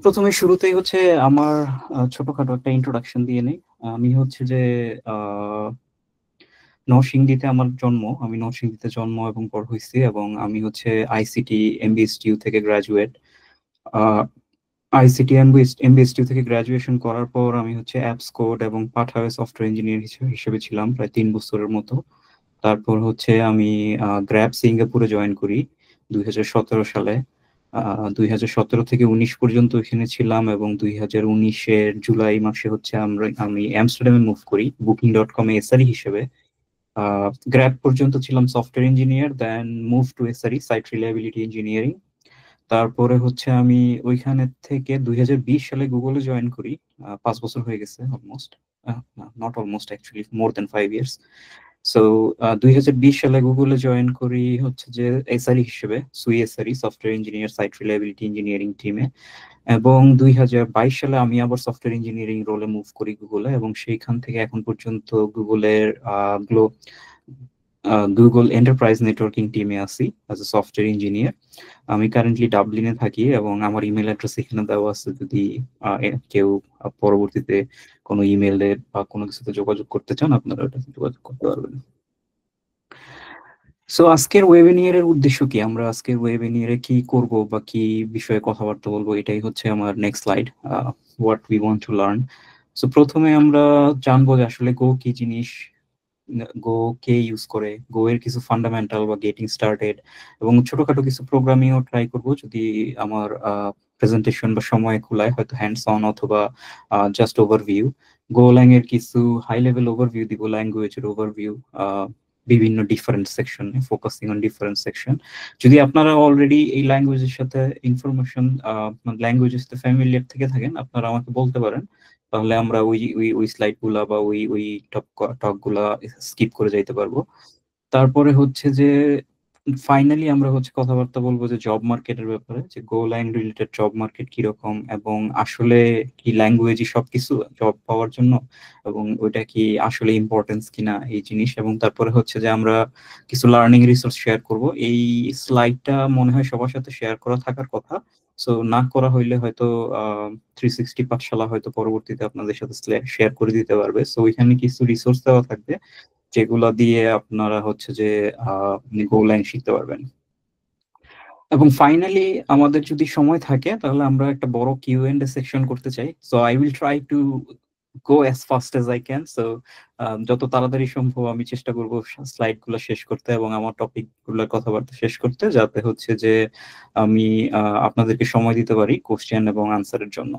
প্রথমে শুরুতেই হচ্ছে আমার ছোটখাটো একটা ইন্ট্রোডাকশন দিয়ে নেই। আমি হচ্ছে যে আহ, নরসিংদীতে আমার জন্ম। আমি নরসিংদীতে জন্ম এবং বড় হয়েছি, এবং আমি হচ্ছে আইসিটি এমবিএসটিইউ থেকে গ্রাজুয়েট। আইসিটি এমবিএসটিইউ থেকে গ্রাজুয়েশন করার পর আমি হচ্ছে অ্যাপস কোড এবং পাঠাওয়ে সফটওয়্যার ইঞ্জিনিয়ার হিসেবে ছিলাম প্রায় 3 বছরের মতো। তারপর হচ্ছে আমি গ্র্যাব সিঙ্গাপুরে জয়েন করি 2017 সালে। 2017 থেকে 19 পর্যন্ত এখানে ছিলাম, এবং 2019-এর জুলাই মাসে হচ্ছে আমি আমস্টারডামে মুভ করি বুকিং.com এ এসআরই হিসেবে। গ্র্যাব পর্যন্ত ছিলাম software engineer, then move to SRE site reliability engineering. তারপরে হচ্ছে আমি ওইখানে থেকে 2020 সালে গুগলে জয়েন করি। 5 বছর হয়ে গেছে almost, not almost, actually more than 5 years. So 2020 সালে গুগলে জয়েন করি হচ্ছে যে এসআরই হিসেবে, সুই SRE software engineer site reliability engineering টিমে। এবং 2022 সালে আমি আবার সফটওয়্যার ইঞ্জিনিয়ারিং রোলে মুভ করি গুগলে, এবং সেইখান থেকে এখন পর্যন্ত গুগলের গুগল এন্টারপ্রাইজ নেটওয়ার্কিং টিমে আছি অ্যাজ এ সফটওয়্যার ইঞ্জিনিয়ার। আমি কারেন্টলি ডাবলিনে থাকি, এবং আমার ইমেল অ্যাড্রেস এখানে দেওয়া আছে। যদি কেউ পরবর্তীতে কোনো ইমেলে বা কোনো কিছুতে যোগাযোগ করতে চান, আপনারা ওটাতে যোগাযোগ করতে পারবেন। সো আজকের ওয়েবিনিয়ারের উদ্দেশ্য কি, আমরা আজকের ওয়েবিনিয়ারে কি করব বা কি বিষয়ে কথাবার্তা বলবো, এটাই হচ্ছে আমার next slide, what we want to learn. So প্রথমে আমরা জানবো যে আসলে গো কি জিনিস, গো কে ইউজ করে, গো এর কিছু ফান্ডামেন্টাল বা গেটিং স্টার্টেড, এবং ছোটখাটো কিছু প্রোগ্রামিংও ট্রাই করব যদি আমার প্রেজেন্টেশন বা সময় কুলায়, হয়তো হ্যান্ডস অন অথবা জাস্ট ওভারভিউ। গোল্যাং এর কিছু হাই লেভেল ওভারভিউ দিব, ল্যাঙ্গুয়েজের ওভারভিউ, বিভিন্ন different section, focusing on different section. যদি আপনারা অলরেডি এই ল্যাঙ্গুয়েজের সাথে ইনফরমেশন, ল্যাঙ্গুয়েজের সাথে ফ্যামিলিয়ার থেকে থাকেন, আপনারা আমাকে বলতে পারেন। তাহলে আমরা ওই ওই ওই স্লাইড গুলা বা ওই ওই টক টক গুলা স্কিপ করে যাইতে পারবো। তারপরে হচ্ছে যে ফাইনালি আমরা হচ্ছে কথাবার্তা বলবো যে জব মার্কেটের ব্যাপারে, যে গো ল্যাং রিলেটেড জব মার্কেট কিরকম, এবং আসলে কি ল্যাঙ্গুয়েজই সবকিছু জব পাওয়ার জন্য, এবং ওইটা কি আসলে ইম্পর্টেন্স কিনা এই জিনিস। এবং তারপরে হচ্ছে যে আমরা কিছু লার্নিং রিসোর্স শেয়ার করব। এই স্লাইডটা মনে হয় সবার সাথে শেয়ার করা থাকার কথা। সো না করা হইলে হয়তো 360 পাঠশালা হয়তো পরবর্তীতে আপনাদের সাথে শেয়ার করে দিতে পারবে। সো ওইখানে কিছু রিসোর্স দেওয়া থাকবে, যেগুলো দিয়ে আপনারা হচ্ছে যে গোল্যাং শিখতে পারবেন। এবং ফাইনালি আমাদের যদি সময় থাকে তাহলে আমরা একটা বড় কিউ এন্ড এ সেকশন করতে চাই। So I will try to go as fast as I can. So যত তাড়াতাড়ি সম্ভব আমি চেষ্টা করব স্লাইড গুলো শেষ করতে এবং আমার টপিক গুলোর কথাবার্তা শেষ করতে, যাতে হচ্ছে যে আমি আপনাদেরকে সময় দিতে পারি কোশ্চেন এবং আনসারের জন্য।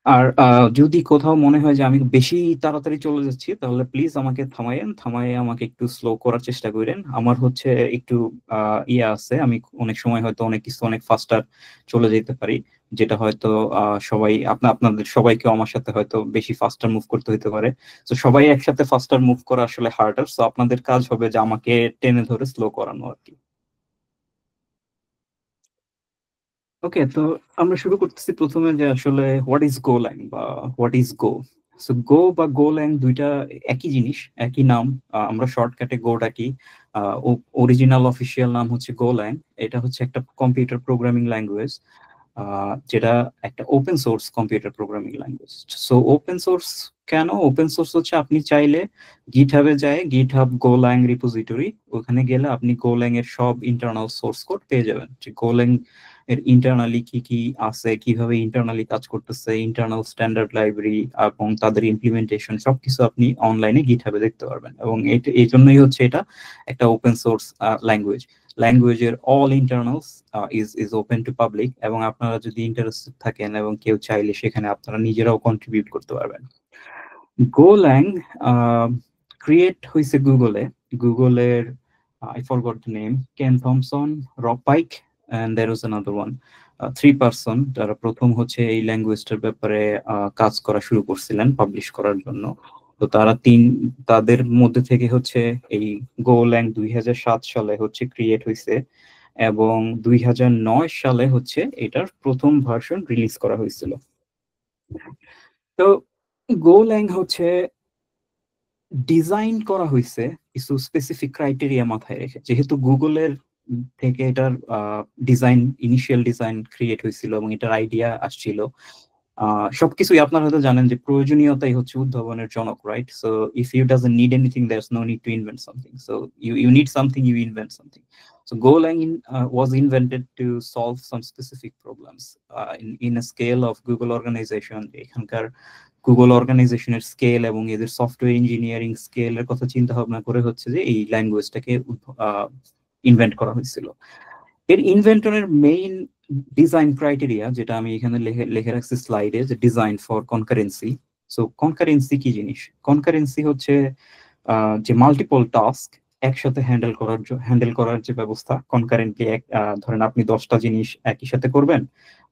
আর যদি কোথাও মনে হয় যে আমি বেশি তাড়াতাড়ি চলে যাচ্ছি, তাহলে প্লিজ আমাকে থামাইয়েন, থামাইয়ে আমাকে একটু স্লো করার চেষ্টা করেন। আমার হচ্ছে একটু ইয়ে আছে, আমি অনেক সময় হয়তো অনেক কিছু অনেক ফাস্টার চলে যেতে পারি, যেটা হয়তো সবাই আপনাদের সবাইকে আমার সাথে হয়তো বেশি ফাস্টার মুভ করতে হতে পারে। তো সবাই একসাথে ফাস্টার মুভ করা আসলে হার্ডার, সো আপনাদের কাজ হবে যে আমাকে টেনে ধরে স্লো করানো আর কি। ওকে, তো আমরা শুরু করতেছি প্রথমে যে আসলে হোয়াট ইজ গোল্যাং বা হোয়াট ইজ গো। সো গো বা গোল্যাং দুইটা একই জিনিস, একই নাম। আমরা শর্টকাটে গো ডাকি। অরিজিনাল অফিসিয়াল নাম হচ্ছে গোল্যাং। এটা হচ্ছে একটা কম্পিউটার প্রোগ্রামিং ল্যাঙ্গুয়েজ, যেটা একটা open source computer programming language. So open source কেন? ওপেন সোর্স হচ্ছে আপনি চাইলে গিটহাবে যায়, গিটহাব গোল্যাং রিপোজিটরি, ওখানে গেলে আপনি গোল্যাং এর সব ইন্টারনাল সোর্স কোড পেয়ে যাবেন, যে গোল্যাং এর ইন্টারনালি কি কি আছে, কিভাবে ইন্টারনালি কাজ করতেছে, ইন্টারনাল স্ট্যান্ডার্ড লাইব্রেরি এবং তাদের ইমপ্লিমেন্টেশন, সবকিছু আপনি অনলাইনে গিটহাবে দেখতে পারবেন। এবং এই জন্যই হচ্ছে এটা একটা ওপেন সোর্স ল্যাঙ্গুয়েজ। ল্যাঙ্গুয়েজের all internals is open to public, এবং আপনারা যদি ইন্টারেস্টেড থাকেন এবং কেউ চাইলে সেখানে আপনারা নিজেরাও কন্ট্রিবিউট করতে পারবেন। গোল্যাং ক্রিয়েট হয়েছে গুগলে। গুগলের I forgot the name, Ken Thompson, Rob Pike, and there was another one, 3 person, যারা প্রথম হচ্ছে এই ল্যাঙ্গুয়েজটার ব্যাপারে কাজ করা শুরু করছিলেন পাবলিশ করার জন্য। তো তাদের মধ্যে থেকে হচ্ছে এই গোল্যাং 2007 সালে হচ্ছে ক্রিয়েট হয়েছে, এবং 2009 সালে হচ্ছে এটার প্রথম ভার্সন রিলিজ করা হয়েছিল। তো গোল্যাং হচ্ছে ডিজাইন করা হয়েছে কিছু স্পেসিফিক ক্রাইটেরিয়া মাথায় রেখে। যেহেতু গুগলের থেকে এটার ডিজাইন, ইনিশিয়াল ডিজাইন ক্রিয়েট হয়েছিল এবং এটার আইডিয়া আসছিল। সবকিছুই আপনারা হয়তো জানেন যে প্রয়োজনীয়তাই হচ্ছে উদ্ভাবনের জনক, right? So if you doesn't need anything, there's no need to invent something. So you need something, you invent something. So Golang was invented to solve some specific problems in a scale of Google organization. এখানকার Google অর্গানাইজেশনের scale এবং এদের software engineering স্কেলের কথা চিন্তা ভাবনা করে হচ্ছে যে এই ল্যাঙ্গুয়েজটাকে ইনভেন্ট করা হয়েছিল। এর ইনভেন্টরের মেইন ডিজাইন ক্রাইটেরিয়া, যেটা আমি এখানে লিখে রাখছি স্লাইডে, যে design for concurrency. So concurrency কি জিনিস? কনকারেন্সি হচ্ছে যে মাল্টিপল টাস্ক একসাথে হ্যান্ডেল করার যে ব্যবস্থা। কনকারেন্টলি ধরেন আপনি 10টা জিনিস একই সাথে করবেন,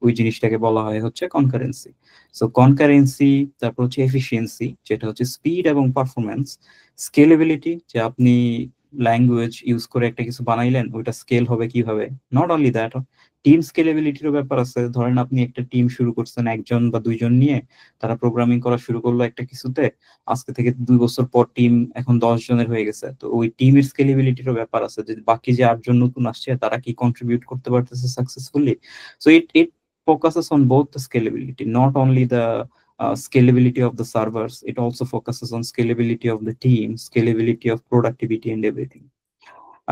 ওই জিনিসটাকে বলা হয় হচ্ছে কনকারেন্সি। সো কনকারেন্সি, তারপর হচ্ছে এফিসিয়েন্সি, যেটা হচ্ছে স্পিড এবং পারফরমেন্স। স্কেলেবিলিটি, যে আপনি ল্যাঙ্গুয়েজ ইউজ করে একটা কিছু বানাইলেন, ওইটা স্কেল হবে কিভাবে। নট অনলি দ্যাট, টিম স্কেলেবিলিটিরও ব্যাপার আছে। ধরেন আপনি একটা টিম শুরু করছেন 1জন বা 2জন নিয়ে, তারা প্রোগ্রামিং করা শুরু করলো একটা কিছুতে, আজকে থেকে 2 বছর পর টিম এখন 10 জনের হয়ে গেছে। তো ওই টিমের স্কেলেবিলিটিরও ব্যাপার আছে, যে বাকি যে 8জন নতুন আসছে তারা কি কন্ট্রিবিউট করতে পারতেছে successfully. So it focuses on both the scalability, not only the scalability of the servers, it also focuses on scalability of the team, scalability of productivity and everything.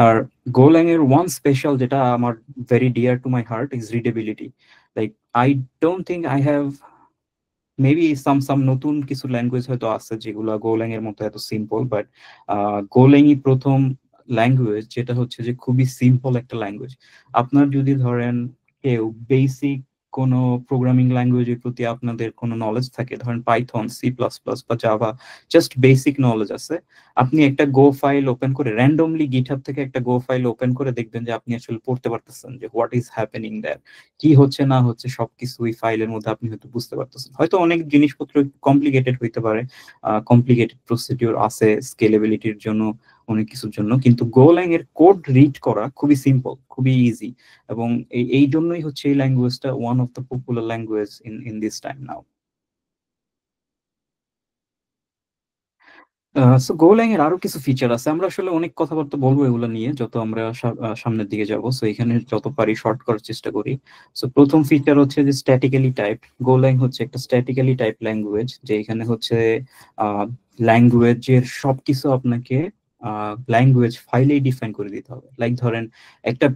আর Golang এর one special যেটা আমার very dear to my heart is readability. Like I don't think I have, maybe সাম নতুন কিছু language হয়তো আছে যেগুলো গোল্যাং এর মতো এত সিম্পল, বাট গোল্যাংই প্রথম ল্যাঙ্গুয়েজ যেটা হচ্ছে যে খুবই সিম্পল একটা ল্যাঙ্গুয়েজ। আপনার যদি ধরেন কেউ বেসিক কোনো প্রোগ্রামিং ল্যাঙ্গুয়েজের প্রতি আপনাদের কোনো নলেজ থাকে, ধরেন পাইথন, C++ বা জাভা, জাস্ট বেসিক নলেজ আছে, আপনি একটা গো ফাইল ওপেন করে র্যান্ডমলি গিটহাব থেকে একটা গো ফাইল ওপেন করে দেখবেন যে আপনি আসলে পড়তে পারতেছেন যে হোয়াট ইজ হ্যাপেনিং দ্যার, কি হচ্ছে না হচ্ছে সবকিছু ওই ফাইলের মধ্যে আপনি হয়তো বুঝতে পারতেছেন। হয়তো অনেক জিনিসপত্র কমপ্লিকেটেড হইতে পারে, কমপ্লিকেটেড প্রসিডিউর আছে স্কেলেবিলিটির জন্য, অনেক কিছুর জন্য, কিন্তু গোল্যাং এর কোড রিড করা খুবই সিম্পল, খুবই ইজি। এবং এই জন্যই হচ্ছে এই ল্যাঙ্গুয়েজটা one of the popular language in this time now. So Golang এর আরো কিছু ফিচার আছে, আমরা আসলে অনেক কথাবার্তা বলবো এগুলো নিয়ে যত আমরা সামনের দিকে যাব। সো এখানে যত পারি শর্ট করার চেষ্টা করি। সো প্রথম ফিচার হচ্ছে যে স্ট্যাটিক্যালি টাইপ। গোল্যাং হচ্ছে একটা স্ট্যাটিক্যালি টাইপ ল্যাঙ্গুয়েজ, যে এখানে হচ্ছে ল্যাঙ্গুয়েজের সবকিছু আপনাকে ল্যাঙ্গুয়েজ ফাইলেই ডিফাইন করে দিতে হবে। লাইক ধরেন একটা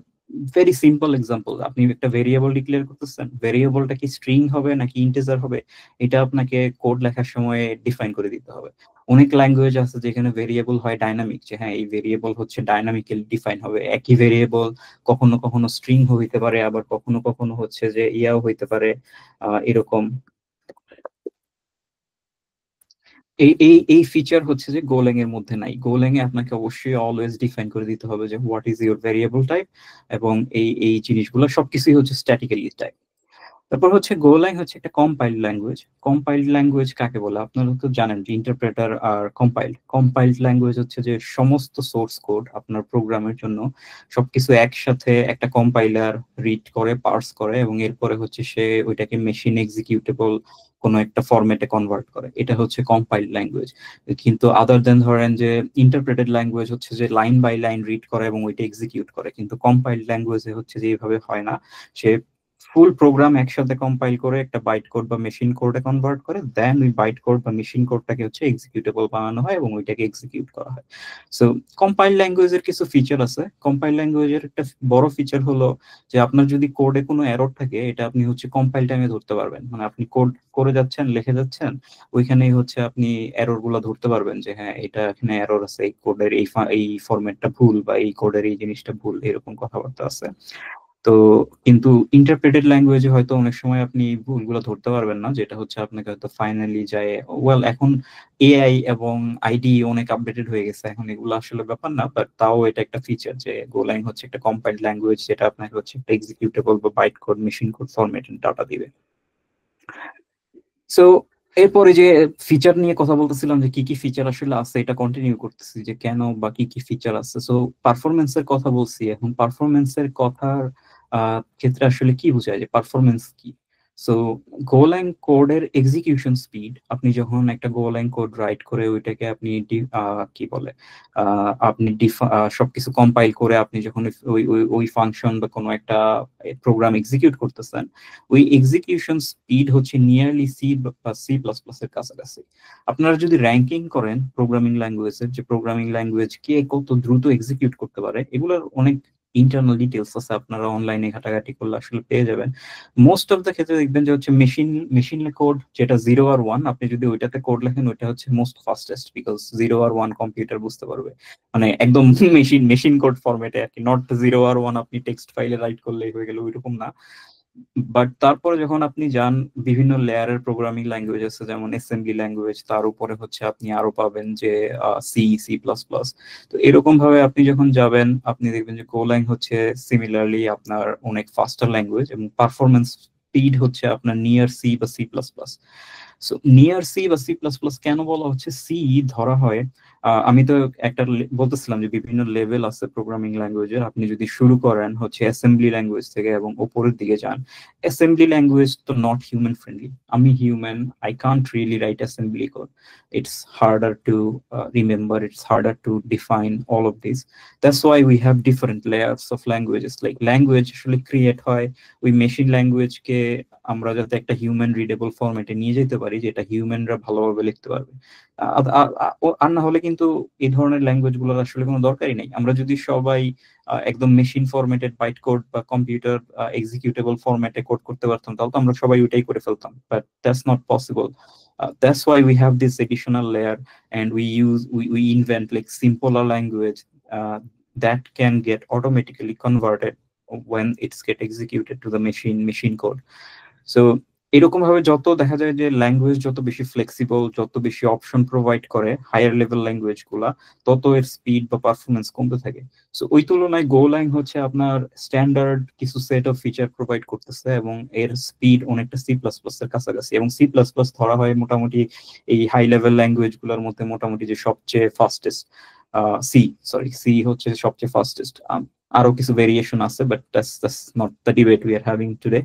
ভেরি সিম্পল এক্সাম্পল, আপনি একটা ভেরিয়েবল ডিক্লেয়ার করতেছেন, ভেরিয়েবলটা কি স্ট্রিং হবে নাকি ইন্টিজার হবে, এটা আপনাকে কোড লেখার সময় ডিফাইন করে দিতে হবে। অনেক ল্যাঙ্গুয়েজ আছে যেখানে ভেরিয়েবল হয় ডাইনামিক, যে হ্যাঁ এই ভেরিয়েবল হচ্ছে ডাইনামিক্যালি ডিফাইন হবে। একই ভেরিয়েবল কখনো কখনো স্ট্রিং হইতে পারে, আবার কখনো কখনো হচ্ছে যে ইয়াও হইতে পারে, এরকম। এই ফিচার হচ্ছে যে গোল্যাং এর মধ্যে নাই। গোল্যাং এ আপনাকে অবশ্যই অলওয়েজ ডিফাইন করে দিতে হবে যে what is your variable type, এবং এই জিনিসগুলো সবকিছুই হচ্ছে স্ট্যাটিক্যালি টাইপ। তারপর হচ্ছে গোল্যাং হচ্ছে একটা কম্পাইল্ড ল্যাঙ্গুয়েজ। কম্পাইল্ড ল্যাঙ্গুয়েজ কাকে বলে? আপনারা তো জানেন যে ইন্টারপ্রেটার আর কম্পাইল্ড ল্যাঙ্গুয়েজ হচ্ছে যে সমস্ত সোর্স কোড আপনার প্রোগ্রামের জন্য সবকিছু একসাথে একটা কম্পাইলার রিড করে, পার্স করে, এবং এরপরে হচ্ছে সে ওইটাকে মেশিন এক্সিকিউটেবল কোনো একটা ফরম্যাটে কনভার্ট করে, এটা হচ্ছে কম্পাইল্ড ল্যাঙ্গুয়েজ। কিন্তু আদার দেন ধরেন যে ইন্টারপ্রেটেড ল্যাঙ্গুয়েজ হচ্ছে যে লাইন বাই লাইন রিড করে এবং ওইটা এক্সিকিউট করে, কিন্তু কম্পাইল্ড ল্যাঙ্গুয়েজে হচ্ছে যে এইভাবে হয় না। সে ফুল প্রোগ্রাম একসাথে কম্পাইল করে একটা বাইট কোড বা মেশিন কোডে কনভার্ট করে, দেন ওই বাইট কোড বা মেশিন কোডটাকে হচ্ছে এক্সিকিউটেবল বানানো হয় এবং ওইটাকে এক্সিকিউট করা হয়। সো কম্পাইল ল্যাঙ্গুয়েজের কিছু ফিচার আছে। কম্পাইল ল্যাঙ্গুয়েজের একটা বড় ফিচার হলো যে আপনার যদি কোডে কোনো এরর থাকে, এটা আপনি হচ্ছে কম্পাইল টাইমে ধরতে পারবেন। মানে আপনি কোড করে যাচ্ছেন, লিখে যাচ্ছেন, ওইখানেই হচ্ছে আপনি এরর গুলো ধরতে পারবেন যে হ্যাঁ এটা এখানে এরর আছে, এই কোডের এই ফরম্যাটটা ভুল, বা এই কোডের এই জিনিসটা ভুল, এরকম কথাবার্তা আছে। তো কিন্তু ইন্টারপ্রেটেড ল্যাঙ্গুয়েজে হয়তো অনেক সময় আপনি ভুলগুলো ধরতে পারবেন না, যেটা হচ্ছে আপনাকে হয়তো ফাইনালি যায়, ওয়েল এখন এআই এবং আইডি অনেক আপডেটেড হয়ে গেছে, এখন এগুলো আসলে ব্যাপার না, বাট তাও এটা একটা ফিচার যে গোল্যাং হচ্ছে একটা কম্পাইলড ল্যাঙ্গুয়েজ, যেটা আপনাকে হচ্ছে একটা এক্সিকিউটেবল বা বাইট কোড, মেশিন কোড ফরম্যাটে ডাটা দিবে। সো এরপরে যে ফিচার নিয়ে কথা বলতেছিলাম যে কি কি ফিচার আসলে আছে, এটা কন্টিনিউ করতেছি যে কেন বা কি কি ফিচার আছে। সো পারফরমেন্সের কথা বলছি, এখন পারফরমেন্সের কথার ক্ষেত্রে আসলে কি বোঝায়, যে পারফরমেন্স কি? সো গোল্যাং কোডের এক্সিকিউশন স্পিড, আপনি যখন একটা গোল্যাং কোড রাইট করে ওইটাকে আপনি কি বলে আপনি সবকিছু কম্পাইল করে আপনি যখন ওই ওই ওই ফাংশন বা কোনো একটা প্রোগ্রাম এক্সিকিউট করতেছেন, ওই এক্সিকিউশন স্পিড হচ্ছে নিয়ারলি সি বা সি প্লাস প্লাস এর কাছাকাছি। আপনারা যদি র্যাঙ্কিং করেন প্রোগ্রামিং ল্যাঙ্গুয়েজের, যে প্রোগ্রামিং ল্যাঙ্গুয়েজ কে কত দ্রুত এক্সিকিউট করতে পারে, এগুলোর অনেক ইন্টারনাল ডিটেলস আছে, আপনারা অনলাইনে ঘাটাঘাটি করলে আসলে পেয়ে যাবেন। মোস্ট অফ দ্য ক্ষেত্রে দেখবেন যে হচ্ছে মেশিন কোড যেটা 0 আর 1, আপনি যদি ওইটাতে কোড লেখেন ওইটা হচ্ছে মোস্ট ফাস্টেস্ট, বিকজ 0 আর 1 কম্পিউটার বুঝতে পারবে, মানে একদম মেশিন কোড ফরম্যাটে আর কি, নট 0 আর 1 আপনি টেক্সট ফাইলে রাইট করলেই হয়ে গেল ওইরকম না। বাট তারপরে যখন আপনি যান বিভিন্ন লেয়ারের প্রোগ্রামিং ল্যাঙ্গুয়েজ আছে, যেমন অ্যাসেম্বলি ল্যাঙ্গুয়েজ, তার উপরে হচ্ছে আপনি আরো পাবেন যে সি, সি প্লাস প্লাস। তো এরকম ভাবে আপনি যখন যাবেন আপনি দেখবেন যে গোল্যাং হচ্ছে সিমিলারলি আপনার অনেক ফাস্টার ল্যাঙ্গুয়েজ, এবং পারফরমেন্স স্পিড হচ্ছে আপনার নিয়ার সি বা C plus plus. So near C বা সি প্লাস প্লাস কেন বলা হচ্ছে? সি ধরা হয়, আমি তো একটা বলতেছিলাম যে বিভিন্ন লেভেল আছে প্রোগ্রামিং ল্যাঙ্গুয়েজের। আপনি যদি শুরু করেন হচ্ছে অ্যাসেম্বলি ল্যাঙ্গুয়েজ থেকে এবং উপরের দিকে যান, অ্যাসেম্বলি ল্যাঙ্গুয়েজ তো নট হিউম্যান ফ্রেন্ডলি। আমি human, I can't really right assembly code, it's harder to remember, it's harder to define all of this. That's why we have different layers of languages. Like language actually create হয় ওই machine language কে আমরা যাতে একটা human readable ফরম্যাটে নিয়ে যেতে পারি, যেটা হিউম্যানরা ভালোভাবে লিখতে পারবে। আর না হলে কিন্তু এই ধরনের ল্যাঙ্গুয়েজ গুলোর আসলে কোনো দরকারই নেই। আমরা যদি সবাই একদম মেশিন ফরম্যাটেড বাইট কোড বা কম্পিউটার এক্সিকিউটেবল ফরম্যাটে কোড করতে পারতাম, তাহলে তো আমরা সবাই ওইটাই করে ফেলতাম, but that's not possible. That's why we have this additional layer, and we invent like simpler language that can get automatically converted when it's get executed to the machine code. So এরকম ভাবে যত দেখা যায় যে language যত বেশি flexible, যত বেশি অপশন প্রোভাইড করে হায়ার লেভেল ল্যাঙ্গুয়েজ গুলা, তত এর স্পিড বা পারফরমেন্স কমতে থাকে। সো ওই তুলনায় গোল্যাং হচ্ছে আপনার স্ট্যান্ডার্ড কিছু সেট অফ ফিচার প্রোভাইড করতেছে, এবং এর স্পিড অনেকটা সি প্লাস প্লাস এর কাছাকাছি। এবং সি প্লাস প্লাস ধরা হয় মোটামুটি এই হাই লেভেল ল্যাঙ্গুয়েজ গুলোর মধ্যে মোটামুটি যে সবচেয়ে ফাস্টেস্ট। সি হচ্ছে সবচেয়ে ফাস্টেস্ট। আরো কিছু ভেরিয়েশন আছে, but that's not the debate we are having today.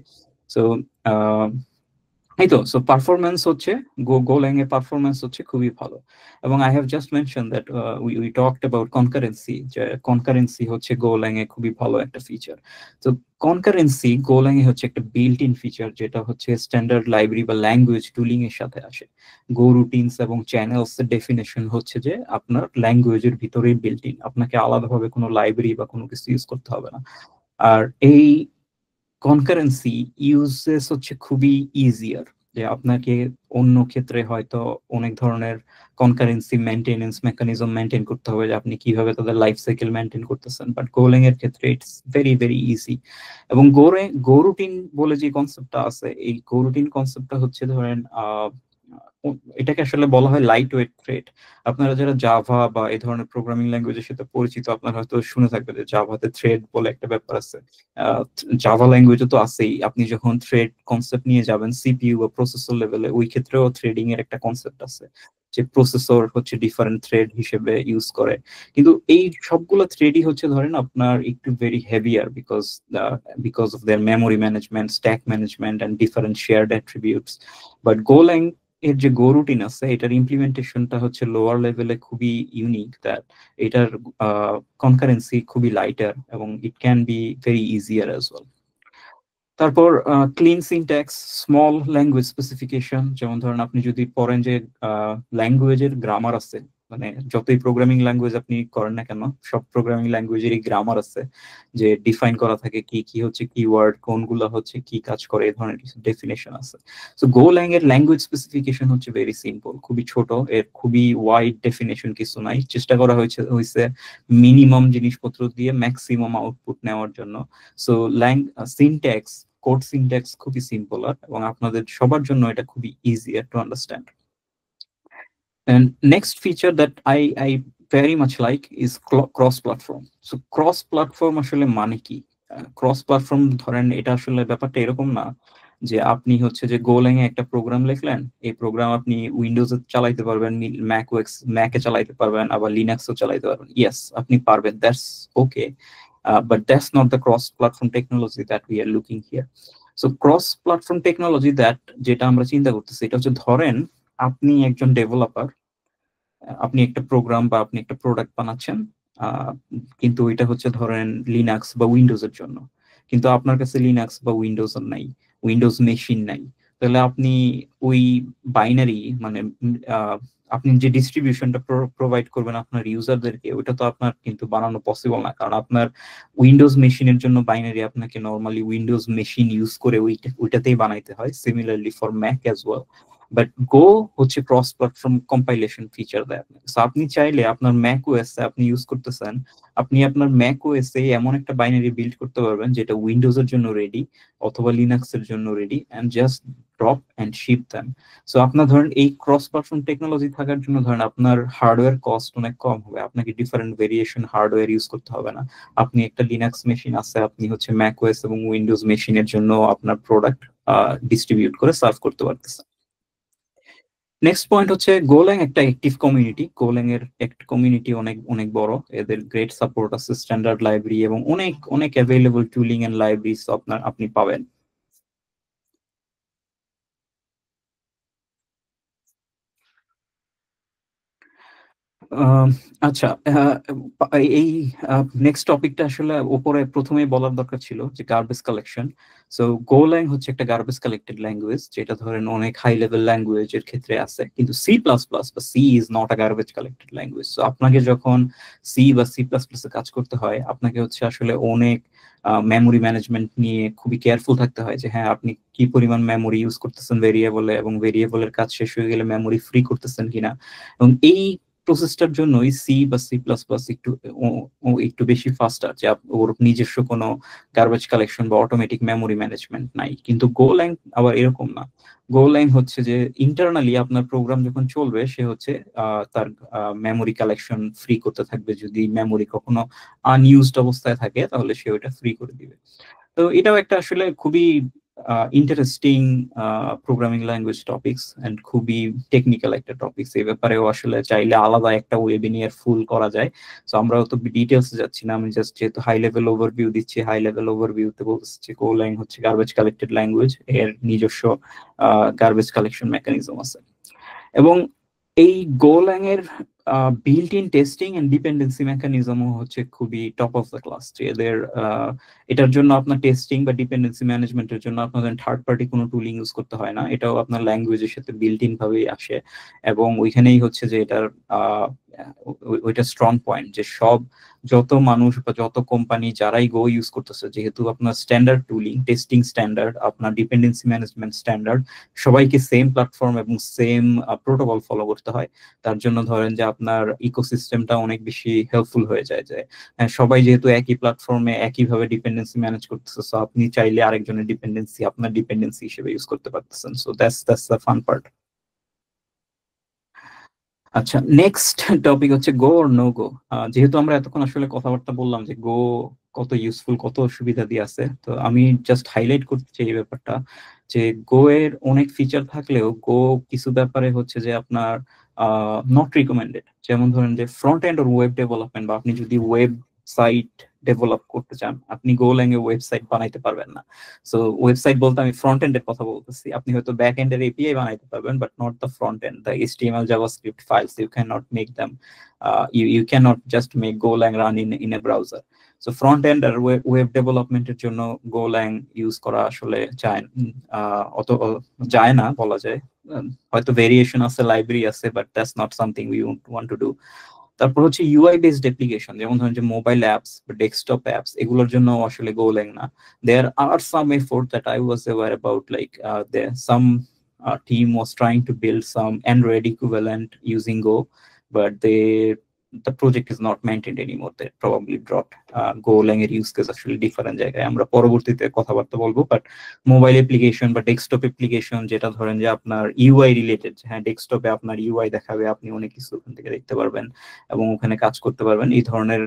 So এই তো, সো পারফরমেন্স হচ্ছে গোল্যাং এর পারফরমেন্স হচ্ছে খুবই ভালো। এবং I have just mention that we talked about concurrency, যে কনকারেন্সি হচ্ছে গোল্যাং এ খুবই ভালো একটা ফিচার। তো কনকারেন্সি গোল্যাং এ হচ্ছে একটা বিল্ট ইন ফিচার, যেটা হচ্ছে স্ট্যান্ডার্ড লাইব্রেরি বা ল্যাঙ্গুয়েজ টুলিং এর সাথে আসে। গো রুটিনস এবং চ্যানেলস এর ডেফিনেশন হচ্ছে যে আপনার ল্যাঙ্গুয়েজের ভিতরেই বিল্ট ইন, আপনাকে আলাদাভাবে কোনো লাইব্রেরি বা কোনো কিছু ইউজ করতে হবে না। আর এই কনকারেন্সি ইউজেস হচ্ছে খুবই ইজিয়ার, যে আপনাকে অন্য ক্ষেত্রে হয়তো অনেক ধরনের কনকারেন্সি মেনটেনেন্স মেকানিজম মেনটেন করতে হবে, যে আপনি কিভাবে তাদের লাইফ সাইকেল মেনটেন করতেছেন, বাট গোল্যাং এর ক্ষেত্রে ইটস ভেরি ভেরি ইজি। এবং গো রুটিন বলে যে কনসেপ্টটা আছে, এই গো রুটিন কনসেপ্টটা হচ্ছে ধরেন এটাকে আসলে বলা হয় লাইট ওয়েট থ্রেড। আপনারা যারা জাভা বা এই ধরনের প্রোগ্রামিং ল্যাঙ্গুয়েজের সাথে পরিচিত, আপনারা হয়তো শুনে থাকবেন যে জাভাতে থ্রেড বলে একটা ব্যাপার আছে। জাভা ল্যাঙ্গুয়েজে তো আছেই, আপনি যখন থ্রেড কনসেপ্ট নিয়ে যাবেন সিপিইউ বা প্রসেসর লেভেলে, ওই ক্ষেত্রেও থ্রেডিং এর একটা কনসেপ্ট আছে, যে প্রসেসর হচ্ছে ডিফারেন্ট থ্রেড হিসেবে ইউজ করে। কিন্তু এই সবগুলো থ্রেডই হচ্ছে ধরেন আপনার একটু very heavier, because of their memory management, stack management and different shared attributes. But Golang এর যে গো রুটিন আছে, এটার ইমপ্লিমেন্টেশনটা হচ্ছে লোয়ার লেভেলে খুবই ইউনিক, দ্যাট এটার কনকারেন্সি খুবই লাইটার, এবং it can be very easier as well. তারপর clean syntax, small language specification. যেমন ধরেন আপনি যদি পড়েন যে ল্যাঙ্গুয়েজের গ্রামার আছে, মানে যতই প্রোগ্রামিং ল্যাঙ্গুয়েজ আপনি করেন না কেন, সব প্রোগ্রামিং ল্যাঙ্গুয়েজেরই গ্রামার আছে, যে ডিফাইন করা থাকে কি কি হচ্ছে কিওয়ার্ড, কোনগুলো হচ্ছে কি কাজ করে, এই ধরনের কিছু ডেফিনেশন আছে। সো গোল্যাং এর ল্যাঙ্গুয়েজ স্পেসিফিকেশন হচ্ছে ভেরি সিম্পল, খুবই ছোট, এর খুবই ওয়াইড ডেফিনেশন কিছু নাই। চেষ্টা করা হয়েছে মিনিমাম জিনিসপত্র দিয়ে ম্যাক্সিমাম আউটপুট নেওয়ার জন্য। সো সিনট্যাক্স, কোড সিনট্যাক্স খুবই সিম্পল, এবং আপনাদের সবার জন্য এটা খুবই easier to understand. And next feature that I very much like is cross platform. So cross platform আসলে মানে কি? ক্রস প্ল্যাটফর্ম ধরেন এটা আসলে ব্যাপারটা এরকম না যে আপনি হচ্ছে যে গোল্যাং এ একটা প্রোগ্রাম লিখলেন, এই প্রোগ্রাম আপনি উইন্ডোজে চালাইতে পারবেন, ম্যাকে চালাইতে পারবেন, আবার লিনাক্সও চালাইতে পারবেন। ইয়েস, আপনি পারবেন, that's okay, but that's not the cross platform technology that we are looking here. So cross platform technology that, যেটা আমরা চিন্তা করতেছি, এটা হচ্ছে ধরেন আপনি একজন ডেভেলপার, আপনি একটা প্রোগ্রাম বা আপনি একটা প্রোডাক্ট বানাচ্ছেন, আহ, কিন্তু এটা হচ্ছে ধরেন লিনাক্স বা উইন্ডোজ এর জন্য, কিন্তু আপনার কাছে লিনাক্স বা উইন্ডোজ নাই, উইন্ডোজ মেশিন নাই। তাহলে আপনি ওই বাইনারি মানে আপনি যে ডিস্ট্রিবিউশনটা প্রোভাইড করবেন আপনার ইউজারদেরকে, ওটা তো আপনার কিন্তু বানানো পসিবল না, কারণ আপনার উইন্ডোজ মেশিনের জন্য বাইনারি আপনাকে নর্মালি উইন্ডোজ মেশিন ইউজ করে ওইটাতেই বানাইতে হয়, similarly for Mac as well. But গো হচ্ছে ক্রস প্ল্যাটফর্ম কম্পাইলেশন ফিচার দেয় আপনাকে। সো আপনি চাইলে আপনার ম্যাক ওএস আপনি ইউজ করতেছেন, আপনি আপনার ম্যাক ওএস এ এমন একটা বাইনারি বিল্ড করতে পারবেন যেটা উইন্ডোজ এর জন্য রেডি অথবা লিনাক্স এর জন্য ready, and just drop and ship দেন। সো আপনার ধরেন এই ক্রস প্ল্যাটফর্ম টেকনোলজি থাকার জন্য ধরেন আপনার হার্ডওয়্যার কস্ট অনেক কম হবে, আপনাকে ডিফারেন্ট ভেরিয়েশন হার্ডওয়্যার ইউজ করতে হবে না। আপনি একটা লিনাক্স মেশিন আছে, আপনি হচ্ছে ম্যাক ওএস এবং উইন্ডোজ মেশিনের জন্য আপনার প্রোডাক্ট ডিস্ট্রিবিউট করে সার্ভ করতে পারতেছেন। নেক্সট পয়েন্ট হচ্ছে গোল্যাং একটা অ্যাক্টিভ কমিউনিটি। গোল্যাং এর একটা কমিউনিটি অনেক অনেক বড়, এদের গ্রেট সাপোর্ট আছে, স্ট্যান্ডার্ড লাইব্রেরি এবং অনেক অনেক অ্যাভেলেবল টুলিং এন্ড লাইব্রেরিজ আপনি পাবেন। আহ, আচ্ছা, এই নেক্সট টপিকটা আসলে উপরে প্রথমেই বলার দরকার ছিল যে গার্বেজ কালেকশন। সো গোল্যাং হচ্ছে একটা গার্বেজ কালেক্টেড ল্যাঙ্গুয়েজ, যেটা ধরেন অনেক হাই লেভেল ল্যাঙ্গুয়েজের ক্ষেত্রে আছে, কিন্তু সি প্লাস প্লাস বা C is not a garbage collected language. So আপনাকে যখন সি বা সি প্লাস প্লাস এ কাজ করতে হয়, আপনাকে হচ্ছে আসলে অনেক মেমোরি ম্যানেজমেন্ট নিয়ে খুবই কেয়ারফুল থাকতে হয়, যে হ্যাঁ আপনি কি পরিমাণ মেমোরি ইউজ করতেছেন ভেরিয়েবলে, এবং ভেরিয়েবলের কাজ শেষ হয়ে গেলে মেমোরি ফ্রি করতেছেন কিনা। এবং এই প্রসেসটার জন্যই সি বা সি প্লাস প্লাস একটু একটু বেশি ফাস্টার, যে ওর নিজস্ব কোনো গার্বেজ কালেকশন বা অটোমেটিক মেমোরি ম্যানেজমেন্ট নাই। কিন্তু গোল্যাং আবার এরকম না। গোল্যাং হচ্ছে যে ইন্টারনালি আপনার প্রোগ্রাম যখন চলবে, সে হচ্ছে তার মেমোরি কালেকশন ফ্রি করতে থাকবে, যদি মেমোরি কখনো আনইউজড অবস্থায় থাকে তাহলে সে ওটা ফ্রি করে দিবে। তো এটাও একটা আসলে খুবই interesting programming language topics, and খুবই টেকনিক্যাল একটা টপিকস। এই ব্যাপারেও আসলে চাইলে আলাদা একটা ওয়েবিনিয়ার ফুল করা যায়। তো আমরাও তো ডিটেলস যাচ্ছি না, আমি জাস্ট যেহেতু হাই লেভেল ওভারভিউ দিচ্ছি, হাই লেভেল ওভারভিউতে বলতেছি যে গোল্যাং হচ্ছে গার্বেজ কালেক্টেড ল্যাঙ্গুয়েজ, এর নিজস্ব গার্বেজ কালেকশন মেকানিজম আছে। এবং এই গোল্যাং এর built in testing and dependency মেকানিজমও হচ্ছে খুবই টপ অফ দ্য ক্লাস। যে এদের এটার জন্য আপনার টেস্টিং বা ডিপেন্ডেন্সি ম্যানেজমেন্টের জন্য আপনাদের থার্ড পার্টি কোনো টুলিং ইউজ করতে হয় না, এটাও আপনার ল্যাঙ্গুয়েজের সাথে বিল্ট ইন ভাবেই আসে। এবং ওইখানেই হচ্ছে যে এটার ওইটা স্ট্রং পয়েন্ট, যে সব যত মানুষ বা যত কোম্পানি যারাই গো ইউজ করতেছে, যেহেতু আপনার স্ট্যান্ডার্ড টুলিং, টেস্টিং স্ট্যান্ডার্ড, আপনার ডিপেন্ডেন্সি ম্যানেজমেন্ট স্ট্যান্ডার্ড, সবাইকে সেম প্ল্যাটফর্ম এবং সেম প্রোটোকল ফলো করতে হয়। তার জন্য ধরেন যে আপনার ইকোসিস্টেমটা অনেক বেশি হেল্পফুল হয়ে যায়, যে হ্যাঁ, সবাই যেহেতু একই প্ল্যাটফর্মে একইভাবে ডিপেন্ডেন্সি ম্যানেজ করতেছে, সো আপনি চাইলে আরেকজনের ডিপেন্ডেন্সি আপনার ডিপেন্ডেন্সি হিসেবে ইউজ করতে পারতেছেন। So that's the fun part. আচ্ছা, নেক্সট টপিক হচ্ছে গো অর নো গো। যেহেতু আমরা এতক্ষণ আসলে কথাবার্তা বললাম যে গো কত ইউজফুল, কত সুবিধা দিয়ে আছে, তো আমি জাস্ট হাইলাইট করতে চাই এই ব্যাপারটা, যে গো এর অনেক ফিচার থাকলেও গো কিছু ব্যাপারে হচ্ছে যে আপনার নট রিকমেন্ডেড। যেমন ধরেন যে front and or web development, বা আপনি যদি ওয়েবসাইট ডেভেলপ করতে চান, আপনি গোল্যাং এ ওয়েবসাইট বানাইতে পারবেন না। সো ওয়েবসাইট বলতে আমি ফ্রন্ট এন্ডের কথা বলতেছি, আপনি হয়তো ব্যাক এন্ডের এপিআই বানাইতে পারবেন, but not the front end, the HTML JavaScript files you can not make them, you cannot just make Golang run in a browser. So front end আর web ডেভেলপমেন্টের জন্য গোল্যাং ইউজ করা আসলে যায় না বলা যায়। হয়তো ভেরিয়েশন আছে, লাইব্রেরি আছে, but that's not something we want to do. তারপর হচ্ছে ইউআই বেসড অ্যাপ্লিকেশন, যেমন ধরেন যে মোবাইল অ্যাপস বা ডেস্কটপ অ্যাপস, এগুলোর জন্য আসলে গোল্যাং না। There are some effort that I was aware about, like there some team was trying to build some Android equivalent using Go, but the project is not maintained anymore. They probably dropped. Golang এর use case আসলে different জায়গায়, আমরা পরবর্তীতে কথাবার্তা বলবো। But mobile application বা desktop application, যেটা ধরেন যে আপনার ইউআই রিলেটেড, হ্যাঁ ডেস্কটপে আপনার ইউআই দেখাবে, আপনি অনেক কিছু ওখান থেকে দেখতে পারবেন এবং ওখানে কাজ করতে পারবেন, এই ধরনের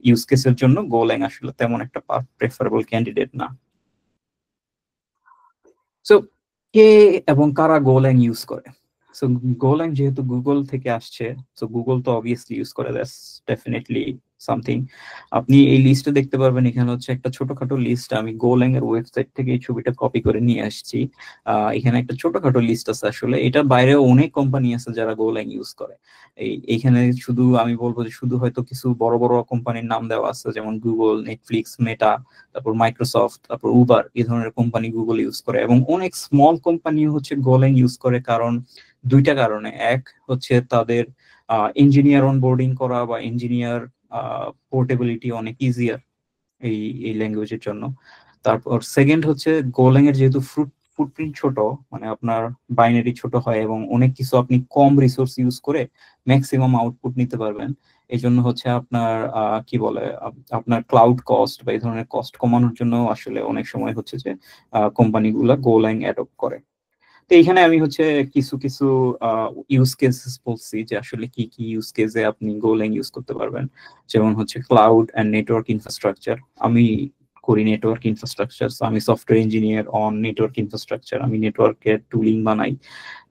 ইউজ কেসের জন্য গোল্যাং আসলে তেমন একটা প্রেফারেবল ক্যান্ডিডেট না। সো কে এবং কারা গোল্যাং ইউজ করে? সো গোল্যাং যেহেতু গুগল থেকে আসছে, সো গুগল তো অবভিয়াসলি ইউজ করে, দ্যাটস ডেফিনেটলি সামথিং। আপনি এই লিস্টে দেখতে পারবেন, এখানে হচ্ছে একটা ছোটখাটো লিস্ট, আমি গোল্যাং এর ওয়েবসাইট থেকে এই ছবিটা কপি করে নিয়ে আসছি। এখানে একটা ছোটখাটো লিস্ট আছে, আসলে এটা বাইরেও অনেক কোম্পানি আছে যারা গোল্যাং ইউজ করে। এইখানে শুধু আমি বলবো যে শুধু হয়তো কিছু বড় বড় কোম্পানির নাম দেওয়া আছে, যেমন গুগল, নেটফ্লিক্স, মেটা, তারপর মাইক্রোসফট, তারপর উবার, এই ধরনের কোম্পানি গুগল ইউজ করে, এবং অনেক স্মল কোম্পানি হচ্ছে গোল্যাং ইউজ করে। কারণ দুইটা কারণে, এক হচ্ছে তাদের ইঞ্জিনিয়ার অনবোর্ডিং করা বা ইঞ্জিনিয়ার পোর্টেবিলিটি অনেক ইজিয়ার এই এই ল্যাঙ্গুয়েজের জন্য। তারপর সেকেন্ড হচ্ছে গোল্যাং এর যেহেতু ফুটপ্রিন্ট ছোট, মানে আপনার বাইনারি ছোট হয় এবং অনেক কিছু আপনি কম রিসোর্স ইউজ করে ম্যাক্সিমাম আউটপুট নিতে পারবেন। এই জন্য হচ্ছে আপনার কি বলে আপনার ক্লাউড কস্ট বা এই ধরনের কস্ট কমানোর জন্য আসলে অনেক সময় হচ্ছে যে কোম্পানিগুলা গোল্যাং অ্যাডপ্ট করে। তো এইখানে আমি হচ্ছে কিছু কিছু ইউজ কেসেস বলছি যে আসলে কি কি ইউজ কেসে আপনি গোল্যাং ইউজ করতে পারবেন। যেমন হচ্ছে ক্লাউড অ্যান্ড নেটওয়ার্ক ইনফ্রাস্ট্রাকচার। আমি করি নেটওয়ার্ক ইনফ্রাস্ট্রাকচার, সো আমি software engineer on network infrastructure, আমি নেটওয়ার্কের টুলিং বানাই।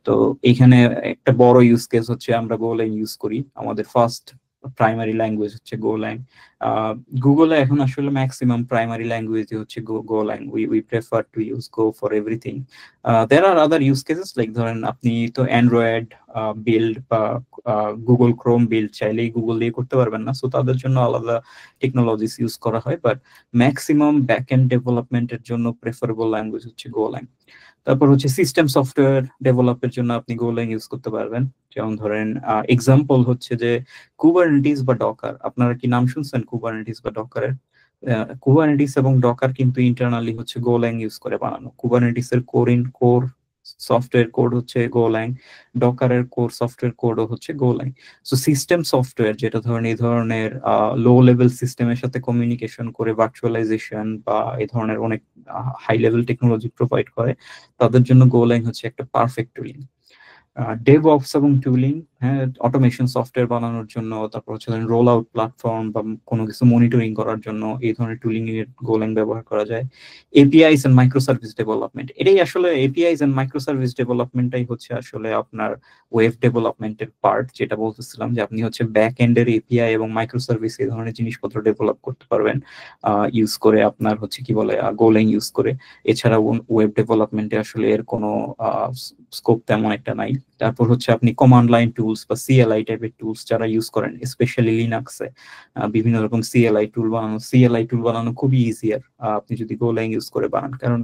তো এখানে একটা বড় ইউজ কেস হচ্ছে আমরা গোল্যাং ইউজ করি, আমাদের ফার্স্ট প্রাইমারি ল্যাঙ্গুয়েজ হচ্ছে গোল্যাং। গুগলে এখন আসলে ম্যাক্সিমাম প্রাইমারি ল্যাঙ্গুয়েজ হচ্ছে Golang. We prefer to use Go for everything. There are other use cases, like ধরেন আপনি তো অ্যান্ড্রয়েড বিল্ড বা গুগল ক্রোম বিল্ড চাইলেই গুগল দিয়ে করতে পারবেন না, সো তাদের জন্য আলাদা টেকনোলজিস ইউজ করা হয়, বাট ম্যাক্সিমাম ব্যাক এন্ড ডেভেলপমেন্টের জন্য প্রেফারেবল ল্যাঙ্গুয়েজ হচ্ছে গোল্যাং। তারপর হচ্ছে সিস্টেম সফটওয়্যার ডেভেলপের জন্য আপনি গোল্যাং ইউজ করতে পারবেন। যেমন ধরেন এক্সাম্পল হচ্ছে যে কুবারনেটিস বা ডকার। আপনারা কি নাম শুনছেন কুবারনেটিস বা ডকারের? কুবারনেটিস এবং ডকার কিন্তু ইন্টারনালি হচ্ছে গোল্যাং ইউজ করে বানানো। কুবারনেটিস এর কোর সফটওয়্যার কোড হচ্ছে গোল্যাং, ডকারের কোর সফটওয়্যার কোডও হচ্ছে গোল্যাং। সো সিস্টেম সফটওয়্যার যেটা ধরেন এই ধরনের লো লেভেল সিস্টেমের সাথে কমিউনিকেশন করে ভার্চুয়ালাইজেশন বা এই ধরনের অনেক হাই লেভেল টেকনোলজি প্রোভাইড করে, তাদের জন্য গোল্যাং হচ্ছে একটা পারফেক্ট টুলিং। ডেভঅপস এবং টুলিং, হ্যাঁ, অটোমেশন সফটওয়্যার বানানোর জন্য, তারপর হচ্ছে রোল আউট প্ল্যাটফর্ম বা কোনো কিছু মনিটরিং করার জন্য এই ধরনের টুলিং এর গোল্যাং ব্যবহার করা যায়। এপিআইস এন্ড মাইক্রো সার্ভিস ডেভেলপমেন্ট, এটাই আসলে এপিআইস এন্ড মাইক্রো সার্ভিস ডেভেলপমেন্টটাই হচ্ছে আসলে আপনার ওয়েব ডেভেলপমেন্টের পার্ট, যেটা বলতেছিলাম যে আপনি হচ্ছে ব্যাক এন্ডের এপিআই এবং মাইক্রো সার্ভিস এই ধরনের জিনিসপত্র ডেভেলপ করতে পারবেন ইউজ করে, আপনার হচ্ছে কি বলে গোল্যাং ইউজ করে। এছাড়া ওয়েব ডেভেলপমেন্টে আসলে এর কোনো স্কোপ তেমন একটা নাই। তারপর হচ্ছে আপনি কমান্ড লাইন টুলস বা সিএলআই টাইপের টুলস যারা ইউজ করেন, স্পেশালি লিনাক্সে বিভিন্ন রকম সিএলআই টুল বানানো খুবই ইজিয়ার আপনি যদি গোল্যাং ইউজ করে বানান। কারণ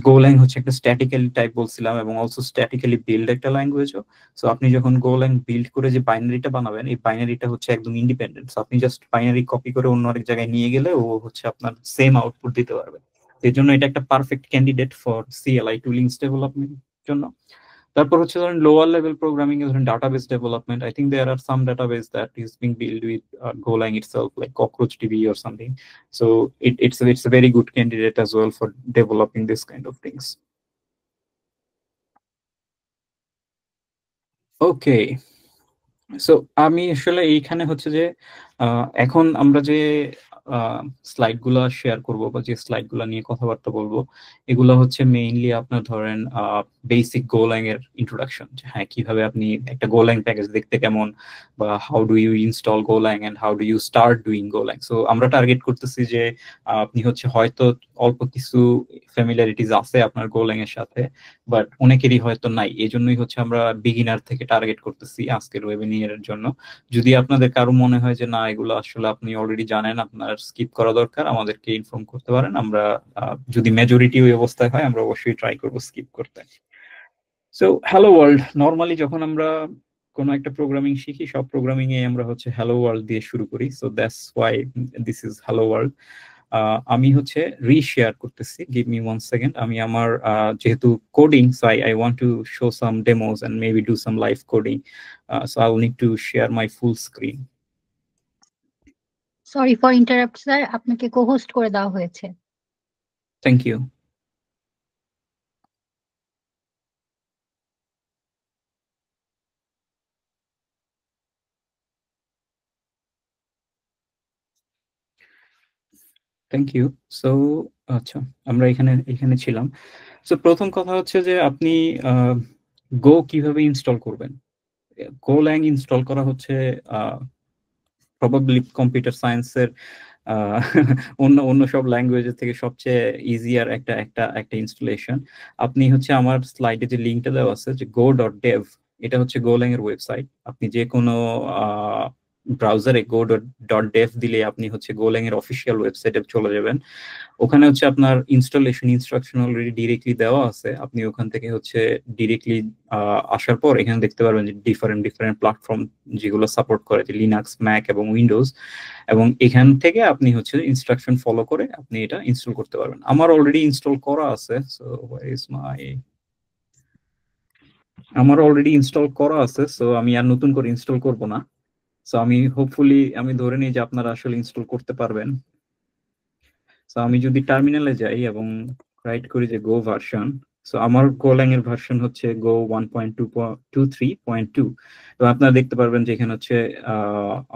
গোল্যাং হচ্ছে একটা স্ট্যাটিক্যালি টাইপ বলছিলাম, এবং অলসো স্ট্যাটিক্যালি বিল্ড একটা ল্যাঙ্গুয়েজও। সো আপনি যখন গোল্যাং বিল্ড করে যে বাইনারিটা বানাবেন, এই বাইনারিটা হচ্ছে একদম ইন্ডিপেন্ডেন্ট। সো আপনি জাস্ট বাইনারি কপি করে অন্য আরেক জায়গায় নিয়ে গেলে ও হচ্ছে আপনার সেম আউটপুট দিতে পারবে। এর জন্য এটা একটা perfect candidate for CLI toolings development জন্য। তারপর হচ্ছে ধরেন লোয়ার লেভেল প্রোগ্রামিং এ ধরেন database development. I think there are some database that is being build with Golang itself, like CockroachDB or something. So it's a very good candidate as well for developing this kind of things. Okay, so আমি আসলে এইখানে হচ্ছে যে এখন আমরা যে slide গুলা share করব বা যে স্লাইড গুলা নিয়ে কথাবার্তা বলবো, এগুলো হচ্ছে মেইনলি আপনার ধরেন বেসিক গোল্যাং এর ইন্ট্রোডাকশন, হ্যাঁ কিভাবে আপনি একটা গোল্যাং প্যাকেজ দেখতে কেমন, বা how do you install Golang and how do you start doing Golang. So আমরা টার্গেট করতেছি যে আপনি হচ্ছে হয়তো অল্প কিছু ফ্যামিলিয়ারিটিস আছে আপনার গোল্যাং এর সাথে, বাট অনেকেরই হয়তো নাই। এই জন্যই হচ্ছে আমরা বিগিনার থেকে টার্গেট করতেছি আজকের ওয়েবিনারের জন্য। যদি আপনাদের কারো মনে হয় যে না এগুলো আসলে আপনি অলরেডি জানেন, আপনার স্কিপ করা দরকার, আমাদেরকে ইনফর্ম করতে পারেন। আমরা যদি মেজরিটি ওই অবস্থায় হয় আমরা অবশ্যই ট্রাই করবো স্কিপ করতে। সো হ্যালো ওয়ার্ল্ড, নর্মালি যখন আমরা কোনো একটা প্রোগ্রামিং শিখি, সব প্রোগ্রামিং এ আমরা হচ্ছে হ্যালো ওয়ার্ল্ড দিয়ে শুরু করি। So that's why this is hello world. আমি হচ্ছে রিশেয়ার করতেছি, গিভ মি 1 সেকেন্ড। আমি আমার যেহেতু coding, so I want to show some demos and maybe do some live coding, so I will need to share my full screen. Sorry for interrupt sir, আপনাকে co-host করে দেওয়া হয়েছে। Thank you. Thank you. So আচ্ছা, আমরা এখানে এখানে ছিলাম। So প্রথম কথা হচ্ছে যে আপনি গো কিভাবে ইনস্টল করবেন। গোল্যাং ইনস্টল করা হচ্ছে প্রবাবলি কম্পিউটার সায়েন্সের অন্য অন্য সব ল্যাঙ্গুয়েজের থেকে সবচেয়ে ইজিয়ার একটা একটা একটা ইনস্টলেশন। আপনি হচ্ছে আমার স্লাইডে যে লিঙ্কটা দেওয়া আছে যে go.dev, এটা হচ্ছে গোল্যাং এর ওয়েবসাইট। আপনি যে কোনো ব্রাউজারে go.dev দিলে আপনি হচ্ছে গোল্যাং এর অফিসিয়াল ওয়েবসাইটে চলে যাবেন। ওখানে হচ্ছে আপনার ইনস্টলেশন ইনস্ট্রাকশন অলরেডি ডিরেক্টলি দেওয়া আছে। আপনি ওখান থেকে হচ্ছে ডিরেক্টলি আসার পর এখানে দেখতে পারবেন যে ডিফারেন্ট ডিফারেন্ট প্ল্যাটফর্ম যেগুলো সাপোর্ট করে, যে লিনাক্স, ম্যাক এবং উইন্ডোজ, এবং এখান থেকে আপনি হচ্ছে ইনস্ট্রাকশন ফলো করে আপনি এটা ইনস্টল করতে পারবেন। আমার অলরেডি ইনস্টল করা আছে, সো হোয়ার ইজ মাই, আমার অলরেডি ইনস্টল করা আছে, সো আমি আর নতুন করে ইনস্টল করব না। সো আমি হোপফুলি আমি ধরে নিই যে আপনারা আসলে ইনস্টল করতে পারবেন। সো আমি যদি টার্মিনালে যাই এবং রাইট করি যে গো ভার্সন, সো আমার গোল্যাং এর ভার্সন হচ্ছে গো 1.23.2। তো আপনারা দেখতে পারবেন যে এখানে হচ্ছে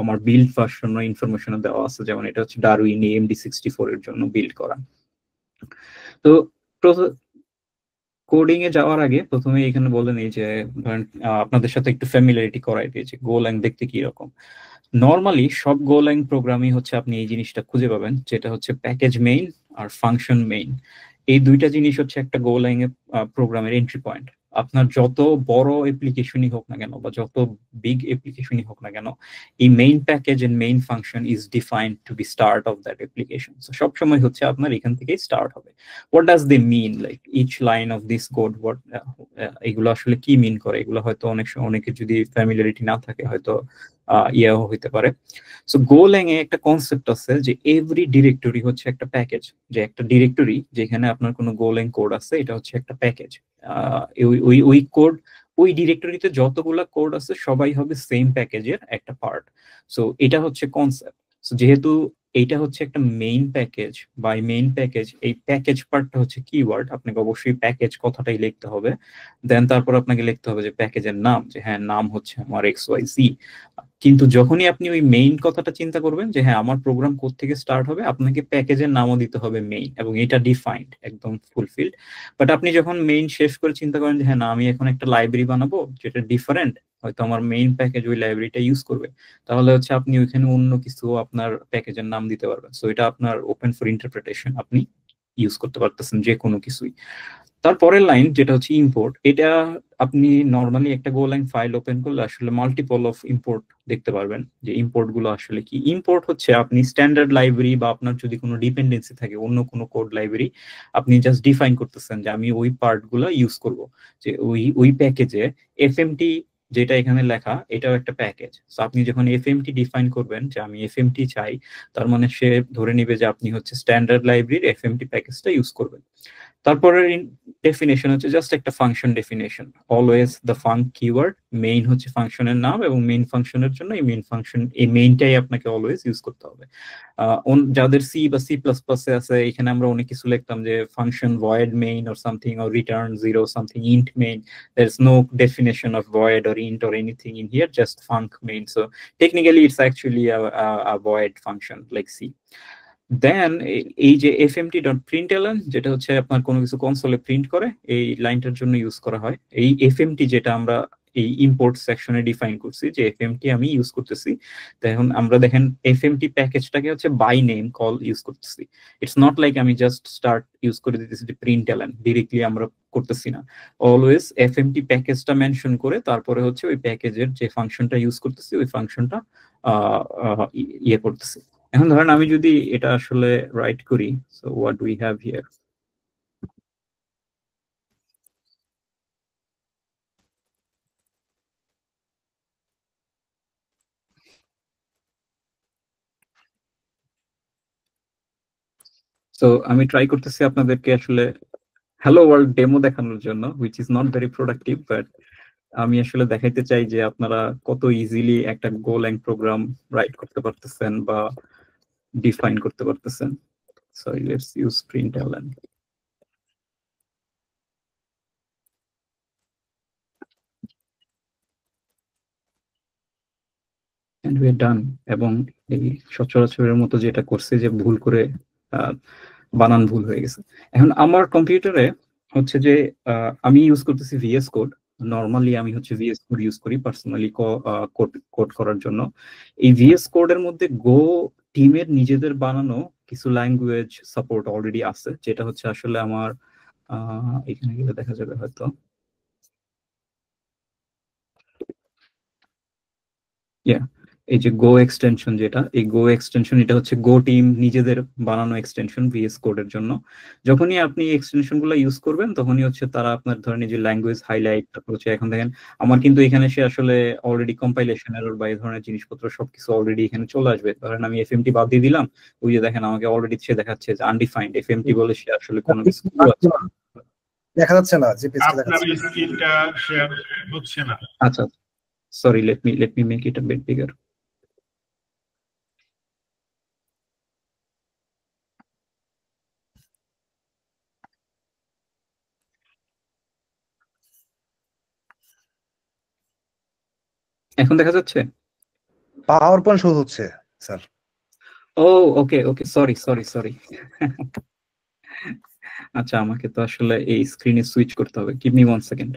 আমার বিল্ড ভার্সন ইনফরমেশন দেওয়া আছে, যেমন এটা হচ্ছে ডারউইন AMD64 এর জন্য বিল্ড করা। তো কোডিং এ যাওয়ার আগে প্রথমে এখানে বলে নেই যে ধরেন আপনাদের সাথে একটু ফ্যামিলিয়ারিটি করাই দিয়েছে গোল্যাং দেখতে কি রকম। নর্মালি সব গোল্যাং প্রোগ্রামই হচ্ছে আপনি এই জিনিসটা খুঁজে পাবেন, যেটা হচ্ছে প্যাকেজ মেইন আর ফাংশন মেইন। এই দুইটা জিনিস হচ্ছে একটা গোল্যাং এর প্রোগ্রামের এন্ট্রি পয়েন্ট। আপনার যত বড় অ্যাপ্লিকেশনই হোক না কেন বা যত বিগ অ্যাপ্লিকেশনই হোক না কেন, এই main package and main function is defined to be start of that application. So সবসময় হচ্ছে আপনার এখান থেকেই স্টার্ট হবে। What does they mean, like each line of this code, what, এগুলো আসলে কি মিন করে, এগুলো হয়তো অনেকের যদি ফ্যামিলিয়ারিটি না থাকে হয়তো ইয়েও হইতে পারে। সো গোল্যাং এ একটা কনসেপ্ট আছে যে এভরি ডিরেক্টরি হচ্ছে একটা প্যাকেজ, যে একটা ডিরেক্টরি যেখানে আপনার কোনো গোল্যাং কোড আছে এটা হচ্ছে একটা প্যাকেজ। ওই ওই ওই কোড, ওই ডিরেক্টরিতে যতগুলা কোড আছে সবাই হবে সেম প্যাকেজের একটা পার্ট। সো এটা হচ্ছে কনসেপ্ট। সো যেহেতু এইটা হচ্ছে একটা মেইন প্যাকেজ, বা মেইন প্যাকেজ, এই প্যাকেজ পার্টটা হচ্ছে কিওয়ার্ড, আপনাকে অবশ্যই প্যাকেজ কথাটাই লিখতে হবে। দেন তারপর আপনাকে লিখতে হবে যে প্যাকেজের নাম, যে হ্যাঁ নাম হচ্ছে আমার XYZ। কিন্তু যখনই আপনি ওই মেইন কথাটা চিন্তা করবেন যে হ্যাঁ আমার প্রোগ্রাম কোড থেকে স্টার্ট হবে, আপনাকে প্যাকেজের নামও দিতে হবে মেইন, এবং এটা ডিফাইন্ড একদম ফুলফিল্ড। বাট আপনি যখন মেইন শেষ করে চিন্তা করেন যে হ্যাঁ না আমি এখন একটা লাইব্রেরি বানাবো যেটা ডিফারেন্ট, হয়তো আমার মেইন প্যাকেজ ওই লাইব্রেরিটা ইউজ করবে, তাহলে হচ্ছে আপনি ওইখানে অন্য কিছু আপনার প্যাকেজের নাম দিতে পারবেন। সো এটা আপনার ওপেন ফর ইন্টারপ্রিটেশন, আপনি ইউজ করতে পারতেছেন যে কোনো কিছুই। তারপরের লাইন যেটা হচ্ছে ইম্পোর্ট, এটা আপনি নর্মালি একটা গোল্যাং ফাইল ওপেন করলে আসলে মাল্টিপল অফ ইম্পোর্ট দেখতে পারবেন, যে ইম্পোর্ট গুলো আসলে কি। ইম্পোর্ট হচ্ছে আপনি স্ট্যান্ডার্ড লাইব্রেরি বা আপনার যদি কোনো ডিপেন্ডেন্সি থাকে অন্য কোনো কোড লাইব্রেরি, আপনি জাস্ট ডিফাইন করতেছেন যে আমি ওই পার্ট গুলো ইউজ করব, যে ওই প্যাকেজে এফএমটি যেটা এখানে লেখা এটাও একটা প্যাকেজ। সো আপনি যখন এফএমটি ডিফাইন করবেন যে আমি এফএমটি চাই, তার মানে সে ধরে নিবে যে আপনি হচ্ছে স্ট্যান্ডার্ড লাইব্রেরির এফএমটি প্যাকেজটা ইউজ করবেন। তারপরে ডেফিনেশন হচ্ছে জাস্ট একটা function definition, always the funk keyword, main হচ্ছে ফাংশনের নাম, এবং মেইন ফাংশনের জন্য এই মেইন ফাংশন, এই মেইনটাই আপনাকে অলওয়েজ ইউজ করতে হবে। যাদের সি বা সি প্লাস প্লাসে আছে এখানে আমরা অনেক কিছু লিখতাম যে function void main or something, or return zero something int main. there is no definition of void or int or anything in here, just func main. So technically it's actually a void function like C. দেন এই যে fmt.println, যেটা হচ্ছে আপনার কোনো কিছু কনসোলে print করে, এই লাইনটার জন্য ইউজ করা হয়। এই fmt যেটা আমরা এই ইম্পোর্ট সেকশনে ডিফাইন করছি যে fmt আমি ইউজ করতেছি, তো এখন আমরা দেখেন fmt প্যাকেজটাকে হচ্ছে বাই নেম কল ইউজ করতেছি। ইটস নট লাইক আমি জাস্ট স্টার্ট ইউজ করে দিতেছি যে println ডিরেক্টলি আমরা করতেছি না, অলওয়েজ fmt প্যাকেজটা মেনশন করে তারপরে হচ্ছে ওই প্যাকেজের যে ফাংশনটা ইউজ করতেছি ওই ফাংশনটা ইয়ে করতেছি। এখন ধরেন আমি যদি এটা আসলে রাইট করি, so what we have here, so আমি ট্রাই করতেছি আপনাদেরকে আসলে হ্যালো ওয়ার্ল্ড ডেমো দেখানোর জন্য, which is not very productive, but আমি আসলে দেখাইতে চাই যে আপনারা কত ইজিলি একটা গোল্যাং প্রোগ্রাম রাইট করতে পারতেছেন বা ডিফাইন করতে পারতেছেন। So let's use println and we are done। এবং এই সচরাচরের মতো যেটা করছে যে ভুল করে বানান ভুল হয়ে গেছে। এখন আমার কম্পিউটারে হচ্ছে যে আমি ইউজ করতেছি VS কোড, নর্মালি আমি হচ্ছে ভিএস কোড ইউজ করি পার্সোনালি কোড কোড করার জন্য। এই ভিএস কোডের মধ্যে গো টিমের নিজেদের বানানো কিছু ল্যাঙ্গুয়েজ সাপোর্ট অলরেডি আছে, যেটা হচ্ছে আসলে আমার এখানে গেলে দেখা যাবে হয়তো। Yeah, এই যে গো এক্সটেনশন, যেটা এই গো এক্সটেনশন, এটা হচ্ছে গো টিম নিজেদের বানানো এক্সটেনশন ভিএস কোডের জন্য। যখনই আপনি এক্সটেনশন গুলো ইউজ করবেন তখনই হচ্ছে তারা আপনার ধরেন এই যে ল্যাঙ্গুয়েজ হাইলাইট, তারপর হচ্ছে এখন দেখেন আমার কিন্তু এখানে সে আসলে অলরেডি কম্পাইলেশন এরর বা এই ধরনের জিনিসপত্র সবকিছু অলরেডি এখানে চলে আসবে। ধরেন আমি এফএমটি বাদ দিয়ে দিলাম, ওই যে দেখেন আমাকে অলরেডি সে দেখাচ্ছে যে আনডিফাইন্ড এফএমটি বলে, সে আসলে কোনো কিছু দেখা যাচ্ছে না যে পেজটা আপনার দেখাচ্ছে। স্ক্রিনটা শেয়ার হচ্ছে না। আচ্ছা, sorry, let me make it a bit bigger. এখন দেখা যাচ্ছে? পাওয়ার পয়েন্ট শো হচ্ছে sir. Oh okay okay, sorry sorry sorry. আচ্ছা, আমাকে তো আসলে এই স্ক্রিনে সুইচ করতে হবে, give me 1 second.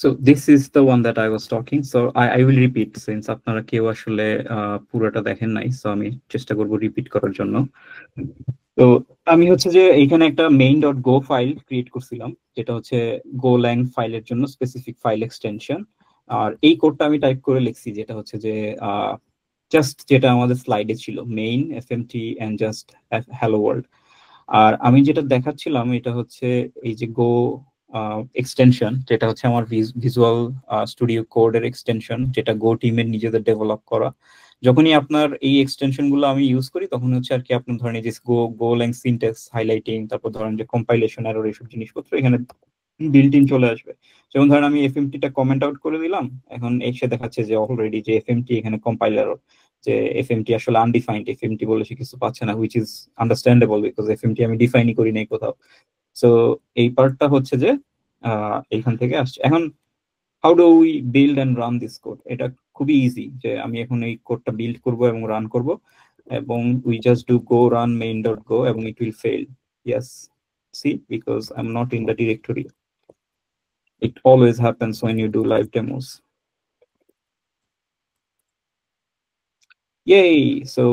So this is the one that I was talking. So I will repeat since আপনারা কেউ আসলে পুরোটা দেখেন নাই, so আমি চেষ্টা করব রিপিট করার জন্য। তো আমি হচ্ছে যে এখানে একটা main.go ফাইল ক্রিয়েট করছিলাম, যেটা হচ্ছে গোল্যাং ফাইলের জন্য স্পেসিফিক ফাইল এক্সটেনশন। আর এই কোডটা আমি টাইপ করে লিখছি, যেটা হচ্ছে যে জাস্ট যেটা আমাদের স্লাইডে ছিল, main FMT and just hello world. আর আমি যেটা দেখাচ্ছিলাম এটা হচ্ছে এই যে গো এক্সটেনশন, যেটা হচ্ছে আমার ভিজুয়াল স্টুডিও কোডের এক্সটেনশন, যেটা গো টিমের নিজেদের ডেভেলপ করা। যখনই আপনার এই এক্সটেনশন গুলো আমি ইউজ করি তখন হচ্ছে আর কি আপনার ধরেন এই যে গো ল্যাং সিনট্যাক্স হাইলাইটিং, তারপর ধরেন যে কম্পাইলেশন এরর, এইসব জিনিসপত্র এখানে বিল্ট ইন চলে আসবে। যেমন ধরেন আমি এফএমটি টা কমেন্ট আউট করে দিলাম, এখন এসে দেখাচ্ছে যে অলরেডি যে এফএমটি এখানে কম্পাইল এরর, যে এফএমটি আসলে আনডিফাইন্ড, এফএমটি বলে সে কিছু পাচ্ছে না, হুইচ ইজ আন্ডারস্ট্যান্ডেবল বিকজ এফএমটি আমি ডিফাইনই করি নাই কোথাও। সো এই পার্টটা হচ্ছে যে এইখান থেকে আসছে। এখন how do we build and run this code? এটা খুবই ইজি, যে আমি এখন এই কোডটা বিল্ড করব এবং রান করব, এবং we just do go run main.go এবং it will fail. Yes, see, because I am not in the directory. It always happens when you do live demos. Yay! So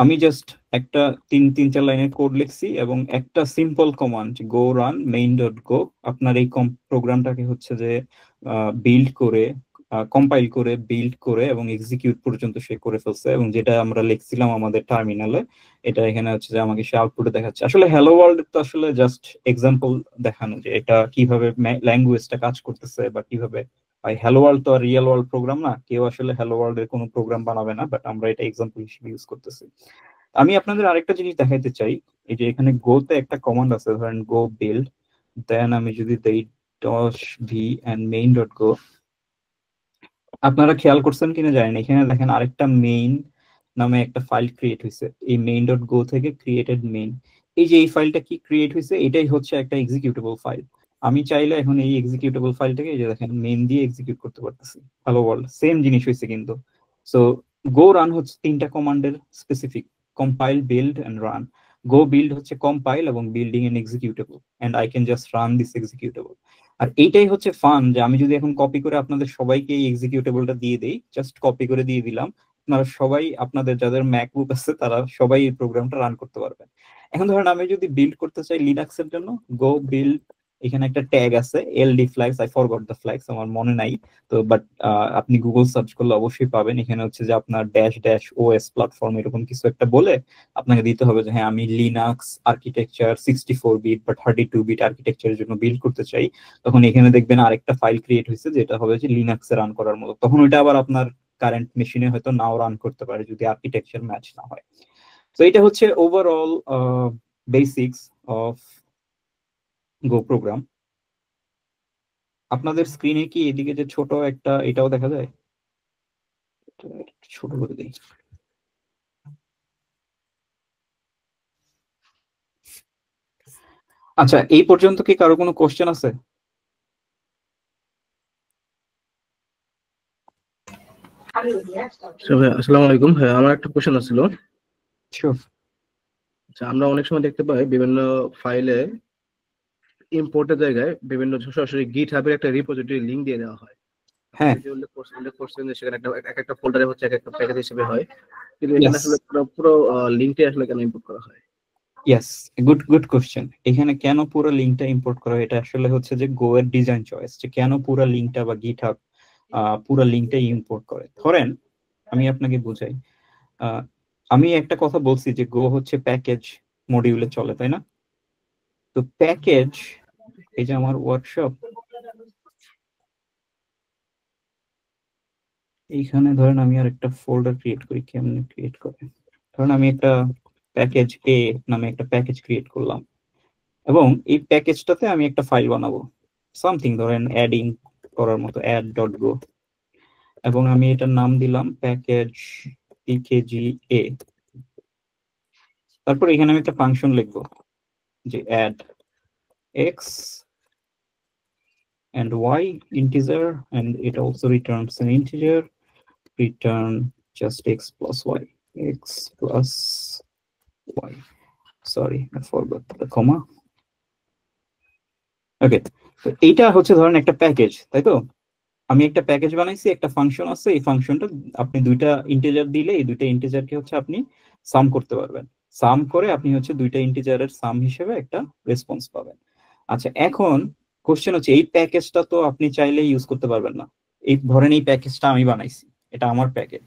আমি জাস্ট একটা 3-4 লাইনের code লিখছি এবং একটা simple command গো run main.go আপনার এই প্রোগ্রামটাকে হচ্ছে যে বিল্ড করে, কম্পাইল করে, বিল্ড করে এবং এক্সিকিউট পর্যন্ত সে করে ফেলছে। এবং যেটা আমরা লিখছিলাম আমাদের টার্মিনালে, এটা এখানে হচ্ছে যে আমাকে সে আউটপুটে দেখাচ্ছে। আসলে হ্যালো ওয়ার্ল্ড তো আসলে জাস্ট এক্সাম্পল দেখানো যে এটা কিভাবে ল্যাঙ্গুয়েজটা কাজ করতেছে বা কিভাবে। ভাই হ্যালো ওয়ার্ল্ড তো আর রিয়েল ওয়ার্ল্ড প্রোগ্রাম না, কেউ আসলে হ্যালো ওয়ার্ল্ড এর কোনো প্রোগ্রাম বানাবে না, বাট আমরা এটা এক্সাম্পল হিসেবে ইউজ করতেছি। আমি আপনাদের আরেকটা জিনিস দেখাইতে চাই, এই যে এখানে গো তে একটা কমান্ড আছে, ধরেন গো বিল্ড, দেন আমি যদি দেই -v and main.go, আপনারা খেয়াল করছেন কিনা জানেন, এখানে দেখেন আরেকটা মেইন নামে একটা ফাইল ক্রিয়েট হয়েছে এই main.go থেকে, ক্রিয়েটেড মেইন। এই যে এই ফাইলটা কি ক্রিয়েট হয়েছে, এটাই হচ্ছে একটা এক্সিকিউটেবল ফাইল। আমি চাইলে এখন এই এক্সিকিউটেবল ফাইলটাকে এই যে দেখেন মেইন দিয়ে এক্সিকিউট করতে পারতেছি। হ্যালো ওয়ার্ল্ড সেম জিনিস হয়েছে কিন্তু। সো গো রান হচ্ছে 3টা কমান্ডের specific, compile, build and run. Go build হচ্ছে কম্পাইল এবং building an executable, and I can just run this executable. আর এইটাই হচ্ছে ফান, যে আমি যদি এখন কপি করে আপনাদের সবাইকে এই এক্সিকিউটেবলটা দিয়ে দেই, জাস্ট কপি করে দিয়ে দিলাম, আপনারা সবাই, আপনাদের যাদের ম্যাকবুক আছে তারা সবাই এই প্রোগ্রামটা রান করতে পারবেন। এখন ধরেন আমি যদি বিল্ড করতে চাই লিনাক্সের জন্য, গো বিল্ড, এখানে একটা ট্যাগ আছে LD flags, I forgot the flags, আমার মনে নাই। তো বাট আপনি গুগল সার্চ করলে অবশ্যই পাবেন। এখানে হচ্ছে যে আপনার ড্যাশ ড্যাশ ওএস প্ল্যাটফর্ম এরকম কিছু একটা বলে আপনাকে দিতে হবে যে হ্যাঁ আমি লিনাক্স আর্কিটেকচার 64 বিট বা 32 বিট আর্কিটেকচারের জন্য বিল্ড করতে চাই। তখন এখানে দেখবেন আরেকটা ফাইল ক্রিয়েট হয়েছে যেটা হবে যে লিনাক্সে রান করার মতো। তখন ওইটা আবার আপনার কারেন্ট মেশিনে হয়তো নাও রান করতে পারে যদি আর্কিটেকচার ম্যাচ না হয়। তো এটা হচ্ছে overall basics of go program. আপনাদের স্ক্রিনে কি এদিকে যে ছোট একটা এটাও দেখা যায়? ছোট করে দিই। আচ্ছা, এই পর্যন্ত কি কারো কোনো কোশ্চেন আছে? আসসালামু আলাইকুম। হ্যাঁ, আমার একটা কোশ্চেন ছিল। শিওর। আচ্ছা, আমরা অনেক সময় দেখতে পাই বিভিন্ন ফাইলে ইম্পোর্টের জায়গায় বিভিন্ন সরাসরি গিটহাবের একটা রিপোজিটরি লিংক দিয়ে দেওয়া হয়। হ্যাঁ, আপনি যে উল্লেখ করছেন যে সেখানে এক একটা ফোল্ডারে হচ্ছে এক একটা প্যাকেজ হিসেবে হয়, কিন্তু এখানে Yes. আসলে পুরো লিংকটাই আসলে কেন ইম্পোর্ট করা হয়? Yes, good question. এখানে কেন পুরো লিঙ্কটা ইম্পোর্ট করা হয়, এটা আসলে হচ্ছে যে গো এর ডিজাইন চয়েস, যে কেন পুরো লিঙ্কটা বা গিটহাব পুরো লিঙ্কটা ইম্পোর্ট করে। ধরেন আমি আপনাকে বুঝাই। আমি একটা কথা বলছি যে গো হচ্ছে প্যাকেজ মডিউলে চলে, তাই না? তো প্যাকেজ, এই যে আমার ওয়ার্কশপ, এইখানে ধরেন আমি আর একটা ফোল্ডার ক্রিয়েট করি। কেমনে ক্রিয়েট করে? ধরেন আমি একটা প্যাকেজ এ নামে একটা প্যাকেজ ক্রিয়েট করলাম, এবং এই প্যাকেজটাতে আমি একটা ফাইল বানাবো, সামথিং ধরেন অ্যাডিং করার মতো, অ্যাড ডট গো, এবং আমি এটার নাম দিলাম প্যাকেজ পিকেজি এ। তারপর এখানে আমি একটা ফাংশন লিখবো যে add x and y integer, and it also returns an integer, return just x plus y, x plus y. Sorry, I forgot the comma. ওকে, তো এইটা হচ্ছে ধরেন একটা প্যাকেজ, তাই তো? আমি একটা প্যাকেজ বানাইছি, একটা ফাংশন আছে, এই ফাংশনটা আপনি দুইটা ইন্টিজার দিলে এই দুইটা ইন্টিজারকে হচ্ছে আপনি সাম করতে পারবেন। সাম করে আপনি হচ্ছে দুইটা ইন্টিজারের সাম হিসেবে একটা রেসপন্স পাবেন। আচ্ছা, এখন কোশ্চেন হচ্ছে এই প্যাকেজটা তো আপনি চাইলে ইউজ করতে পারবেন না। এই ধরেন এই প্যাকেজটা আমি বানাইছি, এটা আমার প্যাকেজ।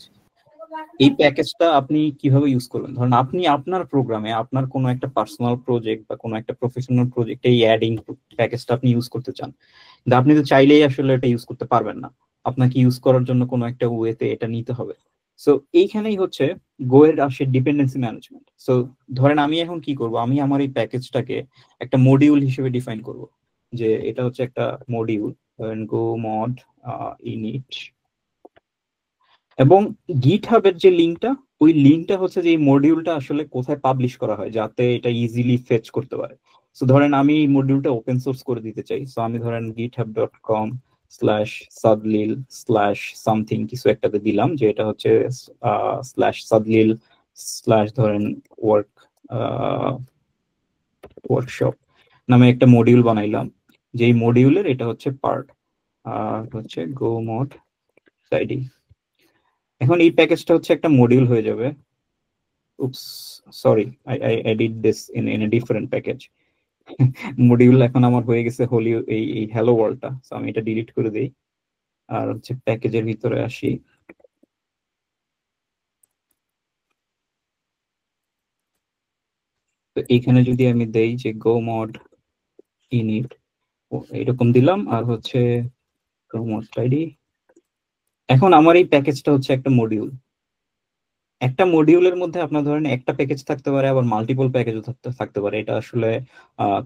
এই প্যাকেজটা আপনি কিভাবে ইউজ করবেন? ধরেন আপনি আপনার প্রোগ্রামে আপনার কোনো একটা পার্সোনাল প্রজেক্ট বা কোনো একটা প্রফেশনাল প্রজেক্টে এই অ্যাডিং প্যাকেজটা আপনি ইউজ করতে চান, কিন্তু আপনি তো চাইলেই আসলে এটা ইউজ করতে পারবেন না। আপনাকে ইউজ করার জন্য কোনো একটা ওয়েতে এটা নিতে হবে। সো এইখানেই হচ্ছে গো এর আসে ডিপেন্ডেন্সি ম্যানেজমেন্ট। সো ধরেন আমি এখন কি করব, আমি আমার এই প্যাকেজটাকে একটা মডিউল হিসেবে ডিফাইন করব, যে এটা হচ্ছে একটা মডিউল, ধরেন গো মড ইনিট, এবং গিটহাবের যে লিঙ্কটা, ওই লিঙ্কটা হচ্ছে যে এই মডিউলটা আসলে কোথায় পাবলিশ করা হয় যাতে এটা ইজিলি ফেচ করতে পারে। সো ধরেন আমি এই মডিউলটা ওপেন সোর্স করে দিতে চাই, সো আমি ধরেন github.com/sadlil/something কিছু একটাতে দিলাম, যে এটা হচ্ছে /sadlil/ ধরেন ওয়ার্কশপ নামে একটা মডিউল বানাইলাম, যে এই মডিউলের এটা হচ্ছে পার্ট, আর হচ্ছে গো মড আইডি। এখন এই প্যাকেজটা হচ্ছে একটা মডিউল হয়ে যাবে। Oops, sorry, I did this in a different package. Module এখন আমার হয়ে গেছে হোলি এই হ্যালো ওয়ার্ল্ডটা, সো আমি এটা ডিলিট করে দেই, আর হচ্ছে প্যাকেজের ভিতরে আসি। তো এইখানে যদি আমি দেই যে গো মড ইনিট, এরকম দিলাম, আর হচ্ছে গো মড আইডি। এখন আমার এই প্যাকেজটা হচ্ছে একটা মডিউল। একটা মডিউলের মধ্যে আপনার ধরেন একটা প্যাকেজ থাকতে পারে, আবার মাল্টিপল প্যাকেজও থাকতে পারে, এটা আসলে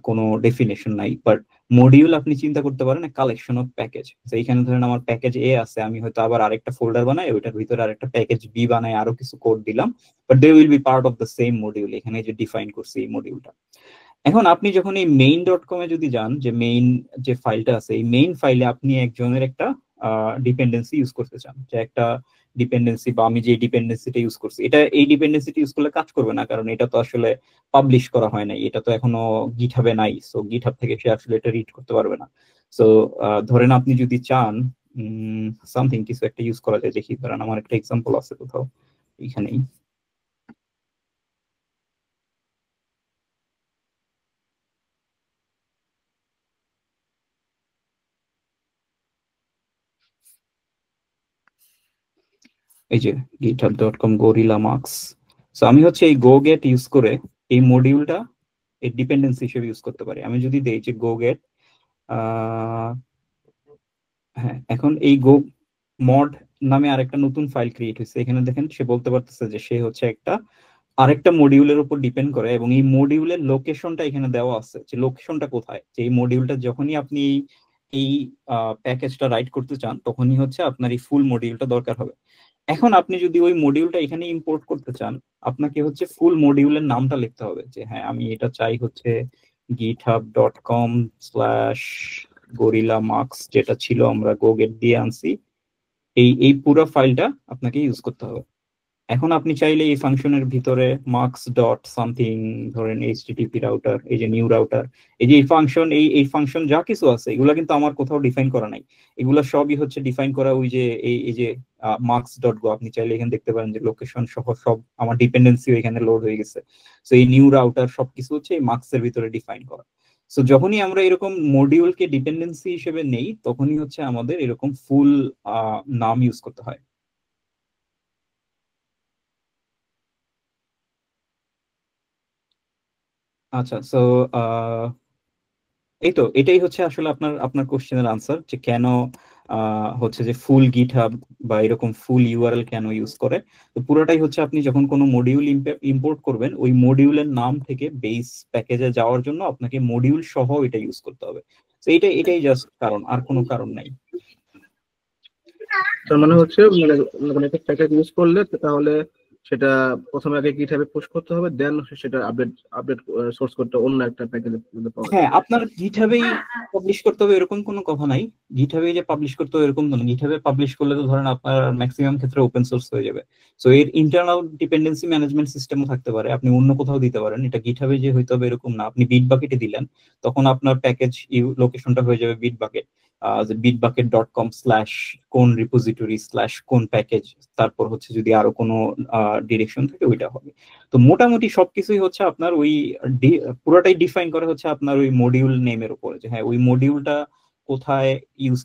কোনো ডেফিনেশন নাই। বাট মডিউল আপনি চিন্তা করতে পারেন কালেকশন অফ প্যাকেজ। এইখানে ধরেন আমার প্যাকেজ এ আছে, আমি হয়তো আবার আরেকটা ফোল্ডার বানাই, ওইটার ভিতরে আরেকটা প্যাকেজ বি বানাই, আরো কিছু কোড দিলাম, but they will be part of the same module. এখানে যে ডিফাইন করছি এই মডিউলটা। এখন আপনি যখন এই main.com-এ যদি যান, যে মেইন যে ফাইলটা আছে, এই মেইন ফাইলে আপনি একজনের একটা ডিপেন্ডেন্সি ইউজ করতে চান, যে একটা ডিপেন্ডেন্সি, বা আমি যে ডিপেন্ডেন্সিটা ইউজ করছি, এটা এই ডিপেন্ডেন্সিটা ইউজ করলে কাজ করবে না, কারণ এটা তো আসলে পাবলিশ করা হয় নাই, এটা তো এখনো গিটহাবে নাই। সো গিটহাব থেকে সে আসলে এটা রিড করতে পারবে না। সো ধরেন আপনি যদি চান সামথিং কিছু একটা ইউজ করা যায়, দেখি ধরেন আমার একটা এক্সাম্পল আছে কোথাও এখানেই। এই যে github.com gorilla marks। সো আমি হচ্ছে এই গো গেট ইউজ করে এই মডিউলটা এই ডিপেন্ডেন্সি হিসেবে ইউজ করতে পারি। আমি যদি দেই যে গো গেট, হ্যাঁ, এখন এই গো মড নামে আরেকটা নতুন ফাইল ক্রিয়েট হয়েছে। এখানে দেখেন সে বলতে পারতেছে যে সে হচ্ছে একটা আরেকটা মডিউলের উপর ডিপেন্ড করে, এবং এই মডিউলের লোকেশনটা এখানে দেওয়া আছে, যে লোকেশনটা কোথায়, যে এই মডিউলটা যখনই আপনি এই প্যাকেজটা রাইট করতে চান, তখনই হচ্ছে আপনার এই ফুল মডিউলটা দরকার হবে। এখন আপনি যদি ওই মডিউলটা এখানে ইম্পোর্ট করতে চান, আপনাকে হচ্ছে ফুল মডিউলের নামটা লিখতে হবে, যে হ্যাঁ আমি এটা চাই হচ্ছে github.com/gorillamax যেটা ছিল আমরা গোগেট দিয়ে আনছি, এই পুরো ফাইলটা আপনাকে ইউজ করতে হবে। এখন আপনি চাইলে এই ফাংশনের ভিতরে মার্কস ডট সামথিং, ধরেন এইচটিটিপি রাউটার, এই যে নিউ রাউটার, এই যে এই ফাংশন, এই ফাংশন যা কিছু আছে এগুলা কিন্তু আমার কোথাও ডিফাইন করা নাই, এগুলা সবই হচ্ছে ডিফাইন করা ওই যে এই যে মার্কস ডট গো। আপনি চাইলে এখানে দেখতে পারেন যে লোকেশন সহ সব আমার ডিপেন্ডেন্সি এখানে লোড হয়ে গেছে। সো এই নিউ রাউটার সবকিছু হচ্ছে এই মার্কস এর ভিতরে ডিফাইন করা। সো যখনই আমরা এরকম মডিউলকে ডিপেন্ডেন্সি হিসেবে নেই তখনই হচ্ছে আমাদের এরকম ফুল নাম ইউজ করতে হয়। আচ্ছা, সো এই তো এটাই হচ্ছে আসলে আপনার আপনার কোশ্চেনের আনসার, যে কেন হচ্ছে যে ফুল গিটহাব বা এরকম ফুল ইউআরএল কেন ইউজ করে। তো পুরোটাই হচ্ছে আপনি যখন কোনো মডিউল ইম্পোর্ট করবেন ওই মডিউলের নাম থেকে বেস প্যাকেজে যাওয়ার জন্য আপনাকে মডিউল সহ এটা ইউজ করতে হবে। তো এটাই জাস্ট কারণ, আর কোনো কারণ নাই। তার মানে হচ্ছে মানে একটা প্যাকেজ ইউজ করলে তাহলে সেটা প্রথমে আগে গিটহাবে পুশ করতে হবে, দেন সেটা আপডেট সোর্স করতে অন্য একটা প্যাকেজে পাওয়া হ্যাঁ, আপনার গিটহাবেই পাবলিশ করতে হবে এরকম কোনো কথা নাই, গিটহাবে যে পাবলিশ করতে হবে এরকম কোনো, গিটহাবে পাবলিশ করলে তো ধরেন আপনার ম্যাক্সিমাম ক্ষেত্রে ওপেন সোর্স হয়ে যাবে। সো এর ইন্টারনাল ডিপেন্ডেন্সি ম্যানেজমেন্ট সিস্টেমও থাকতে পারে, আপনি অন্য কোথাও দিতে পারেন, এটা গিটহাবে যে হইতে হবে এরকম না। আপনি বিটবাকেটে দিলেন তখন আপনার প্যাকেজ লোকেশনটা হয়ে যাবে বিটবাকেট, bitbucket.com/কোন রিপোজিটরি/কোন প্যাকেজ, তারপর হচ্ছে যদি আরো কোনো ডিরেকশন থাকে ওইটা হবে। তো মোটামুটি সবকিছুই হচ্ছে আপনার ওই পুরোটাই ডিফাইন করা হচ্ছে আপনার ওই মডিউল নেমের উপরে, যে হ্যাঁ ওই মডিউলটা কোথায় ইউজ,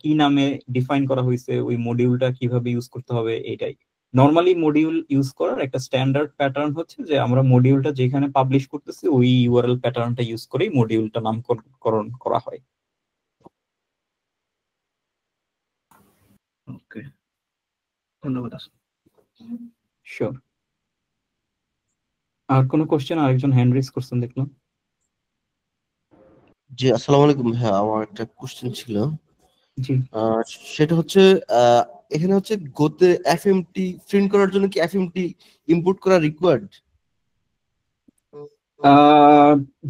কি নামে ডিফাইন করা হয়েছে, ওই মডিউলটা কিভাবে ইউজ করতে হবে। এটাই নর্মালি মডিউল ইউজ করার একটা স্ট্যান্ডার্ড প্যাটার্ন হচ্ছে যে আমরা মডিউলটা যেখানে পাবলিশ করতেছি ওই ইউআরএল প্যাটার্নটা ইউজ করেই মডিউলটা নামকরণ করা হয়। ওকে, ধন্যবাদ। শিওর। আর কোনো কোশ্চেন? আরেকজন হ্যান্ড রেজ করছেন দেখলাম। জি, আসসালামু আলাইকুম। হ্যাঁ, আমার একটা কোশ্চেন ছিল। জি, সেটা হচ্ছে এখানে হচ্ছে গোতে এফএমটি প্রিন্ট করার জন্য কি এফএমটি ইম্পোর্ট করা রিকোয়ার্ড?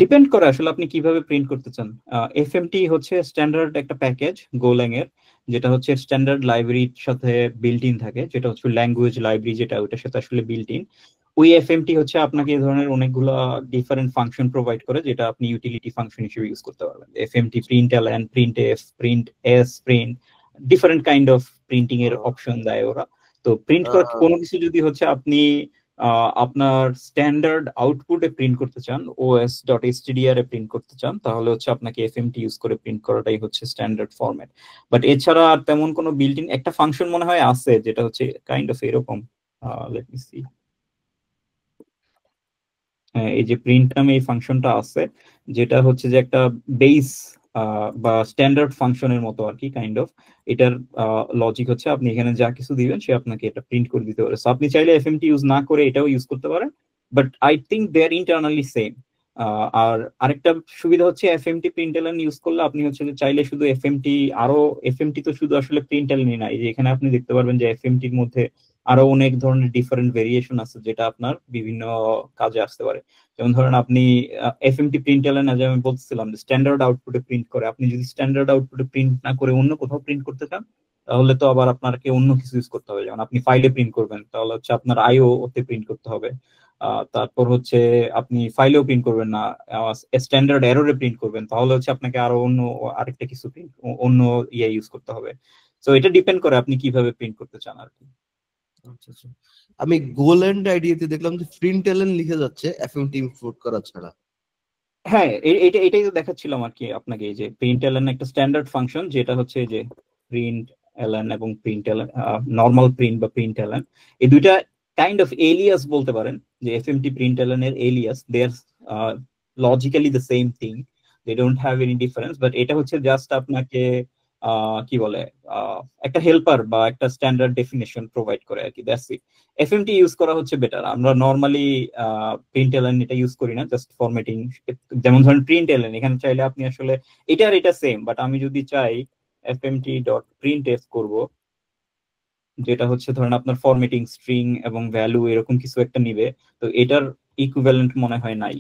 ডিপেন্ড করে আসলে আপনি কিভাবে প্রিন্ট করতে চান। এফএমটি হচ্ছে স্ট্যান্ডার্ড একটা প্যাকেজ গোল্যাং এর, যেটা হচ্ছে স্ট্যান্ডার্ড লাইব্রেরির সাথে বিল্ট ইন থাকে, যেটা হচ্ছে ল্যাঙ্গুয়েজ লাইব্রেরি, যেটা ওটার সাথে আসলে বিল্ট ইন। ওই এফএমটি হচ্ছে আপনাকে এই ধরনের অনেকগুলো ডিফারেন্ট ফাংশন প্রোভাইড করে, যেটা আপনি ইউটিলিটি ফাংশন হিসেবে ইউজ করতে পারবেন। FMT print LN, print F, print S, print different kind of printing এর অপশন দেয় ওরা। তো প্রিন্ট করা কোনো কিছু যদি হচ্ছে আপনি আপনার স্ট্যান্ডার্ড আউটপুটে প্রিন্ট করতে চান, os.stdr এ প্রিন্ট করতে চান, তাহলে হচ্ছে আপনাকে এফএমটি ইউজ করে প্রিন্ট করাটাই হচ্ছে স্ট্যান্ডার্ড ফরম্যাট। বাট এছাড়া আর তেমন কোনো বিল্ট ইন একটা ফাংশন মনে হয় আছে যেটা হচ্ছে কাইন্ড অফ এরকম, লেট মি সি। হ্যাঁ, এই যে প্রিন্ট নামে এই ফাংশনটা আছে, যেটা হচ্ছে যে একটা বেস বা স্ট্যান্ডার্ড ফাংশনের মতো আর কি কাইন্ড অফ। এটার লজিক হচ্ছে আপনি এখানে যা কিছু দিবেন সে আপনাকে এটা প্রিন্ট করে দিতে পারে। সো আপনি চাইলে এফএমটি ইউজ না করে এটাও ইউজ করতে পারেন, but I think they are internally same. আর আরেকটা সুবিধা হচ্ছে এফএমটি প্রিন্টএলএন ইউজ করলে আপনি হচ্ছে যে চাইলে শুধু এফএমটি, আরো এফএমটি তো শুধু আসলে প্রিন্টএলএনই না, এই যে এখানে আপনি দেখতে পারবেন যে এফএমটির মধ্যে আরো অনেক ধরনের ডিফারেন্ট ভেরিয়েশন আছে যেটা আপনার বিভিন্ন কাজে আসতে পারে। যেমন ধরেন আপনি এফএমটি প্রিন্টএলএন, আজ আমি বলছিলাম যে স্ট্যান্ডার্ড আউটপুটে প্রিন্ট করে, আপনি যদি স্ট্যান্ডার্ড আউটপুটে প্রিন্ট না করে অন্য কোথাও প্রিন্ট করতে চান তাহলে তো আবার আপনাকে অন্য কিছু ইউজ করতে হবে। যেমন আপনি ফাইলে প্রিন্ট করবেন তাহলে হচ্ছে আপনার আইও ওতে প্রিন্ট করতে হবে। তারপর হচ্ছে আপনি ফাইলেও প্রিন্ট করবেন না, স্ট্যান্ডার্ড এররে প্রিন্ট করবেন, তাহলে হচ্ছে আপনাকে আরো অন্য আরেকটা কিছু অন্য ইয়ে ইউজ করতে হবে। তো এটা ডিপেন্ড করে আপনি কিভাবে প্রিন্ট করতে চান আর কি। আচ্ছা আচ্ছা, আমি গোল্যান্ড আইডিয়াতে দেখলাম যে প্রিন্টএলএন লিখে যাচ্ছে এফএমটি ইম্পোর্ট করা ছাড়া। হ্যাঁ, এটাই তো দেখাচ্ছিলাম আর কি আপনাকে, এই যে প্রিন্টএলএন একটা স্ট্যান্ডার্ড ফাংশন, যেটা হচ্ছে যে প্রিন্টএলএন এবং প্রিন্টএলএন নরমাল প্রিন্ট বা প্রিন্টএলএন, এই দুইটা কাইন্ড অফ এলিয়াস বলতে পারেন, যে এফএমটি প্রিন্টএলএন এর alias. They are logically the same thing, they don't have any difference, but এটা হচ্ছে জাস্ট আপনাকে কি বলে একটা হেল্পার বা একটা স্ট্যান্ডার্ড ডেফিনেশন প্রোভাইড করে আর কি, দ্যাটস ইট। এফএমটি ইউজ করা হচ্ছে বেটার। আমরা নরমালি প্রিন্টএলএন এটা ইউজ করি না, জাস্ট ফরম্যাটিং। যেমন ধরেন প্রিন্টএলএন, এখানে চাইলে আপনি আসলে এটা সেম, বাট আমি যদি চাই fmt.printf করব, যেটা হচ্ছে ধরেন আপনার ফরম্যাটিং স্ট্রিং এবং ভ্যালু এরকম কিছু একটা নিবে, তো এটার ইকুইভ্যালেন্ট মনে হয় নাই।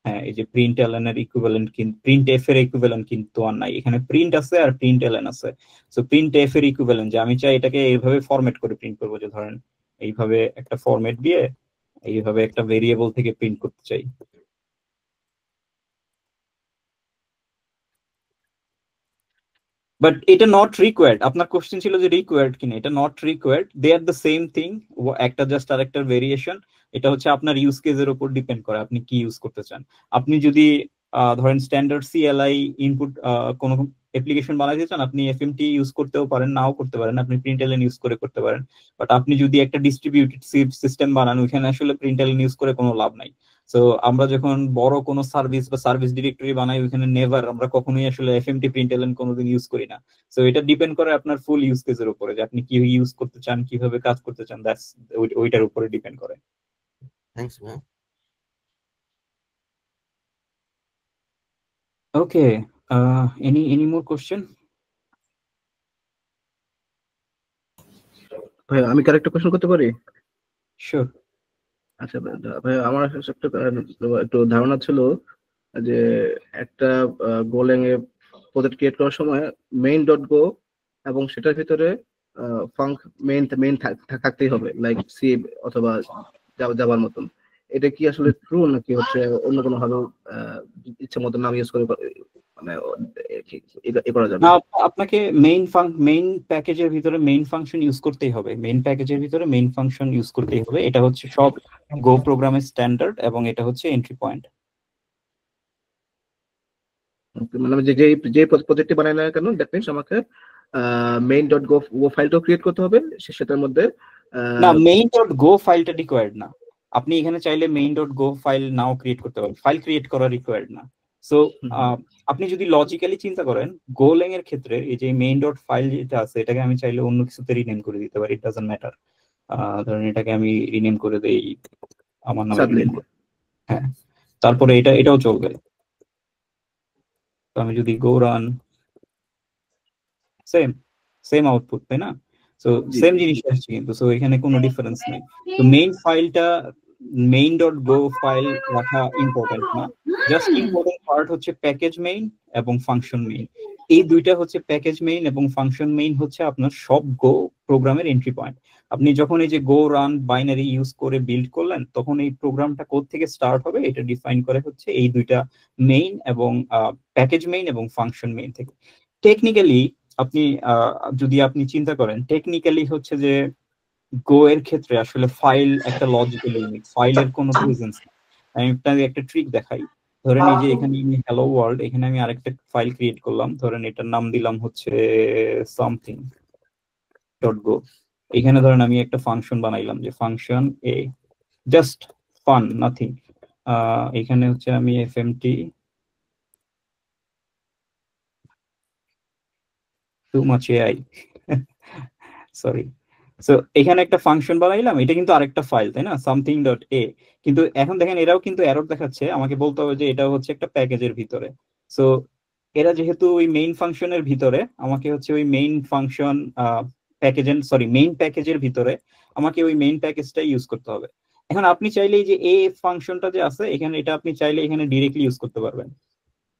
হ্যাঁ, এই যে প্রিন্ট এলএন এর ইকুইভ্যালেন্ট কিন্তু প্রিন্ট এফ এর ইকুইভ্যালেন্ট কিন্তু আর নাই, এখানে প্রিন্ট আছে আর প্রিন্ট এলএন আছে। সো প্রিন্ট এফ এর ইকুইভ্যালেন্ট যে আমি চাই এটাকে এইভাবে ফরম্যাট করে প্রিন্ট করবো, যে ধরেন এইভাবে একটা ফরম্যাট দিয়ে এইভাবে একটা ভেরিয়েবল থেকে প্রিন্ট করতে চাই। বাট এটা নট রিকোয়ার্ড। আপনার কোশ্চেন ছিল যে রিকোয়ার্ড কিনা, এটা not required, they are the same thing, একটা জাস্ট আর একটা ভেরিয়েশন। এটা হচ্ছে আপনার ইউজ কেসের উপর ডিপেন্ড করে আপনি কি ইউজ করতে চান। আপনি যদি ধরেন স্ট্যান্ডার্ড সিএলআই ইনপুট কোনো অ্যাপ্লিকেশন বানাইতে চান, আপনি এফএমটি ইউজ করতেও পারেন, নাও করতে পারেন, আপনি প্রিন্টএলএন ইউজ করে করতে পারেন। বাট আপনি যদি একটা ডিস্ট্রিবিউটেড সিস্টেম বানান, ওইখানে আসলে প্রিন্টএলএন ইউজ করে কোনো লাভ নাই। সো আমরা যখন বড় কোনো সার্ভিস বা সার্ভিস ডিরেক্টরি বানাই, ওইখানে নেভার আমরা কখনোই আসলে এফএমটি প্রিন্টএলএন কোনোদিন ইউজ করি না। সো এটা ডিপেন্ড করে আপনার ফুল ইউজ কেসের উপরে, যে আপনি কি ইউজ করতে চান, কিভাবে কাজ করতে চান, দ্যাটস ওইটার উপরে ডিপেন্ড করে। Thanks ma'am. Okay, any more question? ভাই আমি কি আরেকটা কোশ্চেন করতে পারি? শিওর। আচ্ছা ভাই, আমার একটু ধারণা ছিল যে একটা গোলেং এ প্রজেক্ট ক্রিয়েট করার সময় মেইন ডট গো এবং সেটার ভিতরে ফাঙ্ক মেইন থাকতেই হবে, লাইক সি অথবা জাভার মতন। এটা কি আসলে ট্রু নাকি হচ্ছে অন্য কোনো ভাবে ইচ্ছা মতো নাম ইউজ করে মানে এ করা যাবে? না, আপনাকে মেইন প্যাকেজের ভিতরে মেইন ফাংশন ইউজ করতেই হবে, মেইন প্যাকেজের ভিতরে মেইন ফাংশন ইউজ করতেই হবে। এটা হচ্ছে সব গো প্রোগ্রামের স্ট্যান্ডার্ড এবং এটা হচ্ছে এন্ট্রি পয়েন্ট। মানে আমি যে প্রজেক্টটি বানাই না কেন, দ্যাট মিন্স আমাকে মেইন ডট গো ফাইলটাও ক্রিয়েট করতে হবে, সেটার মধ্যে না, মেইন ডট গো ফাইলটা রিকোয়ার্ড না। আপনি এখানে চাইলে মেইন ডট গো ফাইল নাও ক্রিয়েট করতে পারেন, ফাইল ক্রিয়েট করা রিকোয়ার্ড না। সো আপনি যদি লজিক্যালি চিন্তা করেন, গোলেং এর ক্ষেত্রে এই যে মেইন ডট ফাইল যেটা আছে, এটাকে আমি চাইলে অন্য কিছুতে রিনেম করে দিতে পারি, ইট ডাজন্ট ম্যাটার। ধরেন এটাকে আমি রিনেম করে দেই আমার নামে রিনেম করে, হ্যাঁ, তারপরে এটাও চলবে। তো আমি যদি গো রান, সেম আউটপুট, তাই না? সো সেম জিনিস আসছে কিন্তু, সো এখানে কোনো ডিফারেন্স নেই। তো মেইন ফাইলটা মেইন ডট গো ফাইল রাখা ইম্পর্টেন্ট না, জাস্ট ইম্পর্টেন্ট পার্ট হচ্ছে প্যাকেজ মেইন এবং ফাংশন মেইন। এই দুইটা হচ্ছে প্যাকেজ মেইন এবং ফাংশন মেইন হচ্ছে আপনার সব গো প্রোগ্রামের এন্ট্রি পয়েন্ট। আপনি যখন এই যে গো রান বাইনারি ইউজ করে বিল্ড করলেন, তখন এই প্রোগ্রামটা কোথ থেকে স্টার্ট হবে এটা ডিফাইন করে হচ্ছে এই দুইটা মেইন এবং প্যাকেজ মেইন এবং ফাংশন মেইন থেকে। টেকনিক্যালি আপনি যদি আপনি চিন্তা করেন, টেকনিক্যালি হচ্ছে যে গো এর ক্ষেত্রে আসলে ফাইল একটা লজিক্যাল ইউনিট, ফাইলের কোনো প্রেজেন্স নেই। আমি আপনাকে একটা ট্রিক দেখাই। ধরেন এই যে এখানে হ্যালো ওয়ার্ল্ড, এখানে আমি আরেকটা ফাইল ক্রিয়েট করলাম, ধরেন এটার নাম দিলাম হচ্ছে সামথিং ডট গো। এখানে ধরেন আমি একটা ফাংশন বানাইলাম যে ফাংশন এ, জাস্ট ফান, নাথিং। এখানে হচ্ছে আমি এফএমটি too much AI, sorry. So এখানে একটা ফাংশন বানাইলাম, এটা কিন্তু আরেকটা ফাইল, তাই না, সামথিং ডট এ। কিন্তু এখন দেখেন এরাও কিন্তু এরর দেখাচ্ছে, আমাকে বলতে হবে যে এটা হচ্ছে একটা প্যাকেজের ভিতরে। সো এরা যেহেতু ওই মেইন ফাংশনের ভিতরে, আমাকে হচ্ছে ওই মেইন ফাংশন প্যাকেজের মেইন প্যাকেজের ভিতরে আমাকে ওই মেইন প্যাকেজটা ইউজ করতে হবে। এখন আপনি চাইলে এই যে এ ফাংশনটা যে আছে এখানে, এটা আপনি চাইলে এখানে ডিরেক্টলি ইউজ করতে পারবেন,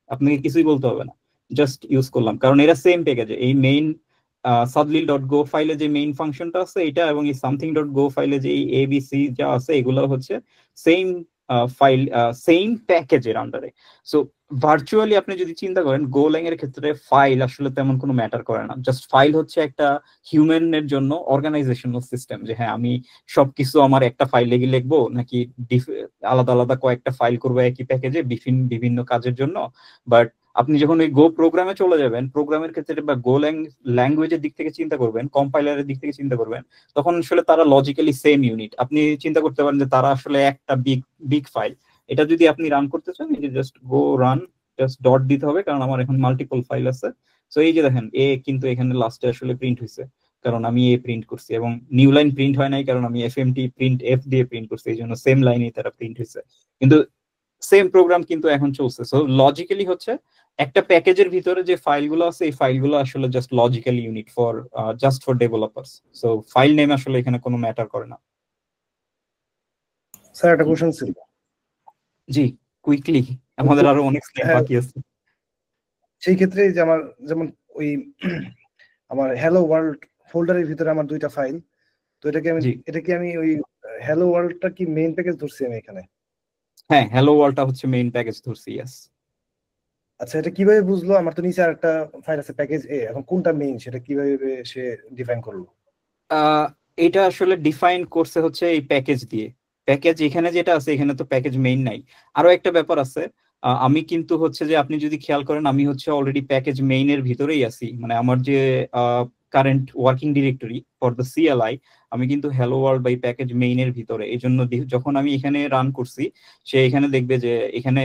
আপনাকে কিছুই বলতে হবে না, জাস্ট ইউজ করলাম, কারণ এরা সেম প্যাকেজে। এই মেইন সাদলিল ডট গো ফাইলে যে মেইন ফাংশনটা আছে এটা, এবং এই সামথিং ডট গো ফাইলে যে এবিসি যা আছে, এগুলো হচ্ছে সেম ফাইল, সেম প্যাকেজের আন্ডারে। সো ভার্চুয়ালি আপনি যদি চিন্তা করেন, গোল্যাং এর ক্ষেত্রে ফাইল আসলে তেমন কোনো ম্যাটার করে না, জাস্ট ফাইল হচ্ছে একটা হিউম্যানের জন্য অর্গানাইজেশনাল সিস্টেম, যে হ্যাঁ আমি সবকিছু আমার একটা ফাইলে গিয়ে লিখবো নাকি আলাদা আলাদা কয়েকটা ফাইল করবো একই প্যাকেজে বিভিন্ন কাজের জন্য। বাট আপনি যখন ওই গো প্রোগ্রামে চলে যাবেন, প্রোগ্রামের ক্ষেত্রে বা গো ল্যাঙ্গুয়েজের দিক থেকে চিন্তা করবেন, কম্পাইলারের দিক থেকে চিন্তা করবেন, তখন আসলে তারা লজিক্যালি সেম ইউনিট। আপনি চিন্তা করতে পারেন যে তারা আসলে একটা বিগ ফাইল। এটা যদি আপনি রান করতে চান, এই যে just go run, just dot দিতে হবে, কারণ আমার এখন মাল্টিপল ফাইল আছে। সো এই যে দেখেন এ কিন্তু এখানে লাস্টে আসলে প্রিন্ট হয়েছে, কারণ আমি এ প্রিন্ট করছি, এবং নিউ লাইন প্রিন্ট হয় নাই কারণ আমি এফএমটি প্রিন্ট এফ দিয়ে প্রিন্ট করছি, এই জন্য সেম লাইনেই তারা প্রিন্ট হয়েছে, কিন্তু সেম প্রোগ্রাম কিন্তু এখন চলছে। সো লজিক্যালি হচ্ছে একটা প্যাকেজের ভিতরে যে ফাইলগুলো আছে, এই ফাইলগুলো আসলে just logical unit for just for developers. So file name আসলে এখানে কোনো ম্যাটার করে না। স্যার একটা কোশ্চেন ছিল। জি, কুইকলি, আমাদের আরো অনেক স্লাইড হ্যাঁ। বাকি আছে। সেই ক্ষেত্রে যে আমার যেমন ওই আমার হ্যালো ওয়ার্ল্ড ফোল্ডারের ভিতরে আমার 2টা ফাইল, তো এটা কি আমি ওই হ্যালো ওয়ার্ল্ডটা কি মেইন প্যাকেজ ধরছি আমি এখানে? হ্যাঁ, হ্যালো ওয়ার্ল্ডটা হচ্ছে মেইন প্যাকেজ ধরছি, ইয়েস। আচ্ছা, এটা কিভাবে বুঝলো? আমার তো নিচে আরেকটা ফাইল আছে প্যাকেজ এ, এখন কোনটা মেইন সেটা কিভাবে সে ডিফাইন করলো? এটা আসলে ডিফাইন করছে হচ্ছে এই প্যাকেজ দিয়ে। প্যাকেজ এখানে যেটা আছে এখানে তো প্যাকেজ মেইন নাই। আরো একটা ব্যাপার আছে, আমি কিন্তু হচ্ছে যে আপনি যদি খেয়াল করেন আমি হচ্ছে অলরেডি প্যাকেজ মেইনের ভিতরেই আছি, মানে আমার যে current working directory for the CLI, আমি কিন্তু হ্যালো ওয়ার্ল্ড বাই প্যাকেজ মেইনের ভিতরে। এই জন্য যখন আমি এখানে রান করছি সে এখানে দেখবে যে এখানে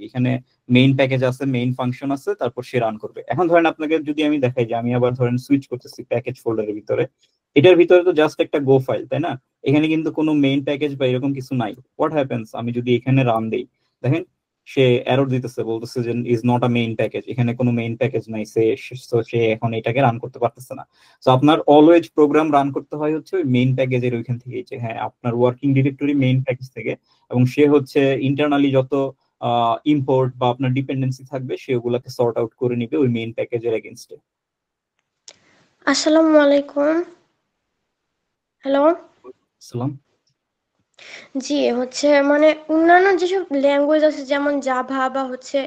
এখানে মেইন প্যাকেজ আছে, মেইন ফাংশন আছে, তারপর সে রান করবে। এখন ধরেন আপনাকে যদি আমি দেখাই যে আমি আবার ধরেন সুইচ করতেছি প্যাকেজ ফোল্ডারের ভিতরে, এটার ভিতরে তো জাস্ট একটা গো ফাইল, তাই না? এখানে কিন্তু কোনো মেইন প্যাকেজ বা এরকম কিছু নাই। হোয়াট হ্যাপেন্স, আমি যদি এখানে রান দেই, দেখেন সে এরর দিতেছে, বলতেছে যে is not a main package, এখানে কোনো মেইন প্যাকেজ নাই, সে এখন এটাকে রান করতে পারতেছে না। সো আপনার অলওয়েজ প্রোগ্রাম রান করতে হয় হচ্ছে ওই মেইন প্যাকেজের ওইখান থেকেই, যে হ্যাঁ আপনার ওয়ার্কিং ডিরেক্টরি মেইন প্যাকেজ থেকে, এবং সে হচ্ছে ইন্টারনালি যত ইম্পোর্ট বা আপনার ডিপেন্ডেন্সি থাকবে সেগুলোকে সর্ট আউট করে নিবে ওই মেইন প্যাকেজের এগেইনস্টে। আসসালামু আলাইকুম। হ্যালো। সালাম। জি, হচ্ছে মানে অন্যান্য যেসব ল্যাঙ্গুয়েজ আছে যেমন জাভা বা হচ্ছে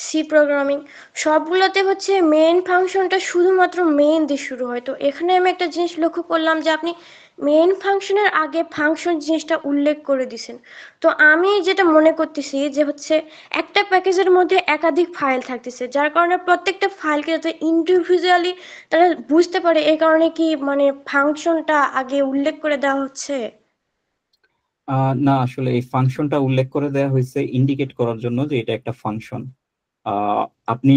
সি প্রোগ্রামিং, সবগুলোতে হচ্ছে মেইন ফাংশনটা শুধুমাত্র মেইন দিয়ে শুরু হয়। তো এখানে আমি একটা জিনিস লক্ষ্য করলাম যে আপনি মেইন ফাংশনের আগে ফাংশন জিনিসটা উল্লেখ করে দিছেন। তো আমি যেটা মনে করতেছি যে হচ্ছে একটা প্যাকেজের মধ্যে একাধিক ফাইল থাকতেছে, যার কারণে প্রত্যেকটা ফাইলকে যাতে ইন্ডিভিজুয়ালি তারা বুঝতে পারে, এই কারণে কি মানে ফাংশনটা আগে উল্লেখ করে দেওয়া হচ্ছে? না, আসলে এই ফাংশনটা উল্লেখ করে দেওয়া হয়েছে ইন্ডিকেট করার জন্য যে এটা একটা ফাংশন। আপনি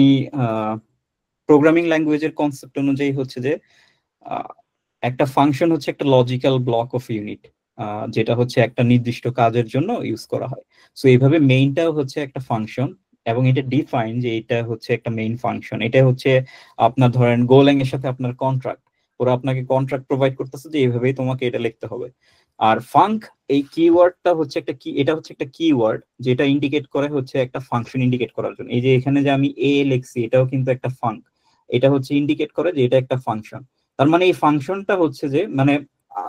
প্রোগ্রামিং ল্যাঙ্গুয়েজের কনসেপ্ট অনুযায়ী হচ্ছে যে একটা ফাংশন হচ্ছে একটা লজিক্যাল ব্লক অফ ইউনিট, যেটা হচ্ছে একটা নির্দিষ্ট কাজের জন্য ইউজ করা হয়। সো এইভাবে মেইনটাও হচ্ছে একটা ফাংশন, এবং এটা ডিফাইন যে এটা হচ্ছে একটা মেইন ফাংশন। এটা হচ্ছে আপনার ধরেন গোল্যাং এর সাথে আপনার কন্ট্রাক্ট, ওরা আপনাকে কন্ট্রাক্ট প্রোভাইড করতেছে যে এইভাবেই তোমাকে এটা লিখতে হবে। আর ফাঙ্ক, এই কিওয়ার্ডটা হচ্ছে একটা কি, এটা হচ্ছে একটা কিওয়ার্ড যেটা ইন্ডিকেট করে হচ্ছে একটা ফাংশন ইন্ডিকেট করার জন্য। এই যে এখানে যে আমি এ লিখছি এটাও কিন্তু একটা ফাঙ্ক, এটা হচ্ছে ইন্ডিকেট করে যে এটা একটা ফাংশন। তার মানে এই ফাংশনটা হচ্ছে যে মানে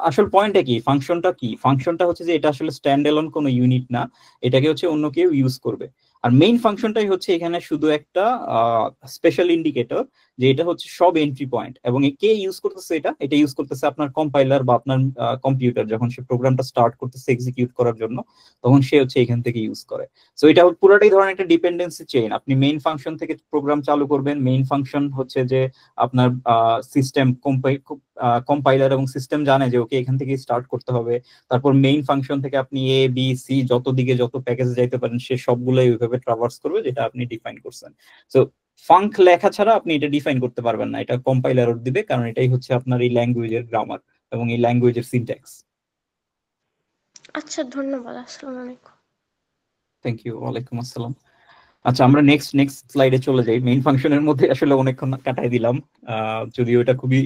আসল পয়েন্টটা কি, ফাংশনটা কি, ফাংশনটা হচ্ছে যে এটা আসলে স্ট্যান্ড এলোন কোনো ইউনিট না, এটাকে হচ্ছে অন্য কেউ ইউজ করবে। আর মেইন ফাংশনটাই হচ্ছে এখানে শুধু একটা স্পেশাল ইন্ডিকেটর, যে এটা হচ্ছে সব এন্ট্রি পয়েন্ট, এবং কে ইউজ করতেছে এটা ইউজ করতেছে আপনার কম্পাইলার বা আপনার কম্পিউটার, যখন সে প্রোগ্রামটা স্টার্ট করতেছে এক্সিকিউট করার জন্য, তখন সে হচ্ছে এখান থেকে ইউজ করে। সো এটা পুরোটাই ধরেন একটা ডিপেন্ডেন্সি চেইন। আপনি মেইন ফাংশন থেকে প্রোগ্রাম চালু করবেন, মেইন ফাংশন হচ্ছে যে আপনার সিস্টেম কম্পাইলার এবং সিস্টেম জানে যে ওকে এখান থেকে স্টার্ট করতে হবে। তারপর মেইন ফাংশন থেকে আপনি এ বি সি যত দিকে যত প্যাকেজে যাইতে পারেন সে সবগুলোই ওইভাবে ট্রাভার্স করবে যেটা আপনি ডিফাইন করছেন। সো ফাঙ্ক লেখা ছাড়া আপনি এটা ডিফাইন করতে পারবেন না, এটা কম্পাইলার দিবে, কারণ এটাই হচ্ছে আপনার এই ল্যাঙ্গুয়েজের গ্রামার এবং এই ল্যাঙ্গুয়েজের সিনট্যাক্স। আচ্ছা, ধন্যবাদ। আসসালামু আলাইকুম। Thank you. ওয়ালাইকুম আসসালাম। আচ্ছা, আমরা নেক্সট স্লাইডে চলে যাই। মেইন ফাংশনের মধ্যে আসলে অনেকক্ষণ কাটাই দিলাম, যদিও এটা খুবই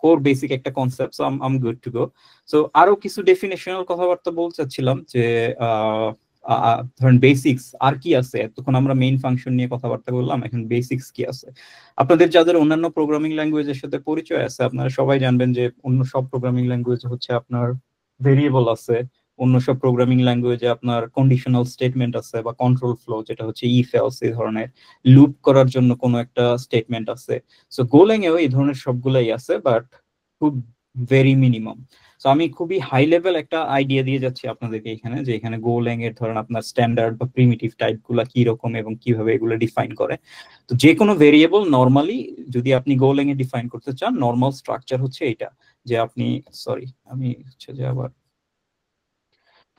কোর বেসিক একটা concept. So um good to go. So আরো কিছু ডেফিনেশনাল কথাবার্তা বলতে চাচ্ছিলাম যে ধরেন বেসিক্স আর কি আছে। এতক্ষণ আমরা মেইন ফাংশন নিয়ে কথাবার্তা বললাম, এখন বেসিক্স কি আছে। আপনাদের যাদের অন্যান্য প্রোগ্রামিং ল্যাঙ্গুয়েজের সাথে পরিচয় আছে আপনারা সবাই জানবেন যে অন্য সব প্রোগ্রামিং ল্যাঙ্গুয়েজ হচ্ছে আপনার ভেরিয়েবল আছে, অন্য সব প্রোগ্রামিং ল্যাঙ্গুয়েজে আপনার কন্ডিশনাল স্টেটমেন্ট আছে বা কন্ট্রোল ফ্লো, যেটা হচ্ছে ইফ এলস, এই ধরনের লুপ করার জন্য কোনো একটা স্টেটমেন্ট আছে। সো গোল্যাং এও এই ধরনের সবগুলাই আছে, বাট খুব ভেরি মিনিমাম। সো আমি খুবই হাই লেভেল একটা আইডিয়া দিয়ে যাচ্ছি আপনাদেরকে এখানে, যে এখানে গোল্যাং এর ধরেন আপনার স্ট্যান্ডার্ড বা প্রিমিটিভ টাইপ গুলা কি রকম এবং কিভাবে এগুলো ডিফাইন করে। তো যে কোনো ভেরিয়েবল নর্মালি যদি আপনি গোল্যাং এ ডিফাইন করতে চান, নর্মাল স্ট্রাকচার হচ্ছে এটা, যে আপনি আমি হচ্ছে যে আবার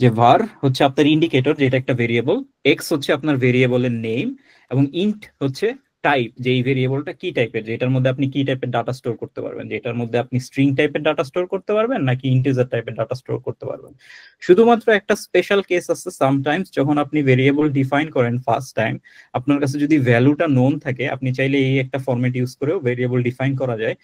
যে var হচ্ছে আপনার ইন্ডিকেটর, যেটা একটা ভেরিয়েবল, x হচ্ছে আপনার ভেরিয়েবলের নেম, এবং ইন্ট হচ্ছে টাইপ, যে এই ভেরিয়েবলটা কি টাইপের, যে এটার মধ্যে আপনি কি টাইপের ডাটা স্টোর করতে পারবেন, যে এটার মধ্যে আপনি স্ট্রিং টাইপের ডাটা স্টোর করতে পারবেন নাকি ইন্টিজার টাইপের ডাটা স্টোর করতে পারবেন। শুধুমাত্র একটা স্পেশাল কেস আছে সামটাইমস, যখন আপনি ভেরিয়েবল ডিফাইন করেন ফার্স্ট টাইম, আপনার কাছে যদি ভ্যালুটা নোন থাকে, আপনি চাইলে এই একটা ফরম্যাট ইউজ করেও ভেরিয়েবল ডিফাইন করা যায়।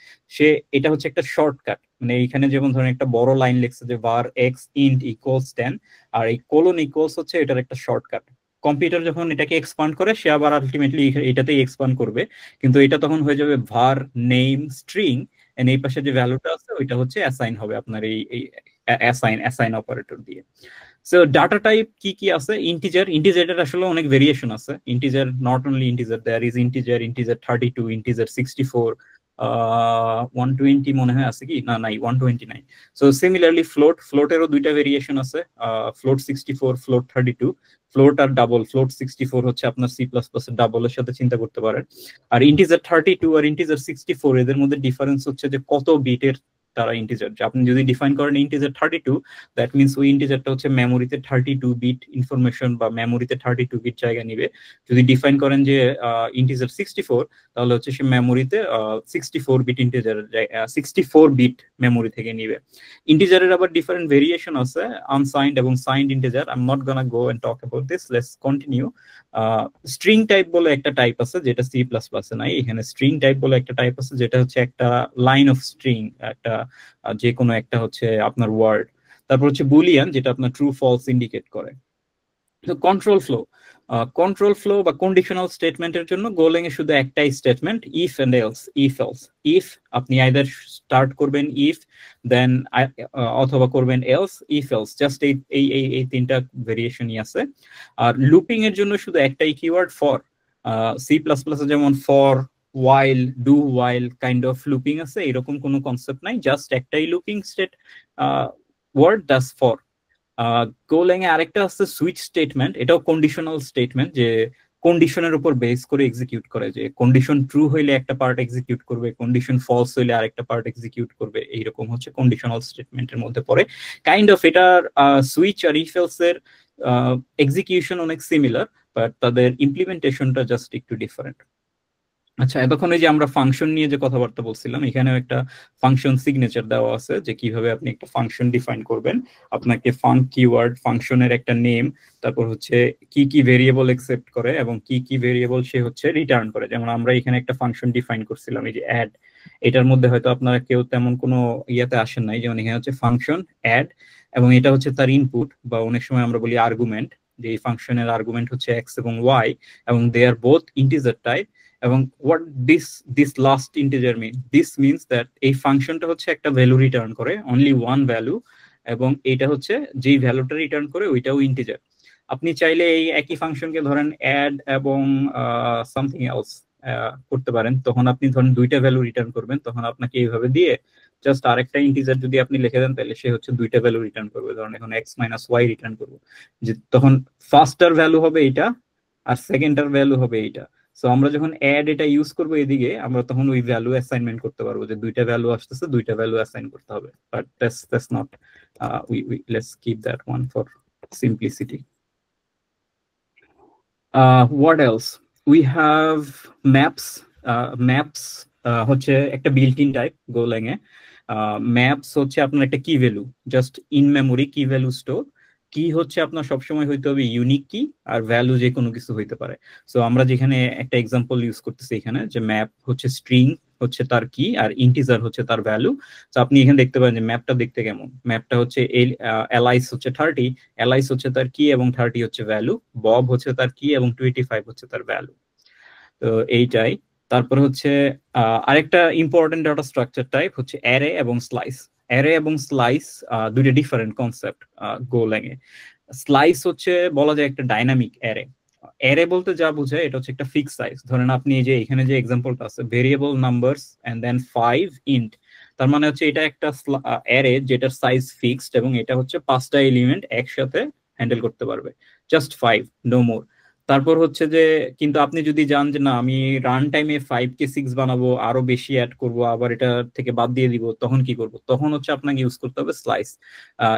এটা হচ্ছে একটা শর্টকাট, মানে এইখানে যেমন ধরেন একটা বড় লাইন লিখছে যে var x int equals 10, আর এই কোলন ইকুয়ালস হচ্ছে এটার একটা শর্টকাট। কম্পিউটার যখন এটাকে এক্সপান্ড করে সে আবার আলটিমেটলি এটাতেই এক্সপান্ড করবে, কিন্তু এটা তখন হয়ে যাবে var name string, এন্ড এই পাশে যে ভ্যালুটা আছে ওইটা হচ্ছে অ্যাসাইন হবে আপনার এই অ্যাসাইন অপারেটর দিয়ে। সো ডাটা টাইপ কি কি আছে, ইন্টিজারের আসলে অনেক ভেরিয়েশন আছে। Integer, not only integer, there is integer 32, integer 64, 120 মনে হয় আছে কি না, নাই 120 নাই। সো সিমিলারলি ফ্লোটেরও দুইটা ভেরিয়েশন আছে, ফ্লোট 64, ফ্লোট 32। ফ্লোট আর ডাবল, ফ্লোট 64 হচ্ছে আপনার সি প্লাস প্লাস এর ডাবলের সাথে চিন্তা করতে পারেন। আর ইন্টিজার 32 আর ইন্টিজার 64 এদের মধ্যে ডিফারেন্স হচ্ছে যে কত বিটের তারা ইন্টিজার। আপনি যদি ডিফাইন করেন ইন্টিজার 32, দ্যাট মিনস ওই ইন্টিজারটা হচ্ছে মেমোরিতে 32 বিট ইনফরমেশন বা মেমোরিতে 32 বিট জায়গা নিবে। যদি ডিফাইন করেন যে ইন্টিজার 64, তাহলে হচ্ছে সে মেমোরিতে 64 বিট ইন্টিজার 64 বিট মেমোরি থেকে নিবে। ইন্টিজারের আবার ডিফারেন্ট ভেরিয়েশন আছে, আনসাইন্ড এবং signed integer. I am not gonna go and talk about this, let's continue. String type বলে একটা টাইপ আছে যেটা সি প্লাস প্লাসে নাই। এখানে স্ট্রিং টাইপ বলে একটা টাইপ আছে যেটা হচ্ছে একটা লাইন অফ স্ট্রিং, একটা যে কোনো একটা হচ্ছে আপনার ওয়ার্ড। তারপর হচ্ছে বুলিয়ান, যেটা আপনার ট্রু ফলস ইন্ডিকেট করে। তো কন্ট্রোল ফ্লো বা কন্ডিশনাল স্টেটমেন্টের জন্য গোলেং এ শুধু একটাই statement, if and else. If আপনি আইদার স্টার্ট করবেন ইফ, দেন অথবা করবেন এলস, ইফ এলস, জাস্ট এই তিনটা ভেরিয়েশনই আছে। আর লুপিং এর জন্য শুধু একটাই keyword, for. C plus plus যেমন for, while, do while kind of looping আছে, এরকম কোনো কনসেপ্ট নাই, জাস্ট একটাই looping word, that's for. Golang এ আরেকটা আছে সুইচ স্টেটমেন্ট, এটাও কন্ডিশনাল স্টেটমেন্ট, যে কন্ডিশনের উপর বেস করে এক্সিকিউট করে, যে কন্ডিশন ট্রু হইলে একটা পার্ট এক্সিকিউট করবে, কন্ডিশন ফলস হইলে আরেকটা পার্ট এক্সিকিউট করবে, এইরকম হচ্ছে কন্ডিশনাল স্টেটমেন্টের মধ্যে পড়ে। কাইন্ড অফ এটার সুইচ আর ইফ এলস এর এক্সিকিউশন অনেক সিমিলার, বাট তাদের ইমপ্লিমেন্টেশনটা জাস্ট একটু ডিফারেন্ট। আচ্ছা, এতক্ষণ যে আমরা ফাংশন নিয়ে যে কথাবার্তা বলছিলাম, এখানেও একটা ফাংশন সিগনেচার দেওয়া আছে, যে কিভাবে আপনি একটা ফাংশন ডিফাইন করবেন। আপনাকে ফাংক কিওয়ার্ড, ফাংশনের একটা নেম, তারপর হচ্ছে কি কি ভেরিয়েবল একসেপ্ট করে এবং কি কি ভেরিয়েবল সে হচ্ছে রিটার্ন করে। যেমন আমরা এখানে একটা ফাংশন ডিফাইন করছিলাম, এই যে অ্যাড, এটার মধ্যে হয়তো আপনারা কেউ তেমন কোনো ইয়াতে আসেন নাই, যেমন এখানে হচ্ছে ফাংশন অ্যাড, এবং এটা হচ্ছে তার ইনপুট, বা অনেক সময় আমরা বলি আর্গুমেন্ট, যে এই ফাংশনের আর্গুমেন্ট হচ্ছে এক্স এবং ওয়াই, এবং দে আর বোথ ইন্টিজার টাইপ। এবং what this last integer this means that এই ফাংশনটা হচ্ছে একটা ভ্যালু রিটার্ন করে, অনলি ওয়ান ভ্যালু, এবং এটা হচ্ছে যেই ভ্যালুটা রিটার্ন করে ওইটাও ইন্টিজার। আপনি চাইলে এই একই ফাংশনকে ধরেন অ্যাড এবং সামথিং এলস করতে পারেন, তখন আপনি ধরেন দুইটা ভ্যালু রিটার্ন করবেন, তখন আপনাকে এইভাবে দিয়ে জাস্ট আরেকটা ইন্টিজার যদি আপনি লিখে দেন, তাহলে সে হচ্ছে দুইটা ভ্যালু রিটার্ন করবে। ধরেন এখন এক্স মাইনাস ওয়াই রিটার্ন করবো, যে তখন ফার্স্টার ভ্যালু হবে এইটা আর সেকেন্ডার ভ্যালু হবে এইটা। সো আমরা যখন অ্যাড এটা ইউজ করবো এদিকে, আমরা তখন ওই ভ্যালু অ্যাসাইনমেন্ট করতে পারবো, যে দুইটা ভ্যালু আসতেছে, দুইটা ভ্যালু অ্যাসাইন করতে হবে। But that's not let's keep that one for simplicity. What else? We have maps. Maps হচ্ছে একটা বিল্ট ইন টাইপ গোল্যাং এ। ম্যাপস হচ্ছে আপনার একটা key value, just in memory key value store. Key হচ্ছে আপনার সবসময় হইতে হবে ইউনিক কি, আর ভ্যালু যে কোনো কিছু হইতে পারে। সো আমরা যেখানে একটা এক্সাম্পল ইউজ করতেছি এখানে, যে ম্যাপ হচ্ছে স্ট্রিং হচ্ছে তার কি, আর ইন্টিজার হচ্ছে তার ভ্যালু। তো আপনি এখানে দেখতে পারেন যে ম্যাপটা দেখতে কেমন। ম্যাপটা হচ্ছে এলাইস হচ্ছে 30, এলাইস হচ্ছে তার কি এবং 30 হচ্ছে ভ্যালু, বব হচ্ছে তার কি এবং 25 হচ্ছে তার ভ্যালু। তো এইটাই। তারপর হচ্ছে আরেকটা ইম্পর্টেন্ট ডাটা স্ট্রাকচার টাইপ হচ্ছে অ্যারে এবং স্লাইস। অ্যারে এবং স্লাইস দুইটা ডিফারেন্ট কনসেপ্ট গোল্যাং এ। স্লাইস হচ্ছে বলা যায় একটা ডাইনামিক অ্যারে। অ্যারে বলতে যা বোঝায় এটা হচ্ছে একটা ফিক্স সাইজ। ধরেন আপনি এই যে এখানে যে এক্সাম্পলটা আছে, variable numbers and then 5 int, তার মানে হচ্ছে এটা একটা অ্যারে যেটার সাইজ ফিক্সড, এবং এটা হচ্ছে 5টা এলিমেন্ট একসাথে হ্যান্ডেল করতে পারবে, জাস্ট 5, নো মোর। তারপর হচ্ছে যে কিন্তু আপনি যদি জান যে না আমি রান টাইমে 5 কে 6 বানাবো, আরো বেশি অ্যাড করব, আবার এটা থেকে বাদ দিয়ে দিব, তখন কি করব? তখন হচ্ছে আপনাকে ইউজ করতে হবে স্লাইস।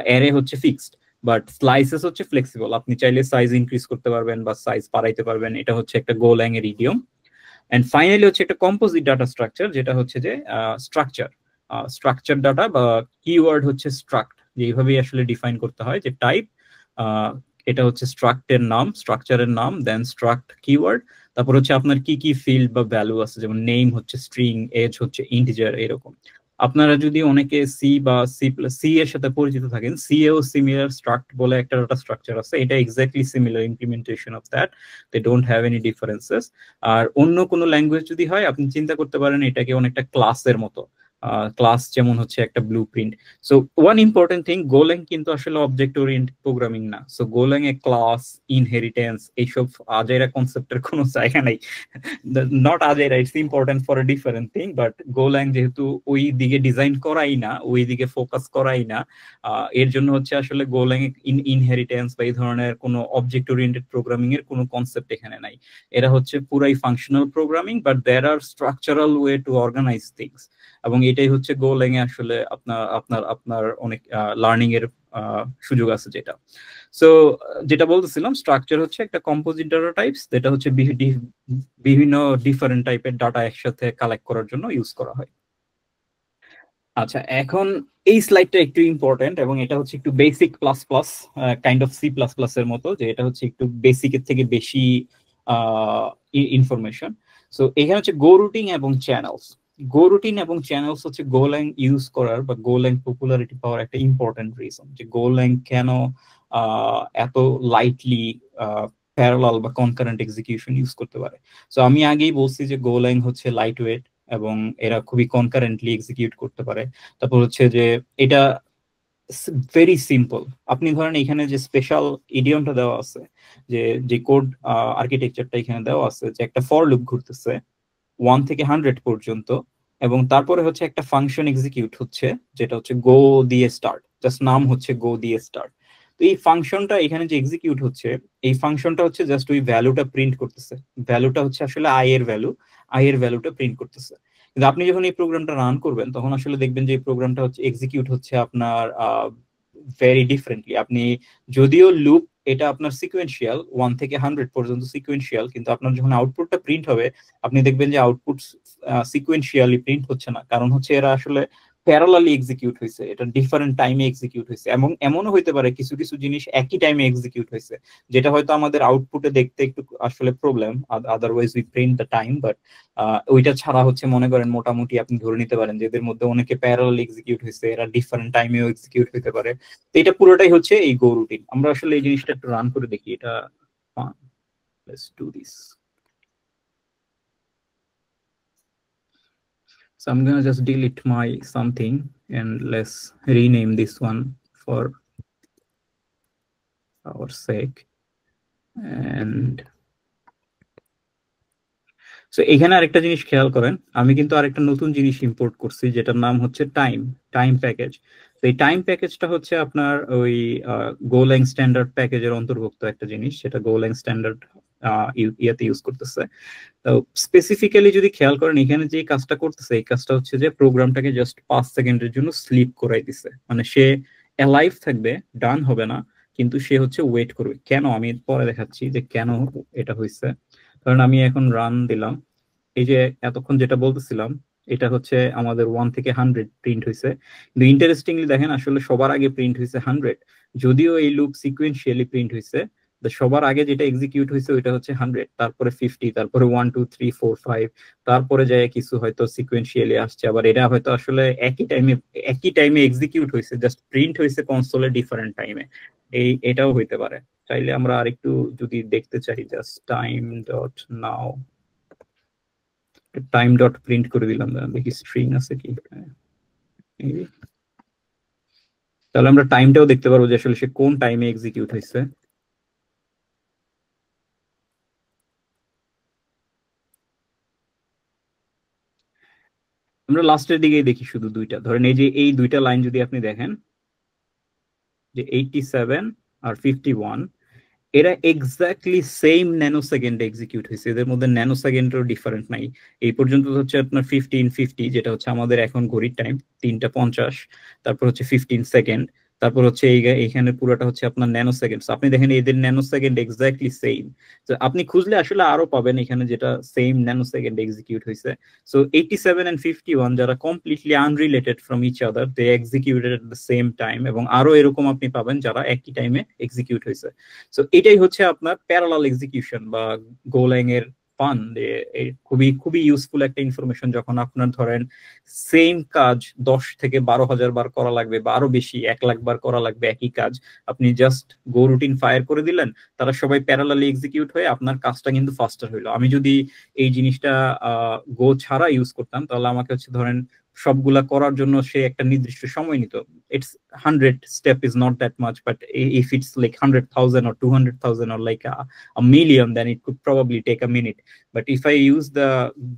অ্যারে হচ্ছে ফিক্সড, বাট স্লাইসেস হচ্ছে ফ্লেক্সিবল, আপনি চাইলে সাইজ ইনক্রিজ করতে পারবেন বা সাইজ বাড়াইতে পারবেন। এটা হচ্ছে একটা গোল্যাং এর ইডিয়ম। এন্ড ফাইনালি হচ্ছে একটা কম্পোজিট ডাটা স্ট্রাকচার, যেটা হচ্ছে যে স্ট্রাকচার ডাটা বা কিওয়ার্ড হচ্ছে স্ট্রাক্ট, যে এইভাবেই আসলে ডিফাইন করতে হয় যে টাইপ, এটা হচ্ছে স্ট্রাক্টের নাম, স্ট্রাকচারের নাম, দেন স্ট্রাক্ট কিওয়ার্ড, তারপর হচ্ছে আপনার কি কি ফিল্ড বা ভ্যালু আছে, যেমন নেম হচ্ছে স্ট্রিং, এজ হচ্ছে ইন্টিজার, এরকম। আপনারা যদি অনেকে সি বা সি এর সাথে পরিচিত থাকেন, সি এও সিমিলার স্ট্রাক্ট বলে একটা ডাটা স্ট্রাকচার আছে, এটা exactly similar implementation of that, they don't have any differences. আর অন্য কোনো ল্যাঙ্গুয়েজ যদি হয়, আপনি চিন্তা করতে পারেন এটাকে অনেকটা ক্লাসের মতো, ক্লাস যেমন হচ্ছে একটা blueprint. So one important thing, Golang কিন্তু আসলে অবজেক্ট ওরিয়েন্টেড প্রোগ্রামিং না। সো গোল্যাং এ ক্লাস, ইনহেরিটেন্স, এইসব আজাইরা কনসেপ্টের কোনো জায়গা নাই। নট আজাইরা, it's important for a different thing, but Golang যেহেতু ওই দিকে ডিজাইন করাই না, ওই দিকে ফোকাস করাই না, এর জন্য হচ্ছে আসলে গোল্যাং ইনহেরিটেন্স বা এই ধরনের কোনো অবজেক্ট ওরিয়েন্টেড প্রোগ্রামিং এর কোনো কনসেপ্ট এখানে নাই। এরা হচ্ছে পুরাই functional programming, but there are structural way to organize things, এবং এটাই হচ্ছে গোল্যাং এ আসলে আপনার অনেক লার্নিং এর সুযোগ আছে যেটা। সো যেটা বলতেছিলাম, স্ট্রাকচার হচ্ছে একটা কম্পোজিট ডাটা টাইপস, যেটা হচ্ছে বিভিন্ন ডিফারেন্ট টাইপের ডাটা একসাথে কালেক্ট করার জন্য ইউজ করা হয়। আচ্ছা, এখন এই স্লাইডটা একটু ইম্পর্টেন্ট, এবং এটা হচ্ছে একটু basic plus plus, kind of C plus plus এর মতো, যে এটা হচ্ছে একটু বেসিকের থেকে বেশি ইনফরমেশন। সো এখানে হচ্ছে গো রুটিং এবং চ্যানেলস। গো রুটিন এবং চ্যানেলস হচ্ছে গোল্যাং ইউজ করার বা গোল্যাং পপুলারিটি পাওয়ার একটা ইম্পর্টেন্ট রিজন, যে গোল্যাং কেন এত লাইটলি প্যারালাল বা কনকারেন্ট এক্সিকিউশন ইউজ করতে পারে। সো আমি আগেই বলছি যে গোল্যাং হচ্ছে লাইট ওয়েট এবং এরা খুবই কনকারেন্টলি এক্সিকিউট করতে পারে। তারপর হচ্ছে যে এটা ভেরি সিম্পল। আপনি ধরেন এখানে যে স্পেশাল ইডিয়মটা দেওয়া আছে, যে কোড আর্কিটেকচারটা এখানে দেওয়া আছে, যে একটা ফর লুপ ঘুরতেছে 1 থেকে 100 পর্যন্ত, এবং তারপরে হচ্ছে একটা ফাংশন এক্সিকিউট হচ্ছে, যেটা হচ্ছে গো দিয়ে স্টার্ট, জাস্ট নাম হচ্ছে গো দিয়ে স্টার্ট। তো এই ফাংশনটা এখানে যে এক্সিকিউট হচ্ছে, এই ফাংশনটা হচ্ছে জাস্ট ওই ভ্যালুটা প্রিন্ট করতেছে। ভ্যালুটা হচ্ছে আসলে আই এর ভ্যালুটা প্রিন্ট করতেছে। কিন্তু আপনি যখন এই প্রোগ্রামটা রান করবেন, তখন আসলে দেখবেন যে এই প্রোগ্রামটা হচ্ছে এক্সিকিউট হচ্ছে আপনার ভেরি ডিফারেন্টলি। আপনি যদিও লুপ এটা আপনার সিকোয়েন্সিয়াল 1 থেকে 100 পর্যন্ত সিকোয়েন্সিয়াল, কিন্তু আপনার যখন আউটপুটটা প্রিন্ট হবে, আপনি দেখবেন যে আউটপুট সিকোয়েন্সিয়ালি প্রিন্ট হচ্ছে না, কারণ হচ্ছে এরা আসলে প্যারালালি এক্সিকিউট হয়েছে, এটা ডিফারেন্ট টাইমে এক্সিকিউট হয়েছে। এবং এমনও হইতে পারে কিছু কিছু জিনিস একই টাইমে এক্সিকিউট হয়েছে, যেটা হয়তো আমাদের আউটপুটে দেখতে একটু আসলে problem, otherwise we print the time, but ওইটা ছাড়া হচ্ছে মনে করেন মোটামুটি আপনি ধরে নিতে পারেন যে এদের মধ্যে অনেকে প্যারালালি এক্সিকিউট হয়েছে, এরা ডিফারেন্ট টাইমেও এক্সিকিউট হতে পারে। তো এটা পুরোটাই হচ্ছে এই গো রুটিন। আমরা আসলে এই জিনিসটা একটু রান করে দেখি, এটা let's do this. So I'm gonna just delete my something and let's rename this one for our sake. And so এখানে আরেকটা জিনিস খেয়াল করেন, আমি কিন্তু আরেকটা নতুন জিনিস ইম্পোর্ট করছি, যেটার নাম হচ্ছে টাইম প্যাকেজ। তো এই টাইম প্যাকেজটা হচ্ছে আপনার ওই গোল্যাং স্ট্যান্ডার্ড প্যাকেজের অন্তর্ভুক্ত একটা জিনিস, সেটা গোল্যাং স্ট্যান্ডার্ড ইয়াতে ইউজ করতেছে। তো স্পেসিফিক্যালি যদি খেয়াল করেন, এখানে যে কাজটা করতেছে, এই কাজটা হচ্ছে যে প্রোগ্রামটাকে জাস্ট 5 সেকেন্ডের জন্য স্লিপ করাই দিছে। মানে সে অ্যালাইভ থাকবে, ডান হবে না, কিন্তু সে হচ্ছে ওয়েট করবে। কেন, আমি পরে দেখাচ্ছি যে কেন এটা হয়েছে। কারণ আমি এখন রান দিলাম, এই যে এতক্ষণ যেটা বলতেছিলাম, এটা হচ্ছে আমাদের 1 থেকে 100 প্রিন্ট হয়েছে, কিন্তু ইন্টারেস্টিংলি দেখেন আসলে সবার আগে প্রিন্ট হয়েছে 100, যদিও এই লুপ সিকুয়েন্সিয়ালি প্রিন্ট হয়েছে। সবার আগে যেটা এক্সিকিউট হয়েছে ওইটা হচ্ছে 100, তারপরে 50, তারপরে 1 2 3 4 5, তারপরে যায় কিছু হয়তো সিকুয়েন্সিয়ালি আসছে, আবার এটা হয়তো আসলে একই টাইমে এক্সিকিউট হয়েছে, জাস্ট প্রিন্ট হয়েছে কনসোলে ডিফারেন্ট টাইমে। এটাও হইতে পারে। চাইলে আমরা আরেকটু যদি দেখতে চাই, জাস্ট টাইম ডট নাও, টাইম ডট প্রিন্ট করে দিলাম, দেখি স্ট্রিং আছে কি। তাহলে আমরা টাইমটাও দেখতে পারবো যে আসলে সে কোন টাইমে এক্সিকিউট হয়েছে। আমরা লাস্টের দিকেই দেখি শুধু দুইটা, ধরেন এই দুইটা লাইন যদি আপনি দেখেন, যে 87 আর 51, এরা এক্স্যাক্টলি সেম ন্যানো সেকেন্ডে এক্সিকিউট হয়েছে, এদের মধ্যে ন্যানো সেকেন্ডেরও ডিফারেন্ট নাই। এই পর্যন্ত হচ্ছে আপনার 1550, যেটা হচ্ছে আমাদের এখন ঘড়ির টাইম 3টা 50, তারপর হচ্ছে 15 সেকেন্ড, তারপর হচ্ছে এইখানে পুরোটা হচ্ছে আপনার ন্যানো সেকেন্ড। আপনি দেখেন এদের ন্যানো সেকেন্ড এক্স্যাক্টলি সেম। তো আপনি খুঁজলে আসলে আরো পাবেন এখানে যেটা সেম ন্যানো সেকেন্ড এক্সিকিউট হয়েছে। সো 87 and 51 যারা completely unrelated from each other, they executed at the same time, এবং আরো এরকম আপনি পাবেন যারা একই টাইমে এক্সিকিউট হয়েছে। সো এটাই হচ্ছে আপনার প্যারালাল এক্সিকিউশন বা গোল্যাং এর ফান। খুবই খুবই ইউজফুল একটা ইনফরমেশন যখন আপনার ধরেন সেম কাজ 10 থেকে 12,000 বার করা লাগবে বা আরো বেশি 1 লাখ বার করা লাগবে একই কাজ, আপনি জাস্ট গো রুটিন ফায়ার করে দিলেন, তারা সবাই প্যারালালি এক্সিকিউট হয়ে আপনার কাজটা কিন্তু ফাস্টার হইলো। আমি যদি এই জিনিসটা গো ছাড়া ইউজ করতাম তাহলে আমাকে হচ্ছে ধরেন সবগুলা করার জন্য সে একটা নির্দিষ্ট সময় নিত। It's 100 step is not that much, but if it's like 100,000 or 200,000 or like a million, then it could probably take a minute. But if I use the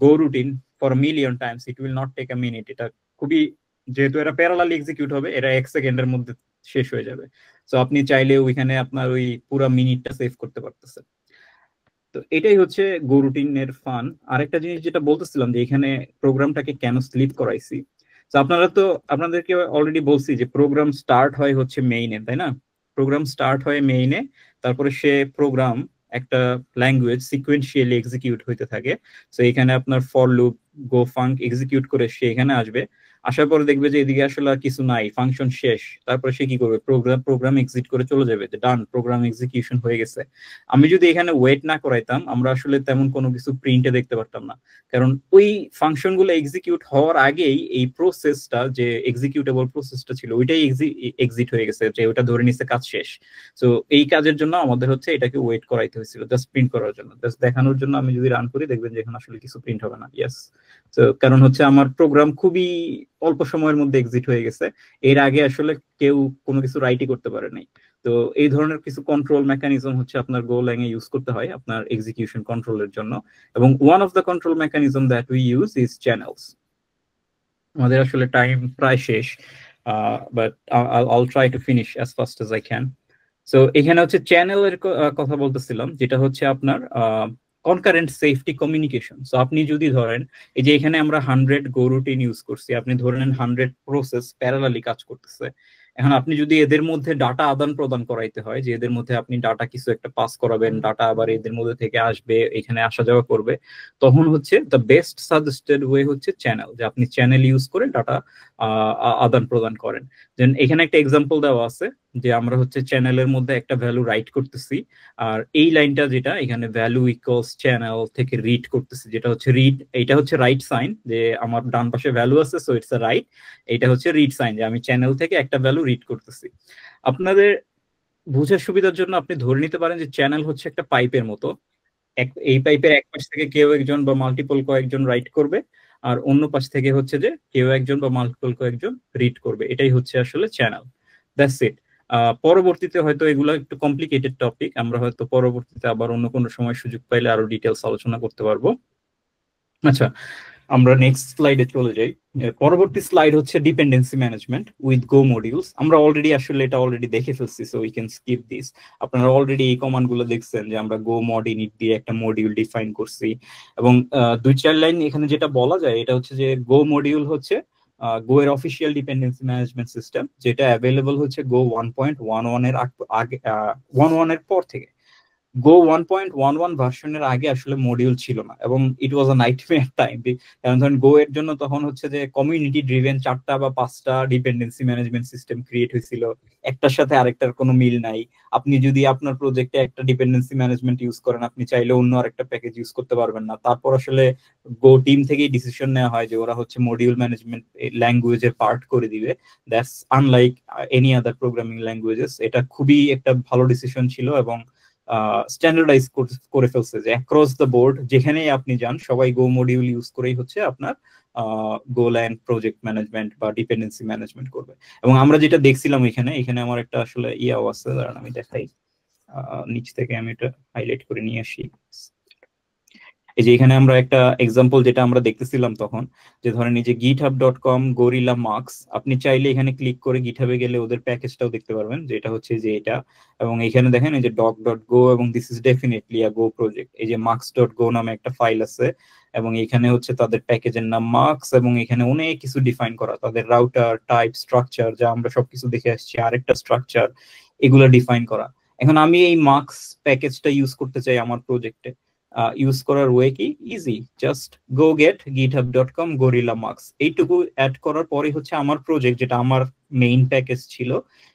go routine for a million times, it will not take a minute. এটা খুবই, যেহেতু এটা parallelly execute হবে, এটা 1 সেকেন্ডের মধ্যে শেষ হয়ে যাবে। সো আপনি চাইলে ওইখানে আপনার ওই পুরো মিনিটটা সেভ করতে পারতেছেন। তো এটাই হচ্ছে গো রুটিনের ফান। আরেকটা জিনিস যেটা বলতেছিলাম যে এখানে প্রোগ্রামটাকে কেন স্লিপ করাইছি, তো আপনাদেরকে অলরেডি বলছি যে প্রোগ্রাম স্টার্ট হয় হচ্ছে মেইনে, তাই না? প্রোগ্রাম স্টার্ট হয় মেইনে, তারপরে সে প্রোগ্রাম একটা ল্যাঙ্গুয়েজ সিকোয়েন্সিয়ালি এক্সিকিউট হইতে থাকে। তো এখানে আপনার for loop, go funk execute করে সে এখানে আসবে, আসার পরে দেখবে যে এদিকে আসলে আর কিছু নাই, ফাংশন শেষ। তারপরে সে কি করবে, প্রোগ্রাম এক্সিট করে চলে যাবে, যে ডান, প্রোগ্রাম এক্সিকিউশন হয়ে গেছে। আমি যদি এখানে ওয়েট না করাইতাম, আমরা আসলে তেমন কোনো কিছু প্রিন্টে দেখতে পারতাম না, কারণ ওই ফাংশন গুলো এক্সিকিউট হওয়ার আগেই এই প্রসেসটা, যে এক্সিকিউটেবল প্রসেসটা ছিল, ওইটাই এক্সিট হয়ে গেছে, যে ওটা ধরে নিচ্ছে কাজ শেষ। তো এই কাজের জন্য আমাদের হচ্ছে এটাকে ওয়েট করাইতে হয়েছিল, জাস্ট প্রিন্ট করার জন্য, জাস্ট দেখানোর জন্য। আমি যদি রান করি দেখবেন যে এখানে আসলে কিছু প্রিন্ট হবে না। ইয়েস, তো কারণ হচ্ছে আমার প্রোগ্রাম খুবই অল্প সময়ের মধ্যে এক্সিট হয়ে গেছে, এর আগে আসলে কেউ কোনো কিছু রাইটই করতে পারে নাই। তো এই ধরনের কিছু কন্ট্রোল মেকানিজম হচ্ছে আপনার গোল্যাং এ ইউজ করতে হয় আপনার এক্সিকিউশন কন্ট্রোলের জন্য, এবং one of the control mechanism that we use is channels. আমাদের আসলে টাইম প্রায় শেষ, but I'll try to finish as fast as I can. So এখানে হচ্ছে চ্যানেলের কথা বলতেছিলাম, যেটা হচ্ছে আপনার কনকারেন্ট সেফটি কমিউনিকেশন। সো আপনি যদি ধরেন এই যে এখানে আমরা 100 গো রুটিন ইউজ করছি, আপনি ধরে নেন 100 প্রসেস প্যারালালি কাজ করতেছে। এখন আপনি যদি এদের মধ্যে ডাটা আদান প্রদান করাইতে হয়, যে এদের মধ্যে আপনি ডাটা কিছু একটা পাস করাবেন, ডাটা আবার এদের মধ্যে থেকে আসবে, এখানে আসা যাওয়া করবে, তখন হচ্ছে দ্য বেস্ট সাজেস্টেড ওয়ে হচ্ছে চ্যানেল, যে আপনি চ্যানেল ইউজ করে ডাটা আদান প্রদান করেন। দেন এখানে একটা এক্সাম্পল দেওয়া আছে, যে আমরা হচ্ছে চ্যানেলের মধ্যে একটা ভ্যালু রাইট করতেছি, আর এই লাইনটা যেটা এখানে ভ্যালু ইকুয়ালস চ্যানেল থেকে রিড করতেছি, যেটা হচ্ছে রিড, এইটা হচ্ছে রাইট সাইন, যে আমার ডান পাশে ভ্যালু আছে, সো ইটস আ রাইট। এইটা হচ্ছে রিড সাইন, যে আমি চ্যানেল থেকে একটা ভ্যালু রিড করতেছি। আপনাদের বোঝার সুবিধার জন্য আপনি ধরে নিতে পারেন যে চ্যানেল হচ্ছে একটা পাইপের মতো, এই পাইপের এক পাশ থেকে কেউ একজন বা মাল্টিপল কয়েকজন রাইট করবে, আর অন্য পাশ থেকে হচ্ছে যে কেউ একজন বা মাল্টিপল কয়েকজন রিড করবে। এটাই হচ্ছে আসলে চ্যানেল। That's it. পরবর্তীতে হয়তো এগুলো একটু কমপ্লিকেটেড টপিক, আমরা হয়তো পরবর্তীতে আবার অন্য কোনো সময় সুযোগ পাইলে আরো ডিটেলস আলোচনা করতে পারবো। আচ্ছা, আমরা নেক্সট স্লাইডে চলে যাই। পরবর্তী স্লাইড হচ্ছে dependency management with go modules. আমরা অলরেডি আসলে এটা অলরেডি দেখে ফেলছি, so we can skip this. আপনারা অলরেডি এই কমান্ড গুলো দেখছেন, যে আমরা গো mod init দিয়ে একটা মডিউল ডিফাইন করছি, এবং 2-4 লাইন এখানে যেটা বলা যায় এটা হচ্ছে যে গো মডিউল হচ্ছে গো এর অফিসিয়াল ডিপেন্ডেন্সি ম্যানেজমেন্ট সিস্টেম, যেটা অ্যাভেলেবল হচ্ছে গো 1.11 এর আগে, 11 এর পর থেকে। গো 1.11 ভার্সনের আগে আসলে মডিউল ছিল না, এবং ইট ওয়াজ আ নাইটমেয়ার টাইম। কারণ ধরেন গো এর জন্য তখন হচ্ছে যে কমিউনিটি ড্রিভেন 4টা বা 5টা ডিপেন্ডেন্সি ম্যানেজমেন্ট সিস্টেম ক্রিয়েট হয়েছিল, একটার সাথে আরেকটার কোনো মিল নাই। আপনি যদি আপনার প্রজেক্টে একটা ডিপেন্ডেন্সি ম্যানেজমেন্ট ইউজ করেন, আপনি চাইলে অন্য আরেকটা প্যাকেজ ইউজ করতে পারবেন না। তারপর আসলে গো টিম থেকেই ডিসিশন নেওয়া হয় যে ওরা হচ্ছে মডিউল ম্যানেজমেন্ট ল্যাঙ্গুয়েজের পার্ট করে দিবে। That's unlike any other programming languages. এটা খুবই একটা ভালো ডিসিশন ছিল, এবং স্ট্যান্ডার্ডাইজ করে ফেলছে, যে অ্যাক্রস দ্য বোর্ড যেখানেই আপনি যান সবাই গো মডিউল ইউজ করেই হচ্ছে আপনার গোল্যাং প্রজেক্ট ম্যানেজমেন্ট বা ডিপেন্ডেন্সি ম্যানেজমেন্ট করবে। এবং আমরা যেটা দেখছিলাম এখানে আমার একটা আসলে ইয়াও আছে, দাঁড়ান আমি দেখাই, নিচ থেকে আমি এটা হাইলাইট করে নিয়ে আসি। এই যে এখানে আমরা একটা এক্সাম্পল যেটা আমরা দেখতেছিলাম তখন, যে ধরেন এই যে github.com গরিলা মার্কস, আপনি চাইলে এখানে ক্লিক করে গিটহাবে গেলে ওদের প্যাকেজটাও দেখতে পারবেন, যেটা হচ্ছে যে এটা। এবং এখানে দেখেন এই যে doc.go, এবং this is definitely a go project. এই যে marks.go নামে একটা ফাইল আছে, এবং এখানে হচ্ছে তাদের প্যাকেজের নাম মার্কস, এবং এখানে অনেক কিছু ডিফাইন করা, তাদের রাউটার টাইপ স্ট্রাকচার যা আমরা সবকিছু দেখে আসছি, আরেকটা স্ট্রাকচার, এগুলো ডিফাইন করা। এখন আমি এই মার্কস প্যাকেজটা ইউজ করতে চাই আমার প্রজেক্টে। ইউজ করার ওয়ে কি? Easy, just go gate github.com gorilla marks, এইটুকু অ্যাড করার পরে হচ্ছে আমার প্রজেক্ট, যেটা আমার মেইন প্যাকেজ ছিল,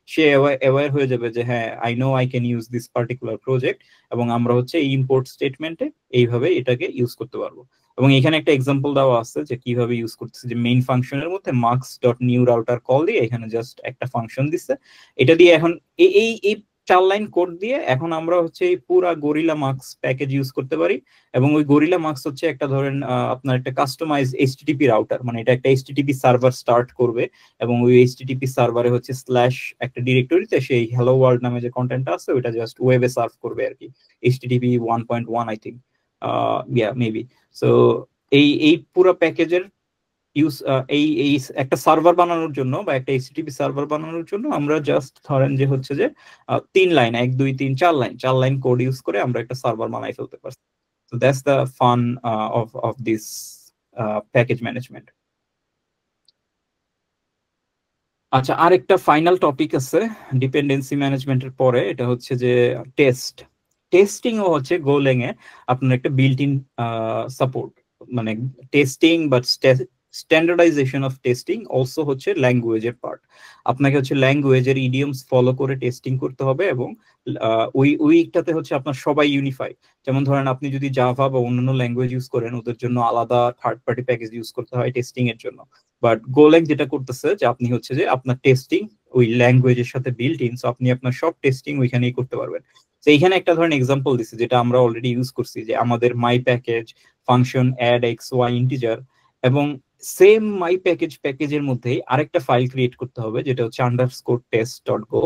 সে অ্যাওয়্যার হয়ে যাবে যে হ্যাঁ, I know I can use this particular project, এবং আমরা হচ্ছে এই ইম্পোর্ট স্টেটমেন্টে এইভাবে এটাকে ইউজ করতে পারবো। এবং এখানে একটা এক্সাম্পল দেওয়া আছে যে কিভাবে ইউজ করতেছে, যে মেইন ফাংশনের মধ্যে marks.new রাউটার কল দিয়ে এখানে জাস্ট একটা ফাংশন দিচ্ছে, এটা দিয়ে এখন এই এই 4 লাইন কোড দিয়ে এখন আমরা হচ্ছে এই পুরা গরিলা মার্কস প্যাকেজ ইউজ করতে পারি। এবং ওই গরিলা মার্কস হচ্ছে একটা ধরেন আপনার একটা কাস্টমাইজ HTTP রাউটার, মানে এটা একটা HTTP সার্ভার স্টার্ট করবে, এবং ওই HTTP সার্ভারে হচ্ছে স্ল্যাশ একটা ডিরেক্টরিতে সেই হ্যালো ওয়ার্ল্ড নামে যে কন্টেন্টটা আছে ওইটা জাস্ট ওয়েবে সার্ভ করবে আর কি, HTTP 1.1 I think, maybe. So এই পুরো প্যাকেজের ইউজ এই এই একটা সার্ভার বানানোর জন্য বা একটা HTTP সার্ভার বানানোর জন্য আমরা জাস্ট ধরেন যে হচ্ছে যে 3 লাইন, 1 2 3 4 লাইন কোড ইউজ করে আমরা একটা সার্ভার বানাই ফেলতে পারছি। So that's the fun of this package management. আচ্ছা, আরেকটা ফাইনাল টপিক আছে ডিপেন্ডেন্সি ম্যানেজমেন্টের পরে, এটা হচ্ছে যে টেস্ট। টেস্টিং ও হচ্ছে গোলেং এ আপনার একটা বিল্ট ইন সাপোর্ট, মানে testing but standardisation of testing also হচ্ছে ল্যাঙ্গুয়েজের পার্ট। আপনাকে হচ্ছে ল্যাঙ্গুয়েজের ইডিয়মস ফলো করে টেস্টিং করতে হবে, এবং ওইটাতে হচ্ছে আপনার সবাই ইউনিফাই। যেমন ধরেন আপনি যদি জাভা বা অন্যান্য ল্যাঙ্গুয়েজ ইউজ করেন, ওদের জন্য আলাদা থার্ড পার্টি প্যাকেজ ইউজ করতে হয় টেস্টিং এর জন্য। বাট গোল্যাং যেটা করতেছে যে আপনি হচ্ছে যে আপনার টেস্টিং ওই ল্যাঙ্গুয়েজের সাথে বিল্ট ইন, সো আপনি আপনার সব টেস্টিং ওইখানেই করতে পারবেন। তো এইখানে একটা ধরেন এক্সাম্পল দিচ্ছি যেটা আমরা অলরেডি ইউজ করছি, যে আমাদের my package function add xy integer, এবং সেম মাই প্যাকেজের মধ্যেই আরেকটা ফাইল ক্রিয়েট করতে হবে যেটা হচ্ছে _test.go,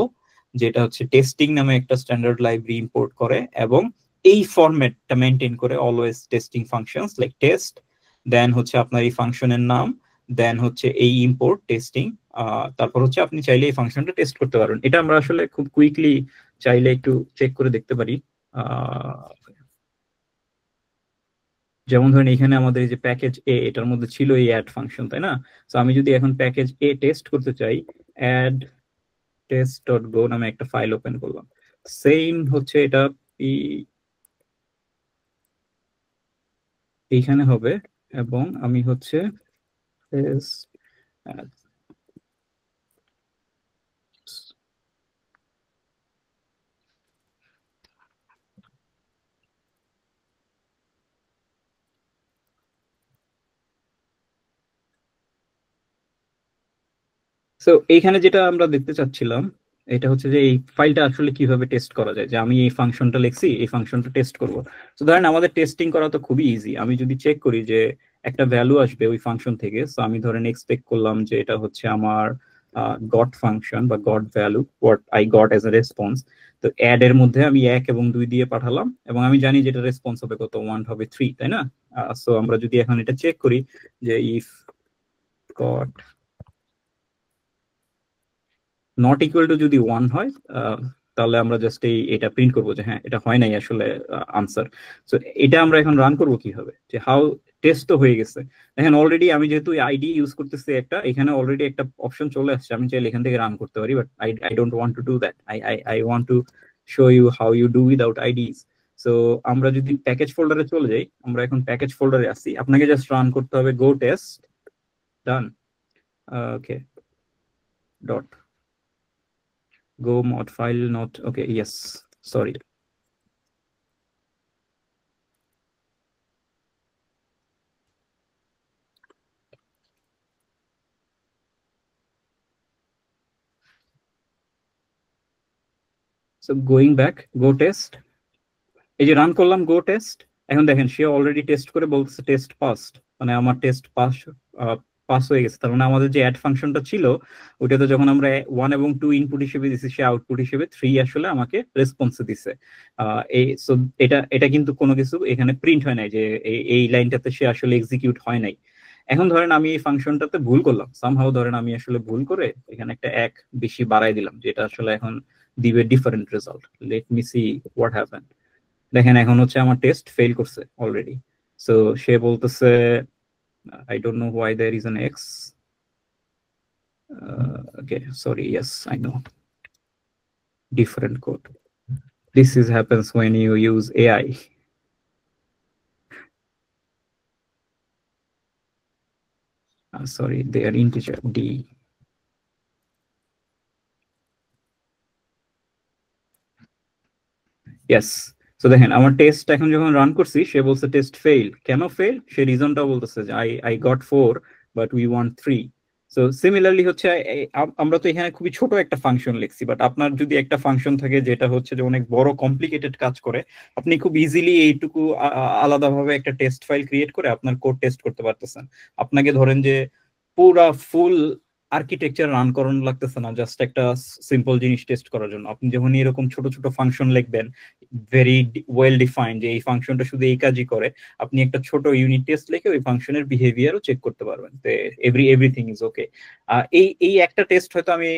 যেটা হচ্ছে টেস্টিং নামে একটা স্ট্যান্ডার্ড লাইব্রেরি ইম্পোর্ট করে, এবং এই ফরম্যাটটা মেনটেন করে always testing functions like test, then হচ্ছে আপনার এই ফাংশনের নাম, দেন হচ্ছে এই ইম্পোর্ট টেস্টিং, তারপর হচ্ছে আপনি চাইলে এই ফাংশনটা টেস্ট করতে পারবেন। এটা আমরা আসলে খুব কুইকলি চাইলে একটু চেক করে দেখতে পারি। যেমন ধরেন এখানে আমাদের এই যে প্যাকেজ এ, এটার মধ্যে ছিল এই অ্যাড ফাংশন, তাই না? তো আমি যদি এখন প্যাকেজ এ টেস্ট করতে চাই, অ্যাড test.go নামে একটা ফাইল ওপেন করলাম, সেম হচ্ছে এটা এইখানে হবে, এবং আমি হচ্ছে সো এইখানে যেটা আমরা দেখতে চাচ্ছিলাম এটা হচ্ছে যে এই ফাইলটা আসলে কিভাবে টেস্ট করা যায়, যে আমি এই ফাংশনটা লিখছি, এই ফাংশনটা টেস্ট করব। তো ধরেন আমাদের টেস্টিং করা তো খুবই ইজি, আমি যদি চেক করি যে একটা ভ্যালু আসবে ওই ফাংশন থেকে, সো আমি ধরেন এক্সপেক্ট করলাম যে এটা হচ্ছে আমার গট ফাংশন বা goat value, what I got as a response. তো অ্যাড এর মধ্যে আমি 1 এবং 2 দিয়ে পাঠালাম, এবং আমি জানি যেটা রেসপন্স হবে কত, 1 হবে 3, তাই না? সো আমরা যদি এখন এটা চেক করি যে if goat not equal to যদি 1 হয়, তাহলে আমরা জাস্ট এটা প্রিন্ট করবো যে হ্যাঁ এটা হয় নাই আসলে আনসার। সো এটা আমরা এখন রান করবো কিভাবে, যে হাউ টেস্ট তো হয়ে গেছে। দেখেন অলরেডি আমি যেহেতু আইডি ইউজ করতেছি একটা, এখানে অলরেডি একটা অপশন চলে আসছে, আমি চাইলে এখান থেকে রান করতে পারি, but I don't want to do that. I want to show you how you do without IDEs. So আমরা যদি প্যাকেজ ফোল্ডারে চলে যাই, আমরা এখন প্যাকেজ ফোল্ডারে আসি, আপনাকে জাস্ট রান করতে হবে গো test, done, okay, dot go mod file not okay, yes, sorry. So going back, go test, এই যে রান করলাম go test, এখন দেখেন সে অলরেডি টেস্ট করে বলতেছে টেস্ট পাসড, মানে আমার টেস্ট পাস পাস হয়ে গেছে। তার মানে আমাদের যে অ্যাড ফাংশনটা ছিল ওইটাতে যখন আমরা 1 এবং 2 ইনপুট হিসেবে দিছি, সে আউটপুট হিসেবে 3 আসলে আমাকে রেসপন্সে দিছে। এই সো এটা কিন্তু কোনো কিছু এখানে প্রিন্ট হয় নাই যে এই লাইনটাতে সে আসলে এক্সিকিউট হয় নাই। এখন ধরেন আমি এই ফাংশনটাতে ভুল করলাম, সামহাউ ধরেন আমি আসলে ভুল করে এখানে একটা 1 বেশি বাড়াই দিলাম, যেটা আসলে এখন দিবে different result. Let me see what happen. দেখেন এখন হচ্ছে আমার টেস্ট ফেল করছে অলরেডি। সো সে বলতেছে I don't know why there is an X. Okay, sorry. Yes, I know. Different code. This happens when you use AI. Sorry, they are integer D. Yes. So দেখেন আমার test এখন যখন run করছি, সে বলছে test fail. কেন fail সে রিজনটা বলতেছে যে I got 4 but we want 3. So similarly হচ্ছে আমরা তো এখানে খুবই ছোট একটা ফাংশন লিখছি, বাট আপনার যদি একটা ফাংশন থাকে যেটা হচ্ছে যে অনেক বড় কমপ্লিকেটেড কাজ করে, আপনি খুব ইজিলি এইটুকু আলাদাভাবে একটা টেস্ট ফাইল ক্রিয়েট করে আপনার কোড টেস্ট করতে পারতেছেন। আপনাকে ধরেন যে পুরা ফুল আর্কিটেকচার রান করানো লাগতেছে না জাস্ট একটা সিম্পল জিনিস টেস্ট করার জন্য। আপনি যখন এরকম ছোট ছোট ফাংশন লিখবেন ভেরি ওয়েল ডিফাইন্ড যে এই ফাংশনটা শুধু এই কাজই করে, আপনি একটা ছোট ইউনিট টেস্ট লিখে ওই ফাংশনের বিহেভিয়ারও চেক করতে পারবেন। Everything is okay. এই একটা টেস্ট হয়তো আমি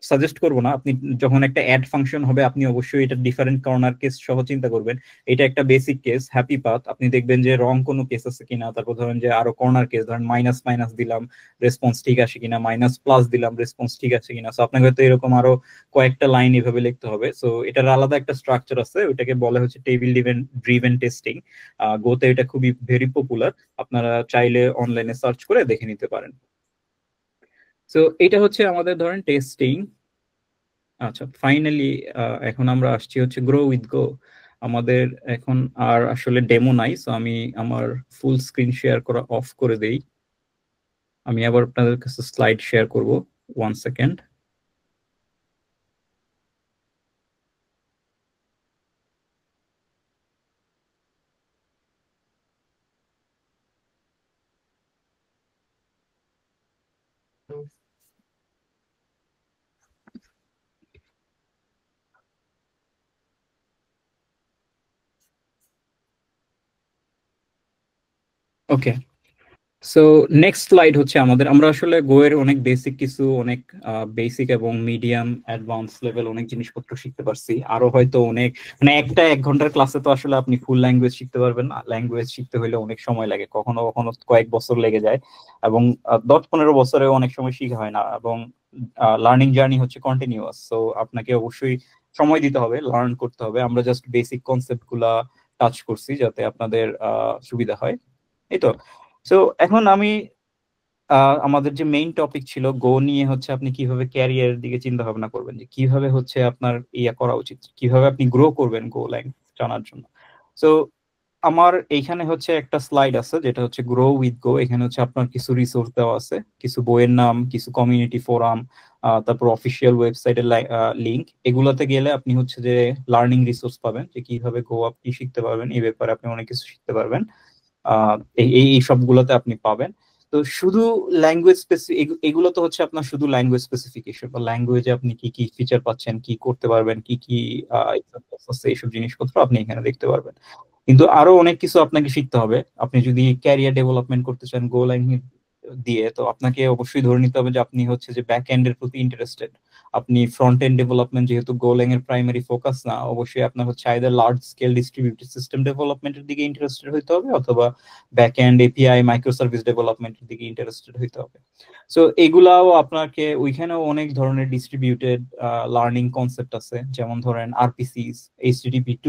সাজেস্ট করবো না। আপনি যখন একটা অ্যাড ফাংশন হবে আপনি অবশ্যই এটা ডিফারেন্ট কর্নার কেস সহ চিন্তা করবেন। এটা একটা বেসিক কেস হ্যাপি পাথ, আপনি দেখবেন যে রং কোনো কেস আছে কিনা, তারপর ধরেন যে আরো কর্নার কেস, ধরেন মাইনাস মাইনাস দিলাম রেসপন্স ঠিক আছে কিনা, মাইনাস প্লাস দিলাম রেসপন্স ঠিক আছে কিনা। সো আপনাকে হয়তো এরকম আরো কয়েকটা লাইন এভাবে লিখতে হবে। সো এটার আলাদা একটা স্ট্রাকচার আছে, ওইটাকে বলা হচ্ছে টেবিল ড্রিভেন টেস্টিং। গোতে এটা খুবই ভেরি পপুলার, আপনারা চাইলে অনলাইনে সার্চ করে দেখে নিতে পারেন। সো এটা হচ্ছে আমাদের ধরেন টেস্টিং। আচ্ছা, ফাইনালি এখন আমরা আসছি হচ্ছে গ্রো উইথ গো। আমাদের এখন আর আসলে ডেমো নাই, সো আমি আমার ফুল স্ক্রিন শেয়ার করা অফ করে দেই। আমি আবার আপনাদের কাছে স্লাইড শেয়ার করব, 1 সেকেন্ড। ওকে, সো নেক্সট স্লাইড হচ্ছে আমাদের, আমরা আসলে গো এর অনেক বেসিক কিছু, অনেক বেসিক এবং মিডিয়াম অ্যাডভান্স লেভেল অনেক জিনিসপত্র শিখতে পারছি। আরো হয়তো অনেক, মানে একটা 1 ঘন্টার ক্লাসে তো আসলে আপনি ফুল ল্যাঙ্গুয়েজ শিখতে পারবেন না। ল্যাঙ্গুয়েজ শিখতে হলে অনেক সময় লাগে, কখনো কখনো কয়েক বছর লেগে যায়, এবং 10-15 বছরে অনেক সময় শিখা হয় না। এবং লার্নিং জার্নি হচ্ছে কন্টিনিউয়াস, সো আপনাকে অবশ্যই সময় দিতে হবে, লার্ন করতে হবে। আমরা জাস্ট বেসিক কনসেপ্ট গুলা টাচ করছি যাতে আপনাদের সুবিধা হয়, এই তো। সো এখন আমি আমাদের যে মেইন টপিক ছিল গো নিয়ে, হচ্ছে আপনি কিভাবে ক্যারিয়ারের দিকে চিন্তা ভাবনা করবেন, যে কিভাবে হচ্ছে আপনার ইয়া করা উচিত, কিভাবে আপনি গ্রো করবেন গো ল্যাঙ্গুয়েজ জানার জন্য। সো আমার এইখানে হচ্ছে একটা স্লাইড আছে যেটা হচ্ছে গ্রো উইথ গো। এখানে হচ্ছে আপনার কিছু রিসোর্স দেওয়া আছে, কিছু বইয়ের নাম, কিছু কমিউনিটি ফোরাম, তারপর অফিসিয়াল ওয়েবসাইটের লিংক। এগুলোতে গেলে আপনি হচ্ছে যে লার্নিং রিসোর্স পাবেন, যে কিভাবে গো আপনি শিখতে পারবেন, এই ব্যাপারে আপনি অনেক কিছু শিখতে পারবেন। এই সবগুলোতে আপনি পাবেন। তো শুধু ল্যাঙ্গুয়েজ স্পেসিফিক, এগুলো তো হচ্ছে আপনার শুধু ল্যাঙ্গুয়েজ স্পেসিফিকেশন, বা ল্যাঙ্গুয়েজে আপনি কি কি ফিচার পাচ্ছেন, কি করতে পারবেন, কি কি এইসব জিনিসপত্র আপনি এখানে দেখতে পারবেন। কিন্তু আরো অনেক কিছু আপনাকে শিখতে হবে। আপনি যদি ক্যারিয়ার ডেভেলপমেন্ট করতে চান গো ল্যাঙ্গুয়েজ দিয়ে, তো আপনাকে অবশ্যই ধরে নিতে হবে যে আপনি হচ্ছে যে ব্যাক এন্ড এর প্রতি ইন্টারেস্টেড। আপনি ফ্রন্ট এন্ড ডেভেলপমেন্ট যেহেতু গোল্যাং এর প্রাইমারি ফোকাস না, অবশ্যই আপনার হচ্ছে either large scale distributed system ডেভেলপমেন্টের দিকে ইন্টারেস্টেড হইতে হবে, অথবা back end API micro service ডেভেলপমেন্টের দিকে ইন্টারেস্টেড হইতে হবে। সো এগুলাও আপনাকে, ওইখানেও অনেক ধরনের ডিস্ট্রিবিউটেড লার্নিং কনসেপ্ট আছে, যেমন ধরেন আরপিসিস, HTTP2,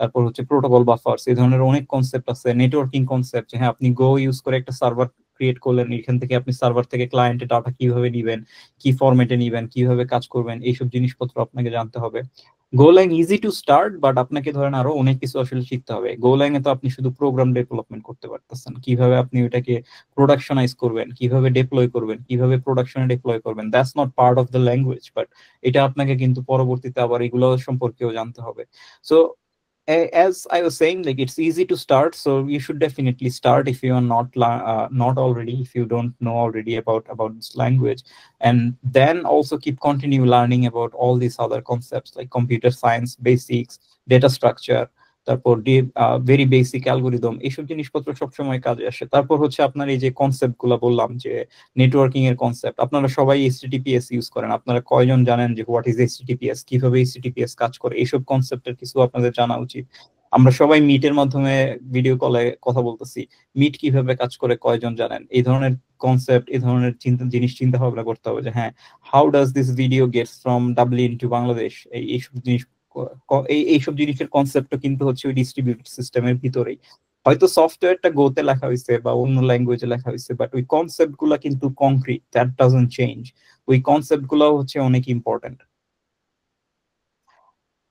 তারপর হচ্ছে প্রোটোকল বাফার্স, এই ধরনের অনেক কনসেপ্ট আছে। নেটওয়ার্কিং কনসেপ্ট, হ্যাঁ আপনি গো ইউজ করে একটা সার্ভার ক্রিয়েট করলেন, এখান থেকে আপনি সার্ভার থেকে ক্লায়েন্টের ডাটা কিভাবে নিবেন, কি ফরম্যাটে নিবেন, কিভাবে কাজ করবেন, এইসব জিনিসপত্র আপনাকে জানতে হবে। গোল্যাং ইজি টু স্টার্ট, বাট আপনাকে ধরেন আরো অনেক কিছু আসলে শিখতে হবে। গোল্যাং এ তো আপনি শুধু প্রোগ্রাম ডেভেলপমেন্ট করতে পারতেছেন, কিভাবে আপনি ওইটাকে প্রোডাকশনাইজ করবেন, কিভাবে ডিপ্লয় করবেন, কিভাবে প্রোডাকশনে ডিপ্লয় করবেন, that's not part of the language, but এটা আপনাকে কিন্তু পরবর্তীতে আবার এগুলো সম্পর্কেও জানতে হবে। So as I was saying, like it's easy to start, so you should definitely start if you are not already, if you don't know already about this language, and then also continue learning about all these other concepts like computer science basics, data structure, তারপর very basic algorithm, এইসব জিনিসপত্র সবসময় কাজে আসে। তারপর হচ্ছে আপনার এই যে কনসেপ্ট গুলা বললাম, যে নেটওয়ার্কিং এর কনসেপ্ট, আপনারা সবাই HTTPS ইউজ করেন, আপনারা কয়জন জানেন যে হোয়াট ইজ HTTPS, কিভাবে HTTPS কাজ করে, এইসব কনসেপ্টের কিছু আপনাদের জানা উচিত। আমরা সবাই মিটের মাধ্যমে ভিডিও কলে কথা বলতেছি, মিট কিভাবে কাজ করে কয়জন জানেন? এই ধরনের কনসেপ্ট, এই ধরনের জিনিস চিন্তা ভাবনা করতে হবে যে হ্যাঁ, how does this video gets from Dublin to Bangladesh, এইসব জিনিস, এইসব জিনিসের কনসেপ্ট কিন্তু হচ্ছে ওই ডিস্ট্রিবিউটেড সিস্টেমের ভিতরেই। হয়তো সফটওয়্যারটা গোতে লেখা হয়েছে বা অন্য ল্যাঙ্গুয়েজে লেখা হয়েছে, বাট ওই কনসেপ্ট গুলা কিন্তু কংক্রিট, দ্যাট ডাজন্ট চেঞ্জ। ওই কনসেপ্ট গুলো হচ্ছে অনেক ইম্পর্টেন্ট।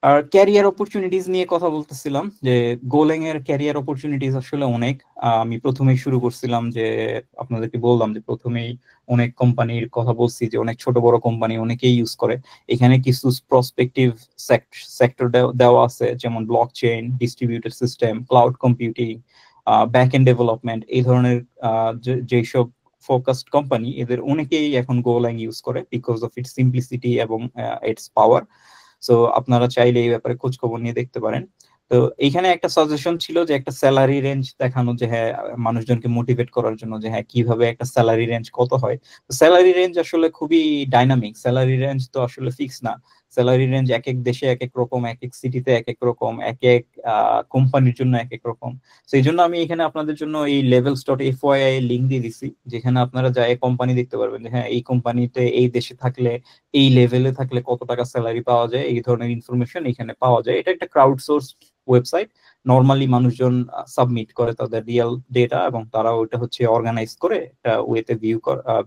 আর ক্যারিয়ার অপরচুনিটিস নিয়ে কথা বলতেছিলাম, যে গোলেং এর ক্যারিয়ার অপরচুনিটিস আসলে অনেক। আমি প্রথমেই শুরু করছিলাম যে আপনাদেরকে বললাম যে প্রথমেই অনেক কোম্পানির কথা বলছি, যে অনেক ছোট বড় কোম্পানি অনেকেই ইউজ করে। এখানে কিছু প্রসপেক্টিভ সেক্টর দেওয়া আছে, যেমন blockchain, distributed system, cloud computing, back end development, এই ধরনের যেসব ফোকাসড কোম্পানি, এদের অনেকেই এখন গোল্যাং ইউজ করে বিকজ অফ ইটস সিম্পলিসিটি এবং ইটস পাওয়ার। সো আপনারা চাইলে এই ব্যাপারে খোঁজ খবর নিয়ে দেখতে পারেন। তো এইখানে একটা সাজেশন ছিল যে একটা স্যালারি রেঞ্জ দেখানো, যে হ্যাঁ মানুষজনকে মোটিভেট করার জন্য যে হ্যাঁ কিভাবে একটা স্যালারি রেঞ্জ কত হয়। স্যালারি রেঞ্জ আসলে খুবই ডাইনামিক, স্যালারি রেঞ্জ তো আসলে ফিক্স না। স্যালারি রেঞ্জ এক এক দেশে এক এক রকম, এক এক সিটিতে এক এক রকম, এক এক কোম্পানির জন্য এক এক রকম। সেই জন্য আমি এখানে আপনাদের জন্য এই levels.fyi লিঙ্ক দিয়ে দিচ্ছি, যেখানে আপনারা যায় কোম্পানি দেখতে পারবেন যে হ্যাঁ এই কোম্পানিতে এই দেশে থাকলে, এই লেভেলে থাকলে কত টাকা স্যালারি পাওয়া যায়, এই ধরনের ইনফরমেশন এখানে পাওয়া যায়। এটা একটা ক্রাউড সোর্স ওয়েবসাইট, নর্মালি মানুষজন সাবমিট করে তাদের রিয়েল ডেটা, এবং তারা ওইটা হচ্ছে অর্গানাইজ করে একটা ওয়েতে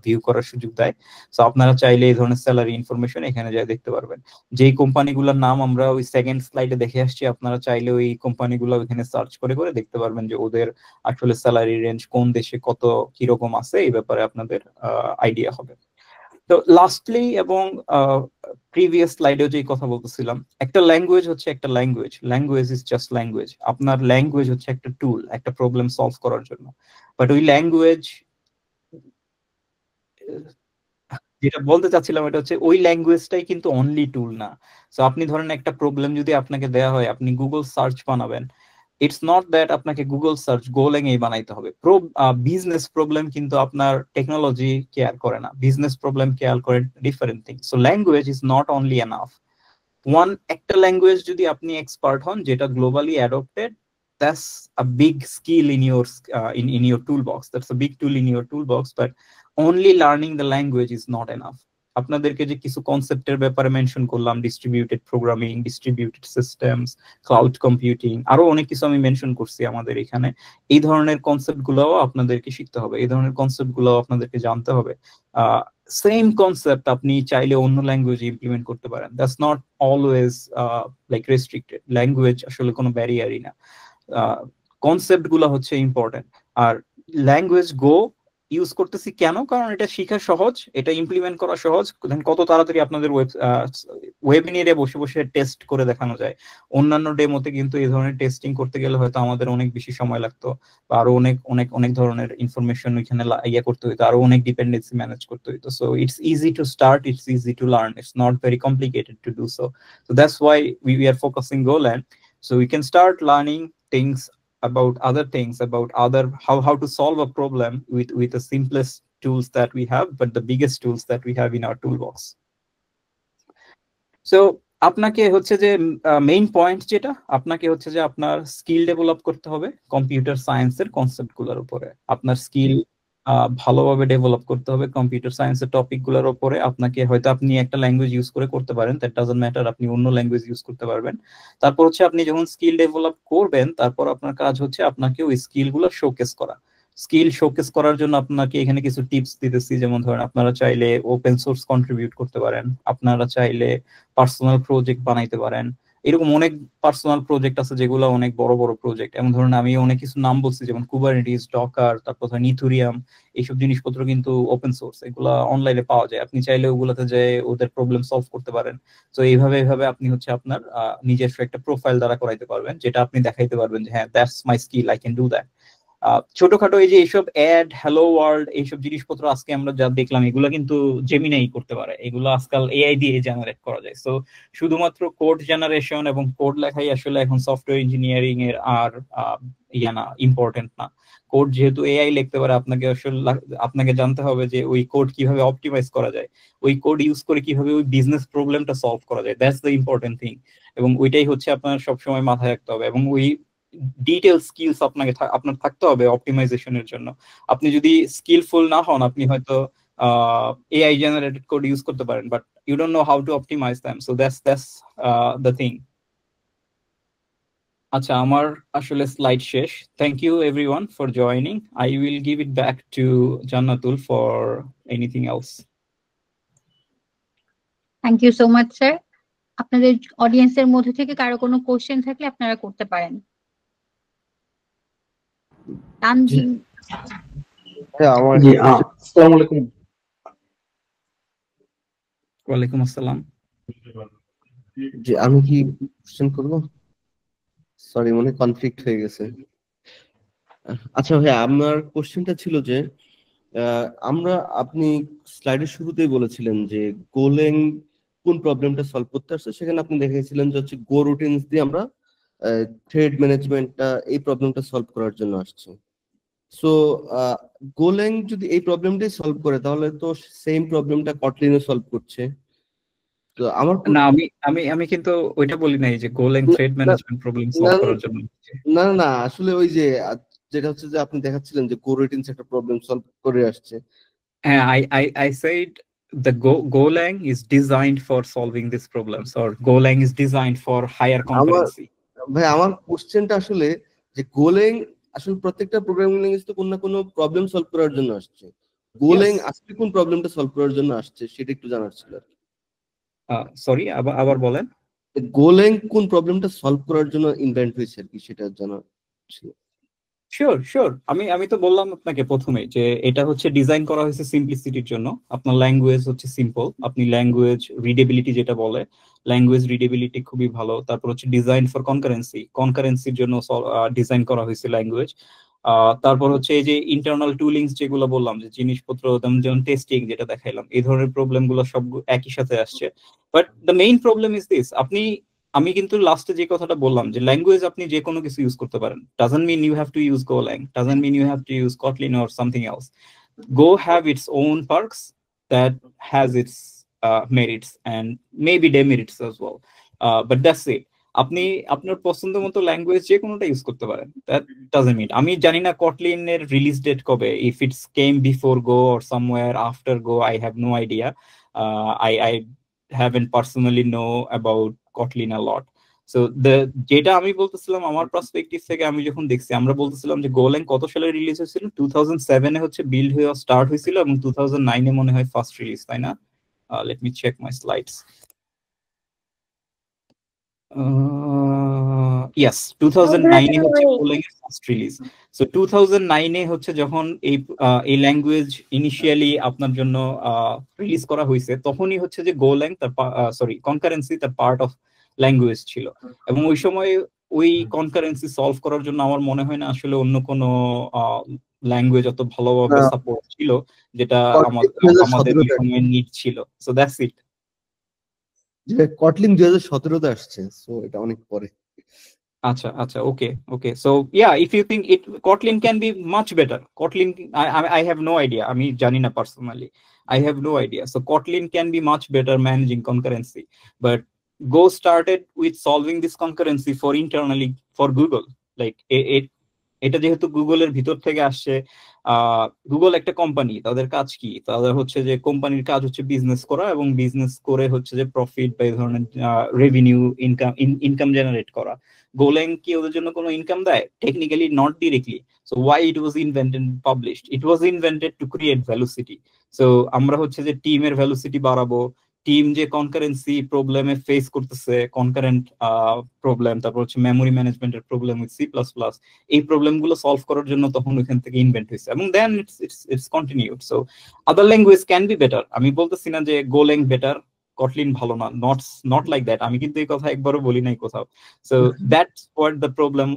ভিউ করার সুযোগ দেয়। সো আপনারা চাইলে এই ধরনের স্যালারি ইনফরমেশন এখানে যায় দেখতে পারবেন। যেই কোম্পানিগুলোর নাম আমরা ওই সেকেন্ড স্লাইডে দেখে আসছি, আপনারা চাইলে ওই কোম্পানিগুলো ওইখানে সার্চ করে করে দেখতে পারবেন যে ওদের আসলে স্যালারি রেঞ্জ কোন দেশে কত কিরকম আছে, এই ব্যাপারে আপনাদের আইডিয়া হবে। তো লাস্টলি এবং প্রিভিয়াস স্লাইডেও যে কথা বলতেছিলাম, একটা ল্যাঙ্গুয়েজ হচ্ছে একটা language, language is just language. আপনার ল্যাঙ্গুয়েজ হচ্ছে একটা টুল একটা প্রবলেম সলভ করার জন্য, বাট ওই ল্যাঙ্গুয়েজ, যেটা বলতে চাচ্ছিলাম এটা হচ্ছে ওই ল্যাঙ্গুয়েজটাই কিন্তু অনলি টুল না। সো আপনি ধরেন একটা প্রবলেম যদি আপনাকে দেয়া হয়, আপনি গুগল সার্চ বানাবেন, ইটস নট দ্যাট আপনাকে গুগল সার্চ গোল্যাং এই বানাইতে হবে। বিজনেস প্রবলেম কিন্তু আপনার টেকনোলজি কেয়ার করে না, বিজনেস প্রবলেম কেয়ার করে different thing. So language is not only enough. একটা ল্যাঙ্গুয়েজ যদি আপনি এক্সপার্ট হন, যেটা globally adopted, that's a big skill in your toolbox, that's a big tool in your toolbox, but only learning the language is not enough. আপনাদেরকে যে কিছু কনসেপ্টের ব্যাপারে mention করলাম, distributed programming, distributed systems, cloud computing, আরো অনেক কিছু আমি mention করছি আমাদের এখানে। এই ধরনের কনসেপ্ট গুলোও আপনাদেরকে শিখতে হবে, এই ধরনের কনসেপ্ট গুলো আপনাদেরকে জানতে হবে। সেম কনসেপ্ট আপনি চাইলে অন্য ল্যাঙ্গুয়েজে ইমপ্লিমেন্ট করতে পারেন, that's not always like restricted. Language আসলে কোনো ব্যারিয়ারই না, কনসেপ্ট গুলো হচ্ছে ইম্পর্টেন্ট। আর ল্যাঙ্গুয়েজ গো ইউজ করতেছি কেন? কারণ এটা শেখা সহজ, এটা ইমপ্লিমেন্ট করা সহজ। কত তাড়াতাড়ি আপনাদের ওয়েবিনারে বসে বসে টেস্ট করে দেখানো যায়। অন্যান্য ডেমোতে কিন্তু এই ধরনের টেস্টিং করতে গেলে হয়তো আমাদের অনেক বেশি সময় লাগতো, বা আরো অনেক অনেক অনেক ধরনের ইনফরমেশন ওইখানে করতে হইতো, আরো অনেক ডিপেন্ডেন্সি ম্যানেজ করতে হইতো। So it's easy to start, it's easy to learn, it's not very complicated to do so. So that's why we are focusing Golang, so we can start learning things about other things, about how to solve a problem with the simplest tools that we have, but the biggest tools that we have in our toolbox. So আপনাকে হচ্ছে যে main point, যেটা আপনাকে হচ্ছে যে আপনার skill develop করতে হবে কম্পিউটার সায়েন্সের কনসেপ্ট গুলোর উপরে। আপনার স্কিল ভালোভাবে ডেভেলপ করতে হবে কম্পিউটার সায়েন্সের টপিক গুলোর উপরে। আপনাকে হয়তো আপনি একটা ল্যাঙ্গুয়েজ ইউজ করে করতে পারেন, দ্যাট ডাজন্ট ম্যাটার, আপনি অন্য ল্যাঙ্গুয়েজ ইউজ করতে পারবেন। তারপর হচ্ছে আপনি যখন স্কিল ডেভেলপ করবেন, তারপর আপনার কাজ হচ্ছে আপনাকে ওই স্কিল গুলো শোকেস করা। স্কিল শোকেস করার জন্য আপনাকে এখানে কিছু টিপস দিতেছি, যেমন ধরেন আপনারা চাইলে ওপেন সোর্স কন্ট্রিবিউট করতে পারেন, আপনারা চাইলে পার্সোনাল প্রজেক্ট বানাইতে পারেন, এরকম অনেক পার্সোনাল প্রজেক্ট আছে যেগুলো অনেক বড় বড় প্রজেক্ট। এমন ধরুন আমি অনেক কিছু নাম বলছি, যেমন কুবারনেটিস, ডকার, তারপর ইথেরিয়াম, এইসব জিনিসপত্র কিন্তু ওপেন সোর্স, এগুলা অনলাইনে পাওয়া যায়। আপনি চাইলে ওগুলাতে যে ওদের প্রবলেম সলভ করতে পারেন। তো এইভাবে আপনি হচ্ছে আপনার নিজস্ব একটা প্রোফাইল দ্বারা করাইতে পারবেন, যেটা আপনি দেখাইতে পারবেন যে হ্যাঁ that's my skill, I can do that. ছোটখাটো এই যে এইসব অ্যাড, হ্যালো ওয়ার্ল্ড, এইসব জিনিসপত্র আজকে আমরা যা দেখলাম এগুলো কিন্তু জেমিনাই করতে পারে, এগুলো আজকাল এআই দিয়ে জেনারেট করা যায়। সো শুধুমাত্র কোড জেনারেশন এবং কোড লেখাই আসলে এখন সফটওয়্যার ইঞ্জিনিয়ারিং এর আর ইম্পর্টেন্ট না। কোড যেহেতু এআই লিখতে পারে, আপনাকে জানতে হবে যে ওই কোড কিভাবে অপটিমাইজ করা যায়, ওই কোড ইউজ করে কিভাবে ওই বিজনেস প্রবলেমটা সলভ করা যায়, দ্যাটস দ্য ইম্পর্টেন্ট থিং। এবং ওইটাই হচ্ছে আপনার সবসময় মাথায় রাখতে হবে, এবং ওই ডিটেল স্কিলস আপনার থাকতে হবে অপটিমাইজেশনের জন্য। আপনি যদি স্কিলফুল না হন, আপনি হয়তো এআই জেনারেটেড কোড ইউজ করতে পারেন, but you don't know how to optimize them. So that's the thing. আচ্ছা, আমার আসলে স্লাইড শেষ। Thank you everyone for joining. I will give it back to Jannatul for anything else. Thank you so much sir. আপনাদের অডিয়েন্সের মধ্যে থেকে কারো কোনো কোশ্চেন থাকলে আপনারা করতে পারেন। তানজিম। আসসালামু আলাইকুম। ওয়ালাইকুম আসসালাম। জি, আমি কি কোশ্চেন করব? সরি, মনে কনফ্লিক্ট হয়ে গেছে। আচ্ছা ভাইয়া, আমার কোশ্চেনটা ছিল যে আপনি স্লাইডের শুরুতেই বলেছিলেন যে গোলেং কোন প্রবলেমটা সলভ করতে আসছে, সেখানে আপনি দেখিয়েছিলেন যে হচ্ছে গো রুটিনস দিয়ে আমরা থ্রেড ম্যানেজমেন্টটা এই প্রবলেমটা সলভ করার জন্য আসছে। সো গোলেং যদি এই প্রবলেমটাই সলভ করে, তাহলে তো সেম প্রবলেমটা কটলিনও সলভ করছে। তো আমার না, আমি কিন্তু ওইটা বলি নাই যে গোলেং থ্রেড ম্যানেজমেন্ট প্রবলেম সলভ করার জন্য। না না, আসলে ওই যে যেটা হচ্ছে যে আপনি দেখাচ্ছিলেন যে গো রুটিনস একটা প্রবলেম সলভ করে আসছে। হ্যাঁ, I said the Golang is designed for solving these problems, or Golang is designed for higher concurrency. ভাই, আমার কোশ্চেনটা আসলে যে গোলেং আসলে প্রত্যেকটা প্রোগ্রামিং ল্যাঙ্গুয়েজ তো কোনো না কোনো প্রবলেম সলভ করার জন্য আসছে। গোলেং আসলে কোন প্রবলেমটা সলভ করার জন্য আসছে সেটা একটু জানার ছিল। সরি, আবার বলেন। গোলেং কোন প্রবলেমটা সলভ করার জন্য ইনভেন্ট হয়েছে আর কি, সেটা জানার ছিল। শিওর। আমি তো বললাম আপনাকে প্রথমে যে এটা হচ্ছে ডিজাইন করা হয়েছে সিম্পলিসিটির জন্য। আপনার ল্যাঙ্গুয়েজ হচ্ছে সিম্পল, আপনি ল্যাঙ্গুয়েজ রিডেবিলিটি যেটা বলে, ল্যাঙ্গুয়েজ রিডেবিলিটি খুবই ভালো। তারপর হচ্ছে ডিজাইন ফর কনকারেন্সির জন্য ডিজাইন করা হয়েছে ল্যাঙ্গুয়েজ। তারপর হচ্ছে এই যে ইন্টারনাল টুলিংস যেগুলো বললাম, যে জিনিসপত্র যেমন টেস্টিং যেটা দেখাইলাম, এই ধরনের প্রবলেম গুলো সব একই সাথে আসছে। But the main problem is this, আমি কিন্তু লাস্টে যে কথাটা বললাম যে ল্যাঙ্গুয়েজ আপনি যে কোনো কিছু ইউজ করতে পারেন, doesn't mean you have to use Golang, doesn't mean you have to use Kotlin or something else. Go have its own perks that has its merits and maybe demerits as well, but that's it. আপনি আপনার পছন্দ মতো language যে কোনোটা use করতে পারেন, that doesn't mean. আমি জানি না Kotlin এর রিলিজ ডেট কবে, if it's came before Go or somewhere after Go, I have no idea. I haven't personally know about Kotlin a lot. So যেটা আমি বলতেছিলাম আমার পার্সপেক্টিভ থেকে, আমি যখন দেখছি, আমরা বলতেছিলাম যে Golang কত সালে রিলিজ হয়েছিল, 2007 এ হচ্ছে বিল্ড হয়ে স্টার্ট হয়েছিল, এবং 2009 এ মনে হয় ফার্স্ট রিলিজ, তাই না? Let me check my slides. Yes, 2009 এ হচ্ছে Golang এর ফার্স্ট রিলিজ। সো 2009 এ হচ্ছে যখন এই ল্যাঙ্গুয়েজ ইনিশিয়ালি আপনার জন্য রিলিজ করা হয়েছে, তখনই হচ্ছে যে Golang কনকারেন্সি তার পার্ট অফ ল্যাঙ্গুয়েজ ছিল। এবং ওই সময় ওই কনকারেন্সি সলভ করার জন্য আমার মনে হয় না আসলে অন্য কোনো ল্যাঙ্গুয়েজ অত ভালোভাবে সাপোর্ট ছিল, যেটা আমাদের ওই সময় নিড ছিল। So that's it. যে Kotlin 2017 তে আসছে, সো এটা অনেক পরে। আচ্ছা, okay. So yeah, if you think Kotlin can be much better, Kotlin, I have no idea. আমি জানি না personally, I have no idea. So Kotlin can be much better managing concurrency, but Go started with solving this concurrency for internally for Google. Like এটা যেহেতু গুগলের ভিতর থেকে আসছে, Google একটা কোম্পানি, তাদের কাজ কি? তাদের হচ্ছে যে কোম্পানির কাজ হচ্ছে বিজনেস করা, এবং বিজনেস করে হচ্ছে যে প্রফিট বা এই ধরনের রেভিনিউ ইনকাম জেনারেট করা। Golang কি ওদের জন্য কোনো ইনকাম দেয়? Technically not directly. So why it was invented and published? It was invented to create velocity. So আমরা হচ্ছে যে টিমের ভ্যালুসিটি বাড়াবো, টিম যে কনকারেন্সি প্রবলেমে ফেস করতেছে, কনকারেন্ট প্রবলেম, তারপর হচ্ছে মেমোরি ম্যানেজমেন্টের প্রবলেম উইথ C++, এই প্রবলেমগুলো সলভ করার জন্য তখন ওইখান থেকে ইনভেন্ট হয়েছে, এবং then it's continued. So other language can be better, আমি বলতেছি না যে গোল্যাং বেটার, কটলিন ভালো না, নট লাইক দ্যাট, আমি কিন্তু এই কথা একবারও বলি নাই কোথাও। So that's what the problem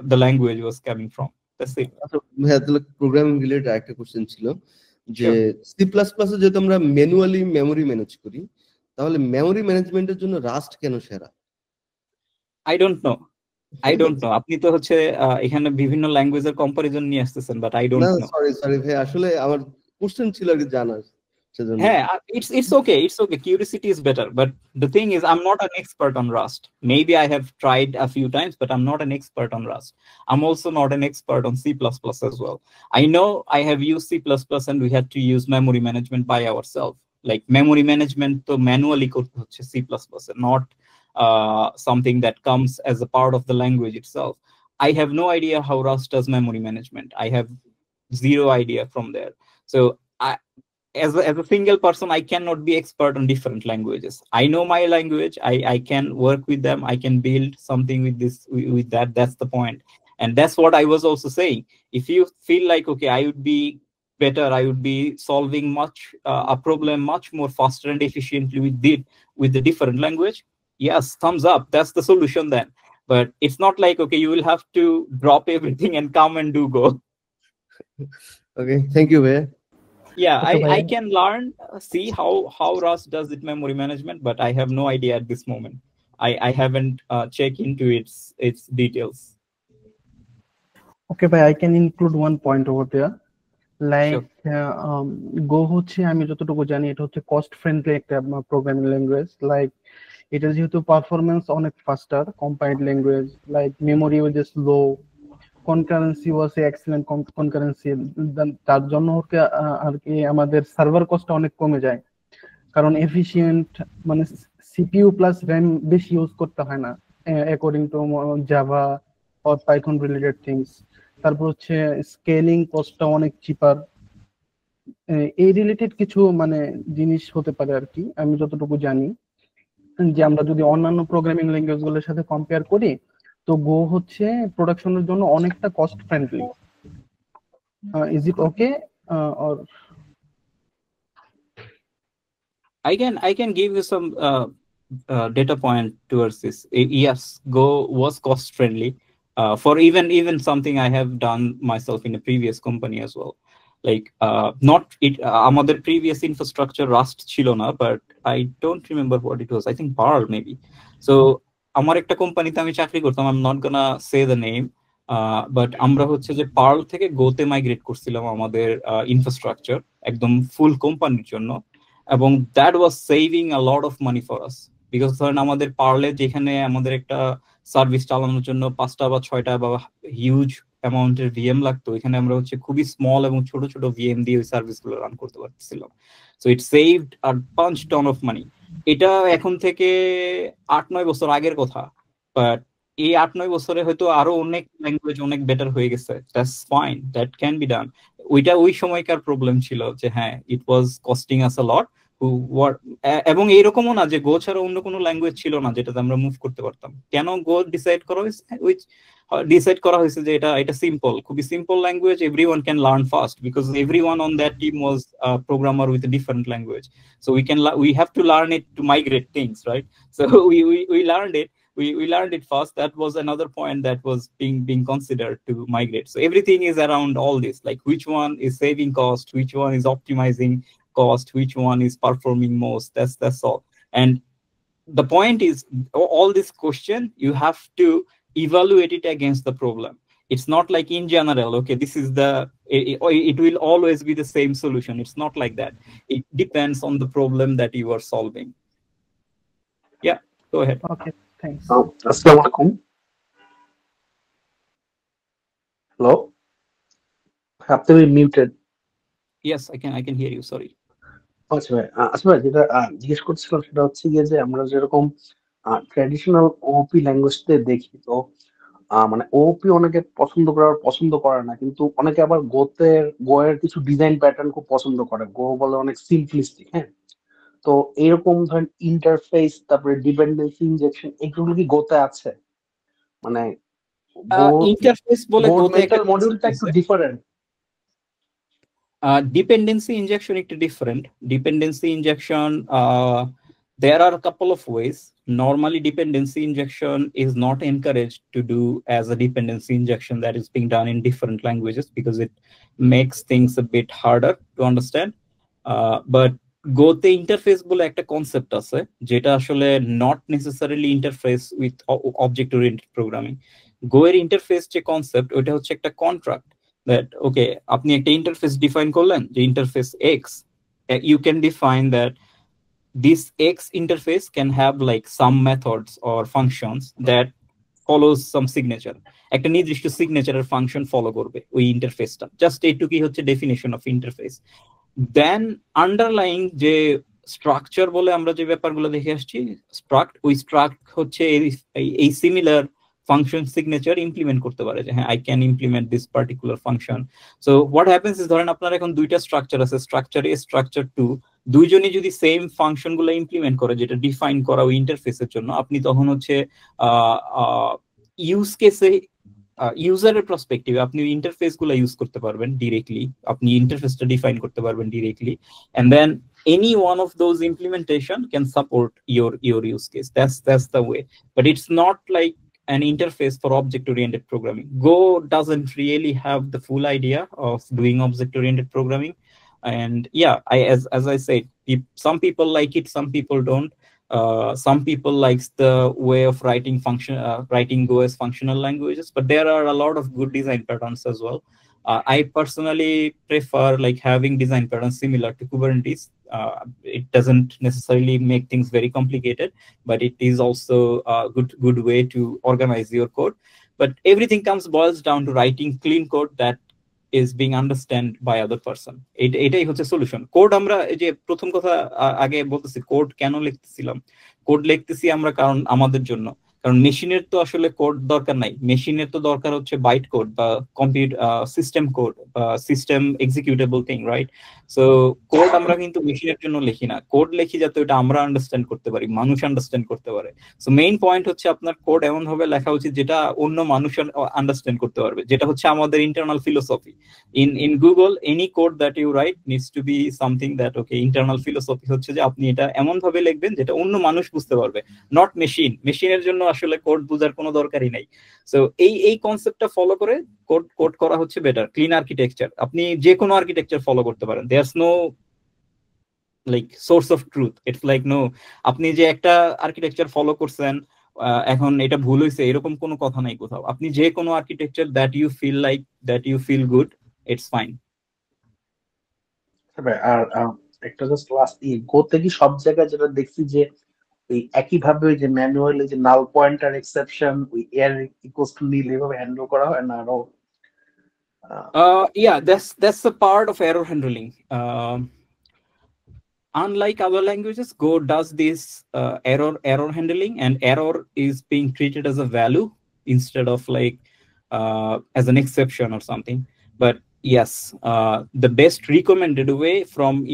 the language was coming from. That's it. আচ্ছা ভাইয়া, তাহলে প্রোগ্রামিং রিলেটেড একটা কোশ্চেন ছিল যে C++ এ যেহেতু আমরা ম্যানুয়ালি মেমোরি ম্যানেজ করি, তাহলে মেমোরি ম্যানেজমেন্টের জন্য রাস্ট কেন সেরা? আই ডোন্ট নো, আপনি তো হচ্ছে এখানে বিভিন্ন ল্যাঙ্গুয়েজের কম্পারিজন নিয়ে আসতেছেন, but I don't know. Sorry ভাই, আসলে আমার কোশ্চেন ছিল আর কি জানার সেজন্য। হ্যাঁ, it's okay, curiosity is better, but the thing is I'm not an expert on Rust. Maybe I have tried a few times, but I'm not an expert on Rust. I'm also not an expert on C++ as well. I know I have used C++ and we had to use memory management by ourselves, like memory management to manually করতে হচ্ছে C++, not something that comes as a part of the language itself. I have no idea how Rust does memory management. I have zero idea from there. So as a single person, I cannot be expert on different languages. I know my language, I can work with them, I can build something with that. That's the point. And that's what I was also saying. If you feel like, okay, I would be better, I would be solving a problem much more faster and efficiently with the different language, yes, thumbs up, that's the solution then. But it's not like, okay, you will have to drop everything and come and go. Okay, thank you ভাইয়া। Yeah, I can learn, see how Rust does its memory management, but I have no idea at this moment. I haven't checked into its details. Okay, but I can include one point over there. Like Go হচ্ছে আমি যতটুকু জানি এটা হচ্ছে cost friendly একটা programming language. Like এটা যেহেতু performance অনেক ফাস্টার কম্পাইলড ল্যাঙ্গুয়েজ, লাইক মেমোরি ওয়াজ লো, কনকারেন্সি ওয়াজ এক্সেলেন্ট কনকারেন্সি, তার জন্য আর কি আমাদের সার্ভার কস্টটা অনেক কমে যায়, কারণ এফিশিয়েন্ট মানে সিপিইউ প্লাস র্যাম বেশি ইউজ করতে হয় না according to Java or Python related things. তারপর হচ্ছে স্কেলিং কস্টটা অনেক চিপার। এই রিলেটেড কিছু মানে জিনিস হতে পারে আর কি, আমি যতটুকু জানি যে আমরা যদি অন্যান্য প্রোগ্রামিং ল্যাঙ্গুয়েজ গুলোর সাথে কম্পেয়ার করি তো গো হচ্ছে প্রোডাকশনের জন্য অনেকটা cost friendly. Is it okay or I can give you some data point towards this. Yes, Go was cost friendly for even something I have done myself in a previous company as well. Like not it আমাদের previous infrastructure Rust ছিল না, but I don't remember what it was. I think Perl maybe. So আমার একটা কোম্পানিতে আমি চাকরি করতাম, I'm not gonna say the name, but আমরা হচ্ছে যে Perl থেকে Go তে মাইগ্রেট করছিলাম আমাদের ইনফ্রাস্ট্রাকচার একদম ফুল কোম্পানির জন্য, এবং that was saving a lot of money for us, because ধরেন আমাদের পারলে যেখানে আমাদের একটা সার্ভিস চালানোর জন্য 5টা বা 6টা বা হিউজ অ্যামাউন্টের ভিএম লাগতো, এখানে আমরা হচ্ছে খুবই স্মল এবং ছোট ছোট ভিএম দিয়ে ওই সার্ভিসগুলো রান করতে পারছিলাম। So it saved a punch ton of money. এটা এখন থেকে 8-9 বছর আগের কথা, বাট এই 8-9 বছরে হয়তো আরো অনেক ল্যাঙ্গুয়েজ অনেক বেটার হয়ে গেছে। That's fine, that can be done. ওইটা ওই সময়কার প্রবলেম ছিল যে হ্যাঁ, ইট ওয়াজ কস্টিং আস আ লট। এবং এইরকমও না যে গো ছাড়া অন্য কোনো ল্যাঙ্গুয়েজ ছিল না যেটাতে আমরা মুভ করতে পারতাম। কেন গো ডিসাইড করা হয়েছে যে এটা সিম্পল, খুবই simple language, everyone can learn fast, because everyone on that team was programmer with a different language, so we have to learn it to migrate things, right? So we learned it. We learned it fast. That was another point that was being considered to migrate. So everything is around all this, like which one is saving cost, which one is optimizing cost, which one is performing most. That's all. And the point is, all this question you have to evaluate it against the problem. It's not like in general, okay, this is it will always be the same solution. It's not like that. It depends on the problem that you are solving. Yeah, go ahead. Okay, thanks. Assalamu alaikum. Hello? Have to be muted. Yes, I can hear you, sorry. আচ্ছা ভাই, আসলে যেটা জিজ্ঞেস করছিলাম সেটা হচ্ছে গিয়ে যে আমরা যেরকম ট্র্যাডিশনাল ওপি ল্যাঙ্গুয়েজতে দেখি, তো মানে ওপি অনেকে পছন্দ করে না, কিন্তু অনেকে আবার গো এর কিছু ডিজাইন প্যাটার্ন খুব পছন্দ করে। গো বলে অনেক সিম্পলিস্টিক, হ্যাঁ। তো এরকম ধরেন ইন্টারফেস, তারপরে ডিপেন্ডেন্সি ইনজেকশন, এগুলো কি গোতে আছে? মানে ইন্টারফেস বলে গোর গোতে একটা মেন্টাল মডিউলটা একটু different. dependency injection is different. Dependency injection, there are a couple of ways. Normally dependency injection is not encouraged to do as a dependency injection that is being done in different languages because it makes things a bit harder to understand. But গোতে interface বলে একটা concept আছে যেটা আসলে not necessarily interface with object oriented programming. গোয়ের interface যে concept ওইটা হচ্ছে একটা কন্ট্রাক্ট that okay আপনি একটা ইন্টারফেস ডিফাইন করলেন যে interface x, you can define that this X interface can have like some methods or functions that follows some signature, একটা নির্দিষ্ট সিগনেচারের ফাংশন ফলো করবে ওই ইন্টারফেসটা। জাস্ট এইটুকুই হচ্ছে definition of interface. Then underlying যে স্ট্রাকচার বলে আমরা যে ব্যাপারগুলো দেখে আসছি, ওই স্ট্রাক্ট হচ্ছে এই সিমিলার ফাংশন সিগনেচার ইমপ্লিমেন্ট করতে পারে যে হ্যাঁ I can implement this particular function. So what happens is ধরেন আপনার এখন দুইটা স্ট্রাকচার আছে, স্ট্রাকচার এ স্ট্রাকচার টু, দুইজনই যদি সেম ফাংশন গুলো ইমপ্লিমেন্ট করে যেটা ডিফাইন করা ওই ইন্টারফেসের জন্য, আপনি তখন হচ্ছে ইউজ কেসে ইউজারের পার্সপেক্টিভে আপনি ইন্টারফেস গুলো ইউজ করতে পারবেন ডিরেক্টলি, আপনি ইন্টারফেসটা ডিফাইন করতে পারবেন directly, and then any one of those implementation can support your use case. That's the way, but it's not like an interface for object-oriented programming. Go doesn't really have the full idea of doing object-oriented programming, and yeah, as I said, some people like it, some people don't. Some people likes the way of writing Go as functional languages, but there are a lot of good design patterns as well. I personally prefer like having design patterns similar to Kubernetes. It doesn't necessarily make things very complicated, but it is also a good way to organize your code. But everything boils down to writing clean code that is being understood by other person. এটাই হচ্ছে solution. Code আমরা এই যে প্রথম কথা আগে বলতেছি, code কেন লিখতেছিলাম, কোড লিখতেছি আমরা কারণ আমাদের জন্য, কারণ মেশিনের তো আসলে কোড দরকার নাই, মেশিনের তো দরকার হচ্ছে বাইট কোড বা সিস্টেম কোড বা system executable thing, right? So code আমরা কিন্তু মেশিনের জন্য লিখি না, কোড লিখি যাতে ওটা আমরা আন্ডারস্ট্যান্ড করতে পারি, মানুষ আন্ডারস্ট্যান্ড করতে পারে। সো মেইন পয়েন্ট হচ্ছে আপনার কোড এমন ভাবে লেখা উচিত যেটা অন্য মানুষ আন্ডারস্ট্যান্ড করতে পারবে, যেটা হচ্ছে আমাদের internal philosophy. In Google any code that you write needs to be something that okay internal philosophy হচ্ছে যে আপনি এটা এমন ভাবে লিখবেন যেটা অন্য মানুষ বুঝতে পারবে, নট মেশিন। মেশিনের জন্য আসলে কোড বুঝার কোনো দরকারই নাই। সো এই কনসেপ্টটা ফলো করে কোড করা হচ্ছে বেটার। ক্লিন আর্কিটেকচার, আপনি যে কোনো আর্কিটেকচার ফলো করতে পারেন, there's no like source of truth, it's like no আপনি যে একটা আর্কিটেকচার ফলো করছেন এখন এটা ভুল হয়েছে এরকম কোনো কথা নাই কোথাও। আপনি যে কোনো architecture that you feel good, it's fine. আর একটা জাস্ট লাস্ট গোতে কি সব জায়গায় যেটা দেখছি যে এই একই ভাবে ওই যে ম্যানুয়ালি যে নাল পয়েন্টার এক্সেপশন ওই এর ইকুয়ালস টু নীল এভাবে হ্যান্ডেল করা হয় না? আরো yeah, that's a part of error handling. Unlike other languages, Go does this error handling, and error is being treated as a value instead of like as an exception or something. But yes, the best recommended way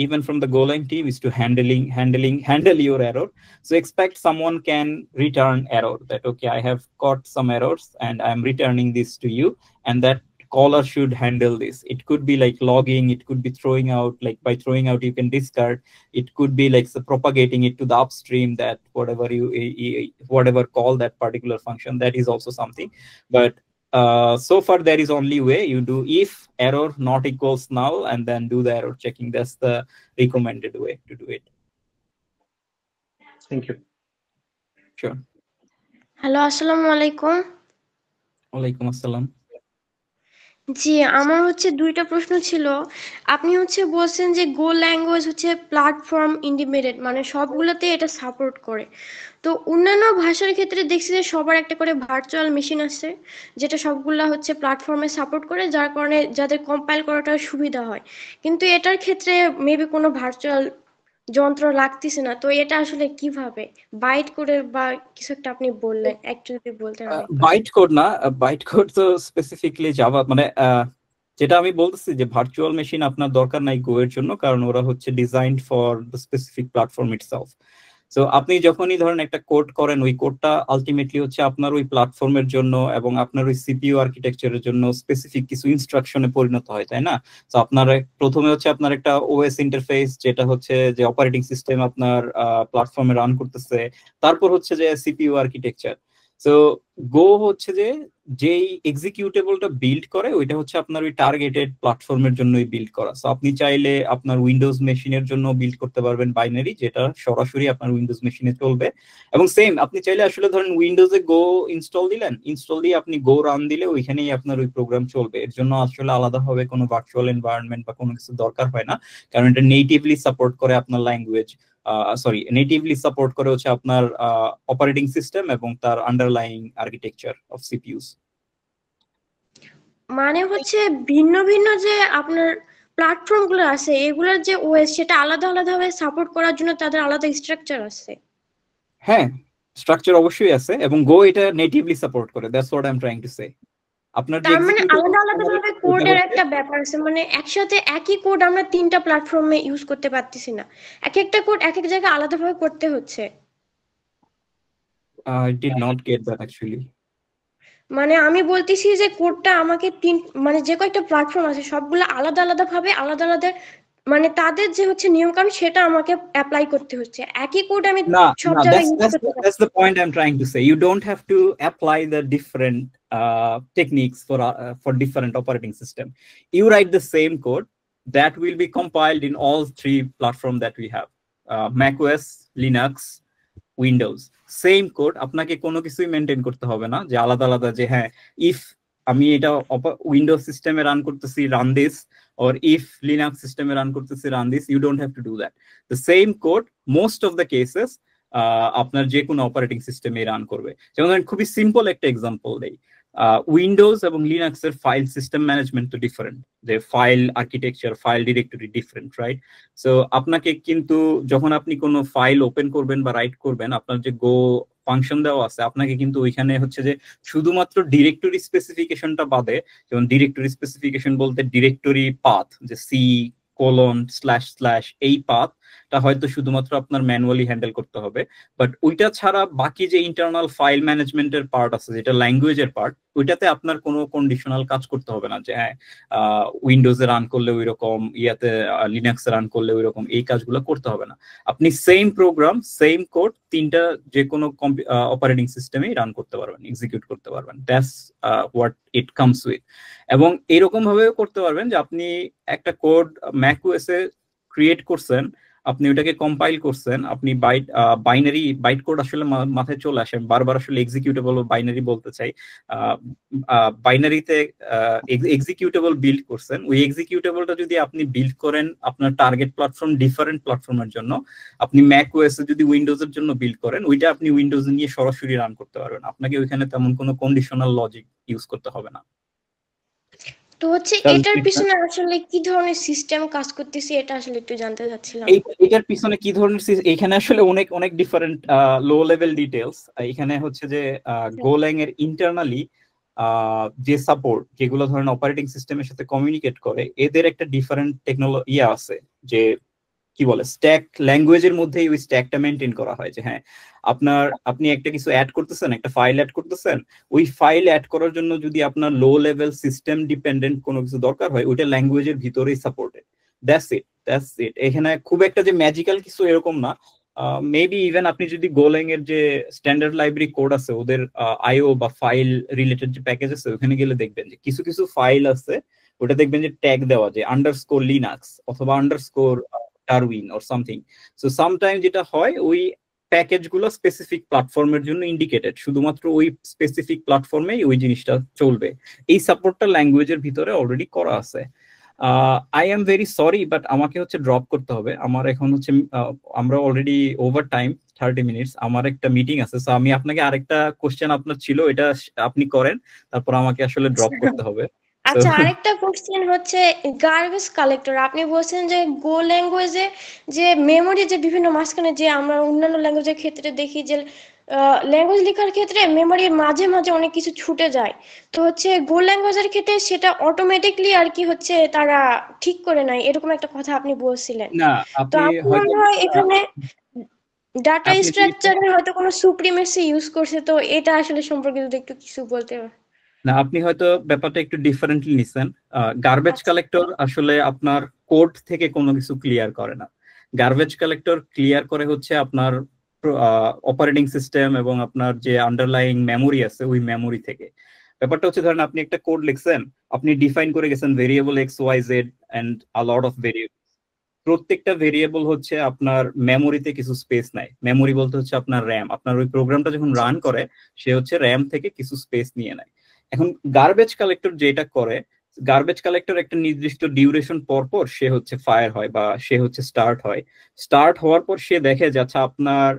even from the Golang team is to handle your error. So expect someone can return error that okay, I have got some errors and I'm returning this to you, and that caller should handle this. It could be like logging, it could be throwing out, like by throwing out you can discard, it could be like propagating it to the upstream, that whatever call that particular function, that is also something. But so far there is only way you do if error not equals null and then do the error checking. That's the recommended way to do it. Thank you. Sure. Hello, আসসালামু আলাইকুম। ওয়ালাইকুম আসসালাম। জি, আমার হচ্ছে দুইটা প্রশ্ন ছিল। আপনি হচ্ছে বলছেন যে গো ল্যাঙ্গুয়েজ হচ্ছে প্ল্যাটফর্ম ইন্ডিপেন্ডেন্ট, মানে সবগুলোতে এটা সাপোর্ট করে। তো অন্যান্য ভাষার ক্ষেত্রে দেখছি যে সবার একটা করে ভার্চুয়াল মেশিন আছে যেটা সবগুলা হচ্ছে প্ল্যাটফর্মে সাপোর্ট করে, যার কারণে যাদের কম্পাইল করাটা সুবিধা হয়। কিন্তু এটার ক্ষেত্রে মেবি কোনো ভার্চুয়াল যন্ত্র লাগতেছে না, তো এটা আসলে কিভাবে বাইট করে বা কিছু একটা আপনি বললেন, একটু যদি বলতেন। বাইট কোড না, বাইট কোড তো স্পেসিফিকলি জাভা, মানে যেটা আমি বলতেছি যে ভার্চুয়াল মেশিন আপনার দরকার নাই গো এর জন্য, কারণ ওরা হচ্ছে designed for the specific platform itself. So আপনি যখনই ধরেন একটা কোড করেন, ওই কোডটা আলটিমেটলি হচ্ছে আপনার ওই প্ল্যাটফর্মের জন্য এবং আপনার ওই সিপিইউ আর্কিটেকচারের জন্য স্পেসিফিক কিছু ইনস্ট্রাকশনে পরিণত হয়, তাই না? তো আপনার প্রথমে হচ্ছে আপনার একটা ওএস ইন্টারফেস, যেটা হচ্ছে যে অপারেটিং সিস্টেম আপনার প্ল্যাটফর্মে রান করতেছে, তারপর হচ্ছে যে সিপিইউ আর্কিটেকচার। সো গো হচ্ছে যে যেই এক্সিকিউটেবলটা বিল্ড করে ওইটা হচ্ছে আপনার ওই টার্গেটেড প্ল্যাটফর্মের জন্যই বিল্ড করা। সো আপনি চাইলে আপনার উইন্ডোজ মেশিনের জন্য বিল্ড করতে পারবেন বাইনারি, যেটা সরাসরি আপনার উইন্ডোজ মেশিনে চলবে। এবং সেম আপনি চাইলে আসলে ধরেন উইন্ডোজে গো ইনস্টল দিলেন, ইনস্টল দিয়ে আপনি গো রান দিলে ওইখানেই আপনার ওই প্রোগ্রাম চলবে। এর জন্য আসলে আলাদাভাবে কোনো ভার্চুয়াল এনভায়রনমেন্ট বা কোনো কিছু দরকার হয় না, কারণ এটা নেটিভলি সাপোর্ট করে আপনার ল্যাঙ্গুয়েজ, নেটিভলি সাপোর্ট করে হচ্ছে আপনার অপারেটিং সিস্টেম এবং তার আন্ডারলাইং আর্কিটেকচার অফ সিপিইউস। মানে হচ্ছে ভিন্ন ভিন্ন যে আপনার প্ল্যাটফর্ম গুলো আছে, এগুলোর যে ওএস সেটা আলাদা আলাদা ভাবে সাপোর্ট করার জন্য তাদের আলাদা স্ট্রাকচার আছে। হ্যাঁ, স্ট্রাকচার অবশ্যই আছে এবং গো এটা নেটিভলি সাপোর্ট করে। That's what I am trying to say. আপনার যে তার মানে আলাদা আলাদা ভাবে কোডের একটা ব্যাপার আছে, মানে একসাথে একই কোড আমরা তিনটা প্ল্যাটফর্মে ইউজ করতে পারতেছি না, এক একটা কোড এক এক জায়গায় আলাদা ভাবে করতে হচ্ছে। I did not get that actually. মানে আমি বলতেছি যে কোডটা আমাকে মানে যে কয়েকটা প্ল্যাটফর্ম আছে সবগুলো আলাদা আলাদা ভাবে আলাদা আলাদা, মানে তাদের যে হচ্ছে নিয়ম কানুন সেটা আমাকে অ্যাপ্লাই করতে হচ্ছে, একই কোড আমি সব জায়গায় ইউজ করতে পারছি। That's the point I'm trying to say. You don't have to apply the different techniques for different operating system. You write the same code that will be compiled in all three platforms that we have, macOS, Linux, Windows. Same code, আপনাকে কোনো কিছুই maintain করতে হবে না যে আলাদা আলাদা যে হ্যাঁ ইফ আমি এটা উইন্ডোজ সিস্টেমে রান করতেছি run this, or if Linux সিস্টেমে রান করতেছি run this, you don't have to do that. The same code most of the cases আপনার যে কোনো অপারেটিং সিস্টেমে রান করবে। যেমন খুবই সিম্পল একটা এক্সাম্পল দেই, উইন্ডোজ এবং লিনাক্স এর ফাইল সিস্টেম ম্যানেজমেন্ট তো ডিফারেন্ট, যে file architecture, file directory different, right? So আপনাকে কিন্তু যখন আপনি কোনো ফাইল ওপেন করবেন বা রাইট করবেন, আপনার যে গো ফাংশন দেওয়া আছে, আপনাকে কিন্তু ওইখানে হচ্ছে যে শুধুমাত্র ডিরেক্টরি স্পেসিফিকেশনটা বাদে, যেমন ডিরেক্টরি স্পেসিফিকেশন বলতে ডিরেক্টরি পাথ, যে C:// এই পাথটা হয়তো শুধুমাত্র আপনার ম্যানুয়ালি হ্যান্ডেল করতে হবে, বাট ওইটা ছাড়া বাকি যে ইন্টারনাল ফাইল ম্যানেজমেন্টের পার্ট আছে, যেটা ল্যাঙ্গুয়েজের পার্ট, ওইটাতে আপনার কোনো কন্ডিশনাল কাজ করতে হবে না যে হ্যাঁ উইন্ডোজে রান করলে ওই রকম, ইয়াতে লিনাক্সে রান করলে ওই রকম, এই কাজগুলো করতে হবে না। আপনি সেম প্রোগ্রাম সেম কোড তিনটা যে কোনো অপারেটিং সিস্টেমেই রান করতে পারবেন, এক্সিকিউট করতে পারবেন। That's what it comes with. এবং এরকম ভাবেও করতে পারবেন যে আপনি একটা কোড macOS এ ক্রিয়েট করছেন, আপনি ওটাকে কম্পাইল করছেন, আপনি বাইট কোড আসলে মাথায় চলে আসে, বারবার আসলে এক্সিকিউটেবল ও বাইনারি বলতে চাই, বাইনারিতে এক্সিকিউটেবল বিল্ড করছেন। ওই এক্সিকিউটেবলটা যদি আপনি বিল্ড করেন আপনার টার্গেট প্ল্যাটফর্ম ডিফারেন্ট প্ল্যাটফর্মের জন্য, আপনি macOS এ যদি উইন্ডোজের জন্য বিল্ড করেন, ওইটা আপনি উইন্ডোজ নিয়ে সরাসরি রান করতে পারবেন, আপনাকে ওইখানে তেমন কোনো কন্ডিশনাল লজিক ইউজ করতে হবে না। তো হচ্ছে এটার পিছনে আসলে কি ধরনের সিস্টেম কাজ করতেছে এটা আসলে একটু জানতে চাচ্ছিলাম। এটার পিছনে কি ধরনের এখানে আসলে অনেক অনেক ডিফারেন্ট লো লেভেল ডিটেইলস। এখানে হচ্ছে যে গোল্যাং এর ইন্টারনালি যে সাপোর্ট, যেগুলো ধরেন অপারেটিং সিস্টেমের সাথে কমিউনিকেট করে, এদের একটা ডিফারেন্ট টেকনোলজি আছে, যে কি বলে স্ট্যাক, ল্যাঙ্গুয়েজের মধ্যেই ওই স্ট্যাকটা মেনটেন করা হয়, যে হ্যাঁ আপনি একটা কিছু অ্যাড করতেছেন, একটা ফাইল অ্যাড করতেছেন, ওই ফাইল অ্যাড করার জন্য যদি আপনার লো লেভেল সিস্টেম ডিপেন্ডেন্ট কোনো কিছু দরকার হয়, ওইটা ল্যাঙ্গুয়েজের ভিতরেই সাপোর্টেড। That's it. এখানে খুব একটা যে ম্যাজিক্যাল কিছু এরকম না। মেবি ইভেন আপনি যদি গোল্যাং এর যে স্ট্যান্ডার্ড লাইব্রেরি কোড আছে, ওদের আইও বা ফাইল রিলেটেড যে প্যাকেজ আছে, ওখানে গেলে দেখবেন যে কিছু কিছু ফাইল আছে, ওটা দেখবেন যে ট্যাগ দেওয়া, যে _Linux অথবা _Darwin or something. So sometimes যেটা হয়, ওই প্যাকেজ গুলো স্পেসিফিক প্ল্যাটফর্মের জন্য ইন্ডিকেটেড, শুধুমাত্র ওই স্পেসিফিক প্ল্যাটফর্মেই ওই জিনিসটা চলবে। এই সাপোর্টটা ল্যাঙ্গুয়েজের ভিতরে অলরেডি করা আছে। I am very sorry, but আমাকে হচ্ছে ড্রপ করতে হবে। আমার এখন হচ্ছে আমরা অলরেডি ওভার টাইম 30 মিনিটস, আমার একটা মিটিং আছে। সো আমি আপনাকে আরেকটা কোশ্চেন আপনার ছিল, এটা আপনি করেন, তারপর আমাকে আসলে ড্রপ করতে হবে। আচ্ছা, আরেকটা কোশ্চেন হচ্ছে গার্বেজ কালেক্টর। আপনি বলছেন যে গো ল্যাঙ্গুয়েজে যে মেমোরি যে বিভিন্ন মাঝখানে যে আমরা অন্যান্য ল্যাঙ্গুয়েজের ক্ষেত্রে দেখি যে ল্যাঙ্গুয়েজ লেখার ক্ষেত্রে মেমোরি মাঝে মাঝে অনেক কিছু ছুটে যায়, তো হচ্ছে গো ল্যাঙ্গুয়েজের ক্ষেত্রে সেটা অটোমেটিকলি আর কি হচ্ছে তারা ঠিক করে নেয়, এরকম একটা কথা আপনি বলছিলেন। না, তো আপনি আমার হয়তো মনে হয় এখানে ডাটা আপনি স্ট্রাকচারে হয়তো কোনো সুপ্রিমেসি ইউজ করছে, তো এটা আসলে সম্পর্কে যদি একটু কিছু বলতে পারেন। না, আপনি হয়তো ব্যাপারটা একটু ডিফারেন্টলি নিছেন। গার্বেজ আচ্ছা। কালেক্টর আসলে আপনার কোড থেকে কোনো কিছু ক্লিয়ার করে না। গার্বেজ কালেক্টর ক্লিয়ার করে হচ্ছে আপনার অপারেটিং সিস্টেম এবং আপনার যে আন্ডারলাইং মেমোরি আছে ওই মেমোরি থেকে। ব্যাপারটা হচ্ছে ধরেন আপনি একটা কোড লিখছেন, আপনি ডিফাইন করে গেছেন variable x y z and a lot of variable. প্রত্যেকটা ভেরিয়েবল হচ্ছে আপনার মেমোরিতে কিছু স্পেস নেয়। মেমোরি বলতে হচ্ছে আপনার র্যাম। আপনার ওই প্রোগ্রামটা যখন রান করে সে হচ্ছে র্যাম থেকে কিছু স্পেস নিয়ে নেয়। এখন গার্বেজ কালেক্টর যেটা করে, গার্বেজ কালেক্টর একটা নির্দিষ্ট ডিউরেশন পর পর সে হচ্ছে ফায়ার হয় বা সে হচ্ছে স্টার্ট হয়। স্টার্ট হওয়ার পর সে দেখে যাচ্ছে আপনার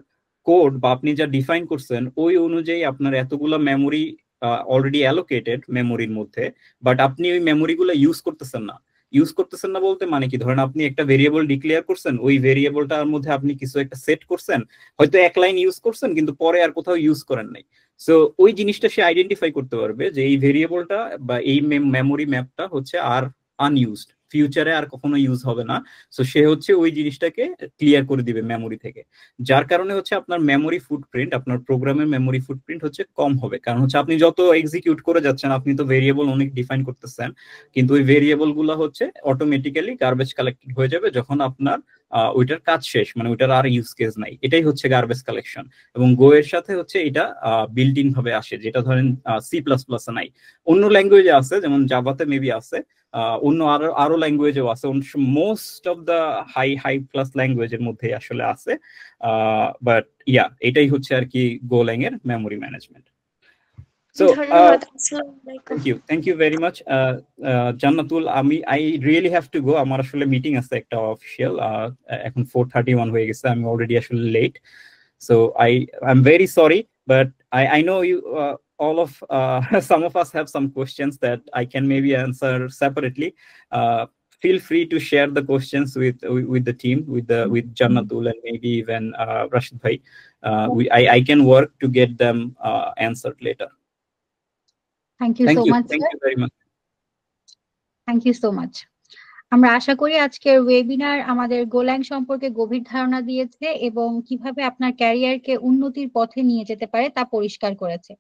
কোড বা আপনি যা ডিফাইন করছেন ওই অনুযায়ী আপনার এতগুলো মেমোরি অলরেডি অ্যালোকেটেড মেমোরির মধ্যে, বাট আপনি ওই মেমোরিগুলো ইউজ করতেছেন না। ইউজ করতেছেন না বলতে মানে কি, ধরেন আপনি একটা ভেরিয়েবল ডিক্লেয়ার করছেন, ওই ভেরিয়েবলটার মধ্যে আপনি কিছু একটা সেট করছেন, হয়তো এক লাইন ইউজ করছেন কিন্তু পরে আর কোথাও ইউজ করেন নাই। সো ওই জিনিসটা সে আইডেন্টিফাই করতে পারবে যে এই ভেরিয়েবলটা বা এই মেমোরি ম্যাপটা হচ্ছে আর আনইউজড, ফিউচারে আর কখনো ইউজ হবে না। সো সে হচ্ছে ওই জিনিসটাকে ক্লিয়ার করে দিবে মেমোরি থেকে। যার কারণে হচ্ছে আপনার মেমোরি ফুটপ্রিন্ট, আপনার প্রোগ্রামের মেমোরি ফুটপ্রিন্ট হচ্ছে কম হবে। কারণ হচ্ছে আপনি যত এক্সিকিউট করে যাচ্ছেন, আপনি তো ভেরিয়েবল অনেক ডিফাইন করতেছেন, কিন্তু ওই ভেরিয়েবল গুলো হচ্ছে অটোমেটিক্যালি গার্বেজ কালেক্টেড হয়ে যাবে যখন আপনার ওইটার কাজ শেষ, মানে ওইটার আর ইউজ কেস নাই। এটাই হচ্ছে গার্বেজ কালেকশন। এবং গো এর সাথে হচ্ছে এটা বিল্ট ইন ভাবে আসে, যেটা ধরেন সি প্লাস প্লাস নাই। অন্য ল্যাঙ্গুয়েজে আছে, যেমন জাভাতে মেবি আছে, অন্য আরো ল্যাঙ্গুয়েজেও আছে, most of the high class ল্যাঙ্গুয়েজের মধ্যে আসলে আছে। বাট ইয়া, এটাই হচ্ছে আর কি গোল্যাং এর memory management. So thank you very much, Jannatul. I really have to go, আমার আসলে মিটিং আছে একটা অফিশিয়াল, এখন 4:31 হয়ে গেছে, আমি অলরেডি আসলে late. So I'm very sorry, but I know you all of some of us have some questions that I can maybe answer separately. Feel free to share the questions with the team, with Jannatul and maybe even Rashid bhai. I can work to get them answered later. Thank you so much, Thank you very much. Thank you so much. আমরা আশা করি আজকের webinar আমাদের গোল্যাং সম্পর্কে গভীর ধারণা দিয়েছে এবং কিভাবে আপনার ক্যারিয়ারকে উন্নতির পথে নিয়ে যেতে পারে তা পরিষ্কার করেছে।